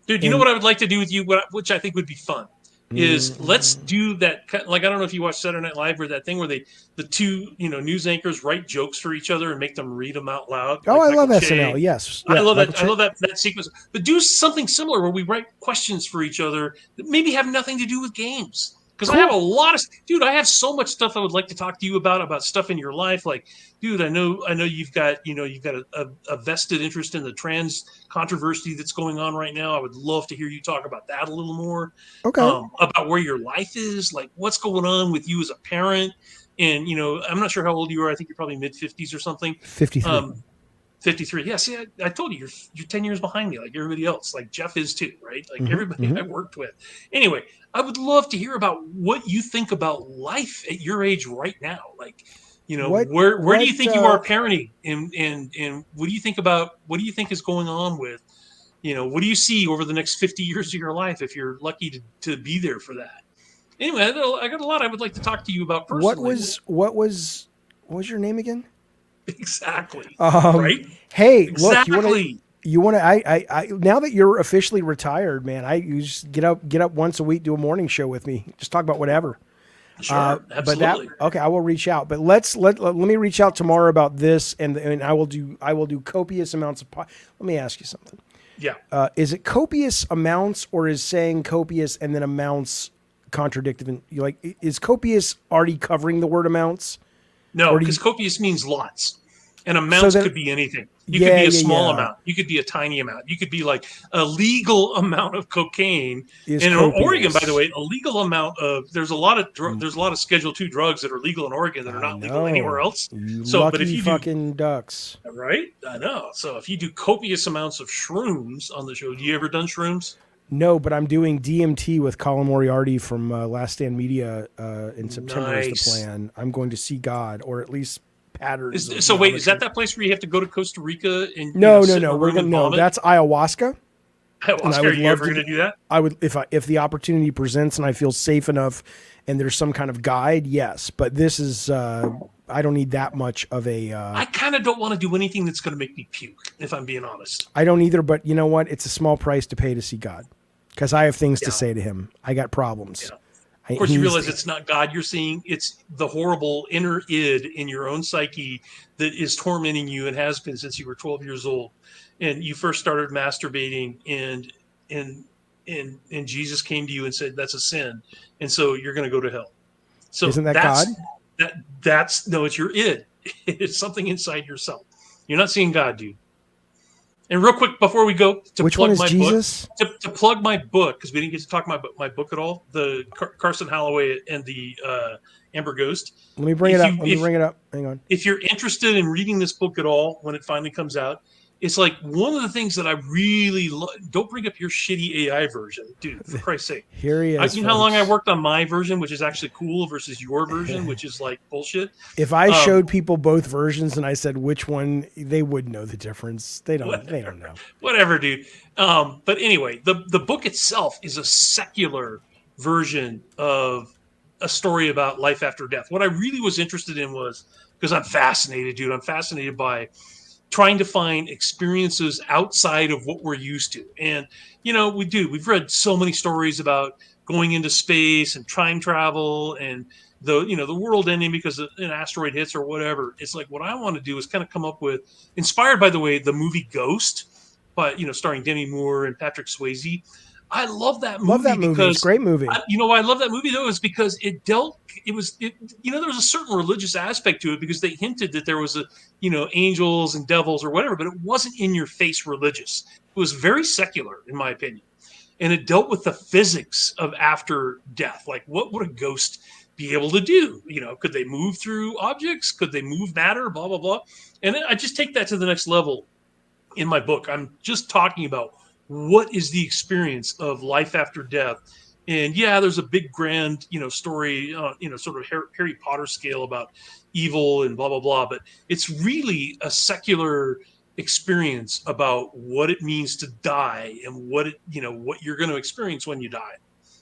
Dude, you know what I would like to do with you, which I think would be fun, is let's do that. Like, I don't know if you watch Saturday Night Live or that thing where the two news anchors write jokes for each other and make them read them out loud. Oh, like I love Michael SNL. Che. Yes. I love that. Michael I love that sequence. But do something similar where we write questions for each other that maybe have nothing to do with games. Because I have a lot of, dude, I have so much stuff I would like to talk to you about stuff in your life. Like, dude, I know you've got a vested interest in the trans controversy that's going on right now. I would love to hear you talk about that a little more. Okay. About where your life is, like what's going on with you as a parent. And, I'm not sure how old you are. I think you're probably mid-50s or something. 53. 53. Yeah, see, I told you, you're 10 years behind me like everybody else. Like Jeff is too, right? Like everybody I worked with. Anyway, I would love to hear about what you think about life at your age right now. Like, where do you think you are parenting? And what do you think is going on with, what do you see over the next 50 years of your life if you're lucky to be there for that? Anyway, I got a lot I would like to talk to you about personally. What was your name again? Exactly. Right? Hey, exactly. Look, you want to, I now that you're officially retired, man, you just get up once a week, do a morning show with me. Just talk about whatever. Sure. Absolutely. Okay, I will reach out, but let me reach out tomorrow about this, and I will do copious amounts of, let me ask you something. Yeah. Is it copious amounts, or is saying copious and then amounts contradictive? Is copious already covering the word amounts? No, because copious means lots, and amounts could be anything. You could be a small amount. You could be a tiny amount. You could be like a legal amount of cocaine. And in Oregon, by the way, a legal amount of there's a lot of Schedule II drugs that are legal in Oregon that are not legal anywhere else. But if you fucking ducks, right? I know. So if you do copious amounts of shrooms on the show, you ever done shrooms? No, but I'm doing DMT with Colin Moriarty from Last Stand Media in September. Is the plan. I'm going to see God, or at least patterns. Is that place where you have to go to Costa Rica and no, that's ayahuasca. Ayahuasca, are you ever going to do that? I would, if the opportunity presents and I feel safe enough, and there's some kind of guide, yes. But this is I don't need that much of a. I kind of don't want to do anything that's going to make me puke, if I'm being honest. I don't either, but you know what? It's a small price to pay to see God, because I have things to say to him. I got problems. Yeah. Of course, you realize it's not God you're seeing. It's the horrible inner id in your own psyche that is tormenting you and has been since you were 12 years old. And you first started masturbating, and Jesus came to you and said, that's a sin. And so you're going to go to hell. So isn't that God? No, it's your id. It's something inside yourself. You're not seeing God, dude. And real quick, before we go, which one is Jesus? To plug my book, because we didn't get to talk about my book at all, the Carson Halloway and the Amber Ghost. Let me bring it up. Hang on. If you're interested in reading this book at all, when it finally comes out, it's like one of the things that I really don't bring up your shitty AI version, dude, for Christ's sake. Here he is. You know how long I worked on my version, which is actually cool, versus your version, which is like bullshit. If I showed people both versions and I said which one, they would know the difference. They don't know. Whatever, dude. But anyway, the book itself is a secular version of a story about life after death. What I really was interested in was, because I'm fascinated, dude. I'm fascinated by trying to find experiences outside of what we're used to. And, we've read so many stories about going into space and time travel and the world ending because an asteroid hits or whatever. It's like, what I want to do is kind of come up with, inspired by the way, the movie Ghost, but starring Demi Moore and Patrick Swayze. I love that movie. Love that movie. Because it's a great movie. why I love that movie though is because there was a certain religious aspect to it, because they hinted that there was angels and devils or whatever, but it wasn't in your face religious. It was very secular, in my opinion. And it dealt with the physics of after death. Like, what would a ghost be able to do? Could they move through objects? Could they move matter? Blah, blah, blah. And I just take that to the next level in my book. I'm just talking about what is the experience of life after death. And yeah, there's a big grand, story, sort of Harry Potter scale about evil and blah, blah, blah. But it's really a secular experience about what it means to die and what you're going to experience when you die.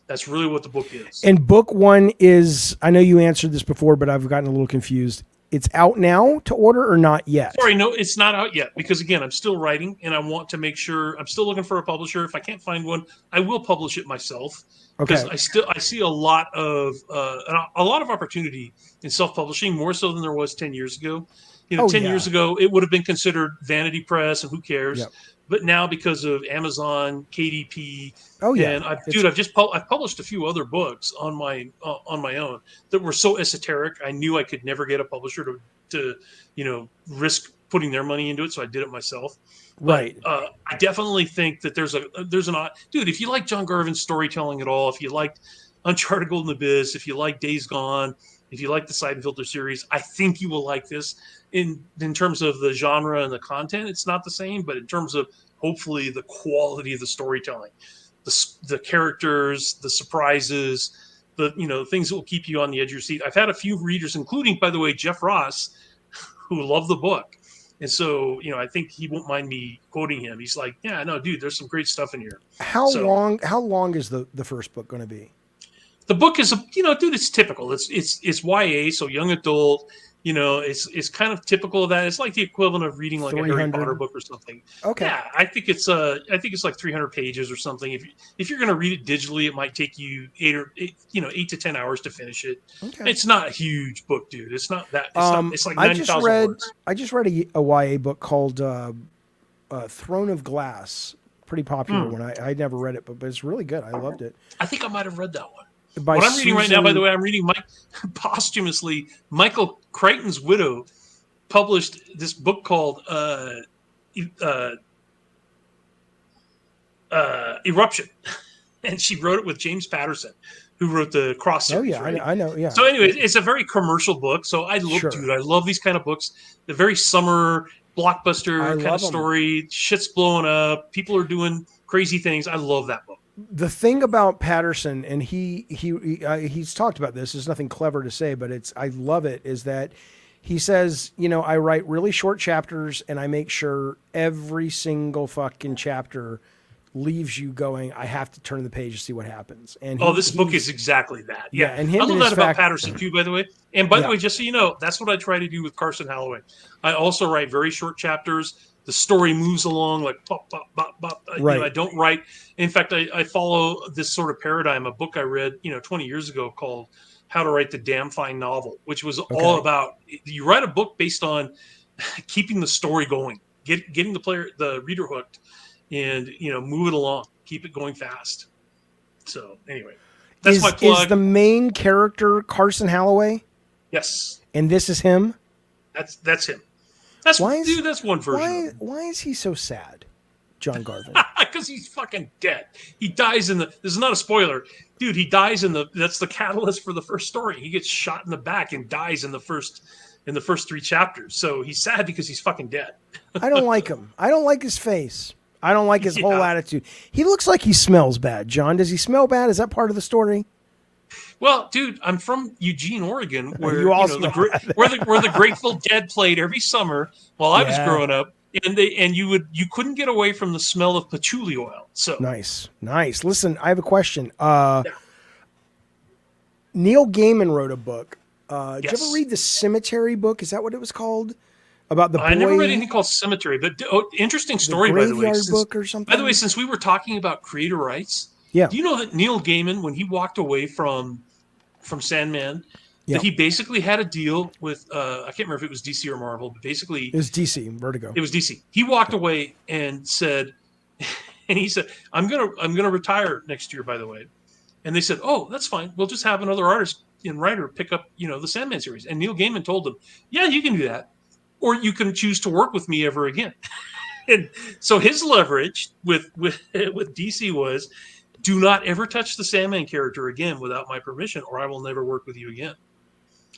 That's really what the book is. And book one is, I know you answered this before, but I've gotten a little confused. It's out now to order or not yet? Sorry, no, it's not out yet, because again, I'm still writing and I want to make sure. I'm still looking for a publisher. If I can't find one, I will publish it myself. Because I see a lot of opportunity in self-publishing, more so than there was 10 years ago. 10 years ago, it would have been considered vanity press and who cares. Yep. But now, because of Amazon, KDP, and I've published a few other books on my own that were so esoteric. I knew I could never get a publisher to risk putting their money into it, so I did it myself. Right. But, I definitely think that there's an dude. If you like John Garvin's storytelling at all, if you liked Uncharted Golden Abyss, if you like Days Gone, if you like the Siphon Filter series, I think you will like this. In terms of the genre and the content, it's not the same, but in terms of hopefully the quality of the storytelling, the characters, the surprises, the things that will keep you on the edge of your seat. I've had a few readers, including, by the way, Jeff Ross, who love the book. And so, I think he won't mind me quoting him. He's like, yeah, no, dude, there's some great stuff in here. How long is the first book going to be? The book is, dude, it's typical. It's YA, so young adult. It's kind of typical of that. It's like the equivalent of reading like a Harry Potter book or something. Okay. Yeah, I think it's like 300 pages or something. If you're going to read it digitally, it might take you 8 to 10 hours to finish it. Okay. It's not a huge book, dude. It's not that. It's like 90,000 words. I just read a YA book called Throne of Glass. Pretty popular one. I never read it, but it's really good. I loved it. I think I might have read that one. What I'm reading right now, by the way, I'm reading posthumously. Michael Crichton's widow published this book called Eruption, and she wrote it with James Patterson, who wrote the Cross series. Oh yeah, right? I know. Yeah. So anyway, it's a very commercial book. So dude, I love these kind of books. The very summer blockbuster kind of story. Shit's blowing up. People are doing crazy things. I love that book. The thing about Patterson, and he's talked about this, there's nothing clever to say, but I love it, is that he says, I write really short chapters and I make sure every single fucking chapter leaves you going, I have to turn the page to see what happens. And this book is exactly that. Yeah. And I love that about Patterson too, by the way. And by the way, just so you know, that's what I try to do with Carson Halloway. I also write very short chapters. The story moves along like pop, pop, pop, pop. Right. I don't write. In fact, I follow this sort of paradigm. A book I read, 20 years ago called How to Write the Damn Fine Novel, which was all about, you write a book based on keeping the story going, getting the reader hooked, and move it along, keep it going fast. So anyway, that's my plug. Is the main character Carson Halloway? Yes. And this is him? That's him. That's one version. Why is he so sad, John Garvin? Because he's fucking dead. He dies this is not a spoiler. Dude, he dies that's the catalyst for the first story. He gets shot in the back and dies in the first 3 chapters. So he's sad because he's fucking dead. I don't like him. I don't like his face. I don't like his whole attitude. He looks like he smells bad. John, does he smell bad? Is that part of the story? Well, dude, I'm from Eugene, Oregon, where where the Grateful Dead played every summer while I was growing up, and you couldn't get away from the smell of patchouli oil. So nice. Listen, I have a question. Neil Gaiman wrote a book. Did you ever read the Cemetery book? Is that what it was called? About the boy? I never read anything called Cemetery, but interesting story, by the way. Book or something? By the way, since we were talking about creator rights, do you know that Neil Gaiman, when he walked away from Sandman, that he basically had a deal with I can't remember if it was DC or Marvel, but basically it was DC, Vertigo. It was DC. He walked away and said, And he said, I'm gonna retire next year, by the way. And they said, oh, that's fine. We'll just have another artist and writer pick up, the Sandman series. And Neil Gaiman told them, yeah, you can do that. Or you can choose to work with me ever again. And so his leverage with DC was, do not ever touch the Sandman character again without my permission, or I will never work with you again.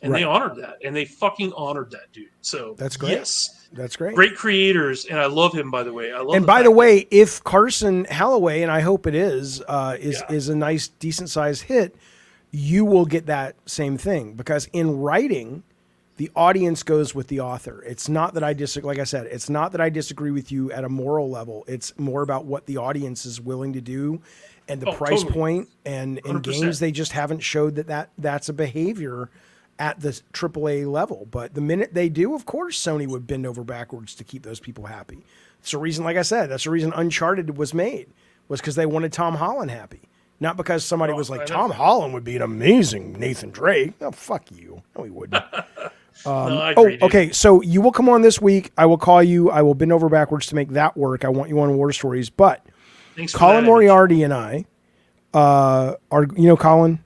And They honored that, and they fucking honored that, dude. So that's great. Yes, that's great. Great creators, and I love him. By the way, I love. And by the way, if Carson Halloway, and I hope it is a nice, decent sized hit, you will get that same thing, because in writing, the audience goes with the author. It's not that I disagree. Like I said, it's not that I disagree with you at a moral level. It's more about what the audience is willing to do, and the price point. And in 100%. Games, they just haven't showed that's a behavior at the AAA level. But the minute they do, of course, Sony would bend over backwards to keep those people happy. It's the reason, like I said, that's the reason Uncharted was made, was because they wanted Tom Holland happy. Not because somebody was like, Tom Holland would be an amazing Nathan Drake. Oh, fuck you. No, he wouldn't. No, agree, okay. So you will come on this week. I will call you. I will bend over backwards to make that work. I want you on War Stories. But Colin Moriarty and I are, Colin?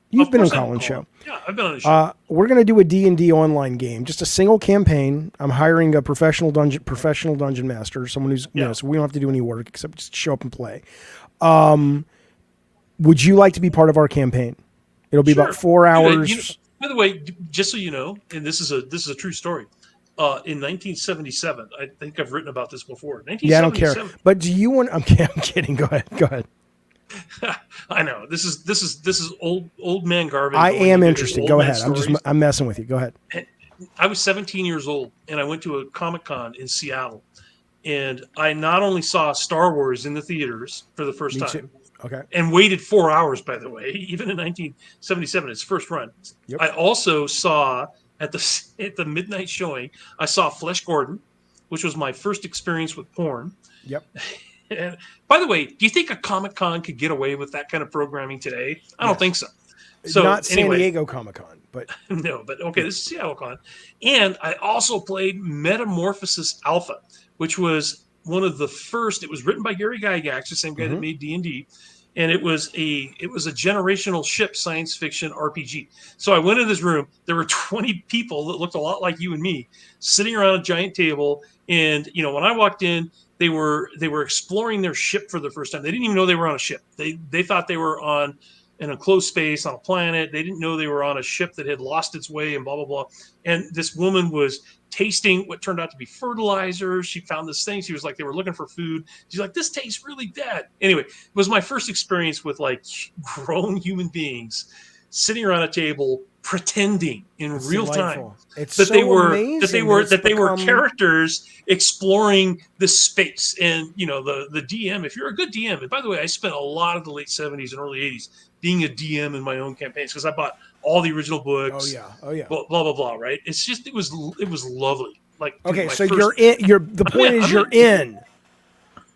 You've been on Colin's show. Yeah, I've been on the show. We're going to do a D&D online game, just a single campaign. I'm hiring a professional dungeon master, someone who's, so we don't have to do any work except just show up and play. Would you like to be part of our campaign? It'll be about 4 hours. By the way, just so you know, and this is a true story. In 1977, I think I've written about this before. Yeah, I don't care. But do you want? I'm kidding. Go ahead. I know this is old man Garvin. I am interested. Go ahead. I'm messing with you. Go ahead. I was 17 years old, and I went to a Comic-Con in Seattle, and I not only saw Star Wars in the theaters for the first time. Too. Okay. And waited 4 hours, by the way, even in 1977, its first run. Yep. I also saw at the midnight showing, I saw Flesh Gordon, which was my first experience with porn. Yep. And by the way, do you think a Comic-Con could get away with that kind of programming today? I don't think so. So not San Diego Comic-Con, but no, but okay, this is Seattle Con. And I also played Metamorphosis Alpha, which was one of the first. It was written by Gary Gygax, the same guy that made D&D. And it was a generational ship science fiction RPG. So I went in this room. There were 20 people that looked a lot like you and me, sitting around a giant table. And when I walked in, they were exploring their ship for the first time. They didn't even know they were on a ship. They thought they were on an enclosed space on a planet. They didn't know they were on a ship that had lost its way and blah blah blah. And this woman was tasting what turned out to be fertilizer. She found this thing. She was like, they were looking for food. She's like, this tastes really bad. Anyway, it was my first experience with like grown human beings sitting around a table pretending in real time that they were characters exploring this space. And the DM, if you're a good DM, and by the way, I spent a lot of the late 70s and early 80s being a DM in my own campaigns because I bought all the original books. Oh yeah. Blah blah blah. Right? It's just it was lovely. Like okay, so you're in. The point is you're in.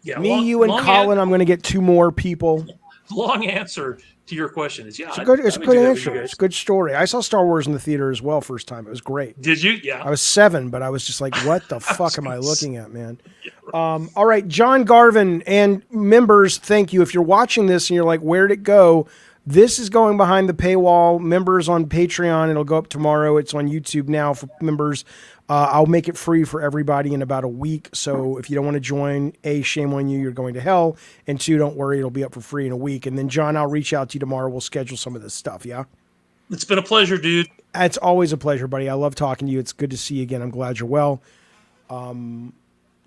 Yeah, you and Colin. I'm going to get 2 more people. Long answer to your question is It's a good answer. It's a good story. I saw Star Wars in the theater as well first time. It was great. Did you? Yeah. I was 7, but I was just like, what the fuck am I looking at, man? Yeah, right. All right, John Garvin and members, thank you. If you're watching this and you're like, where'd it go? This is going behind the paywall. Members on Patreon. It'll go up tomorrow. It's on YouTube now for members. I'll make it free for everybody in about a week. So if you don't want to join, A, shame on you, you're going to hell. And 2, don't worry, it'll be up for free in a week. And then, John, I'll reach out to you tomorrow. We'll schedule some of this stuff, yeah? It's been a pleasure, dude. It's always a pleasure, buddy. I love talking to you. It's good to see you again. I'm glad you're well.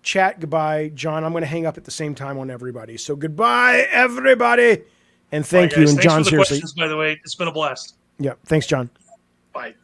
Chat, goodbye. John, I'm going to hang up at the same time on everybody. So goodbye, everybody. And thank you. And John, seriously. By the way, it's been a blast. Yeah. Thanks, John. Bye.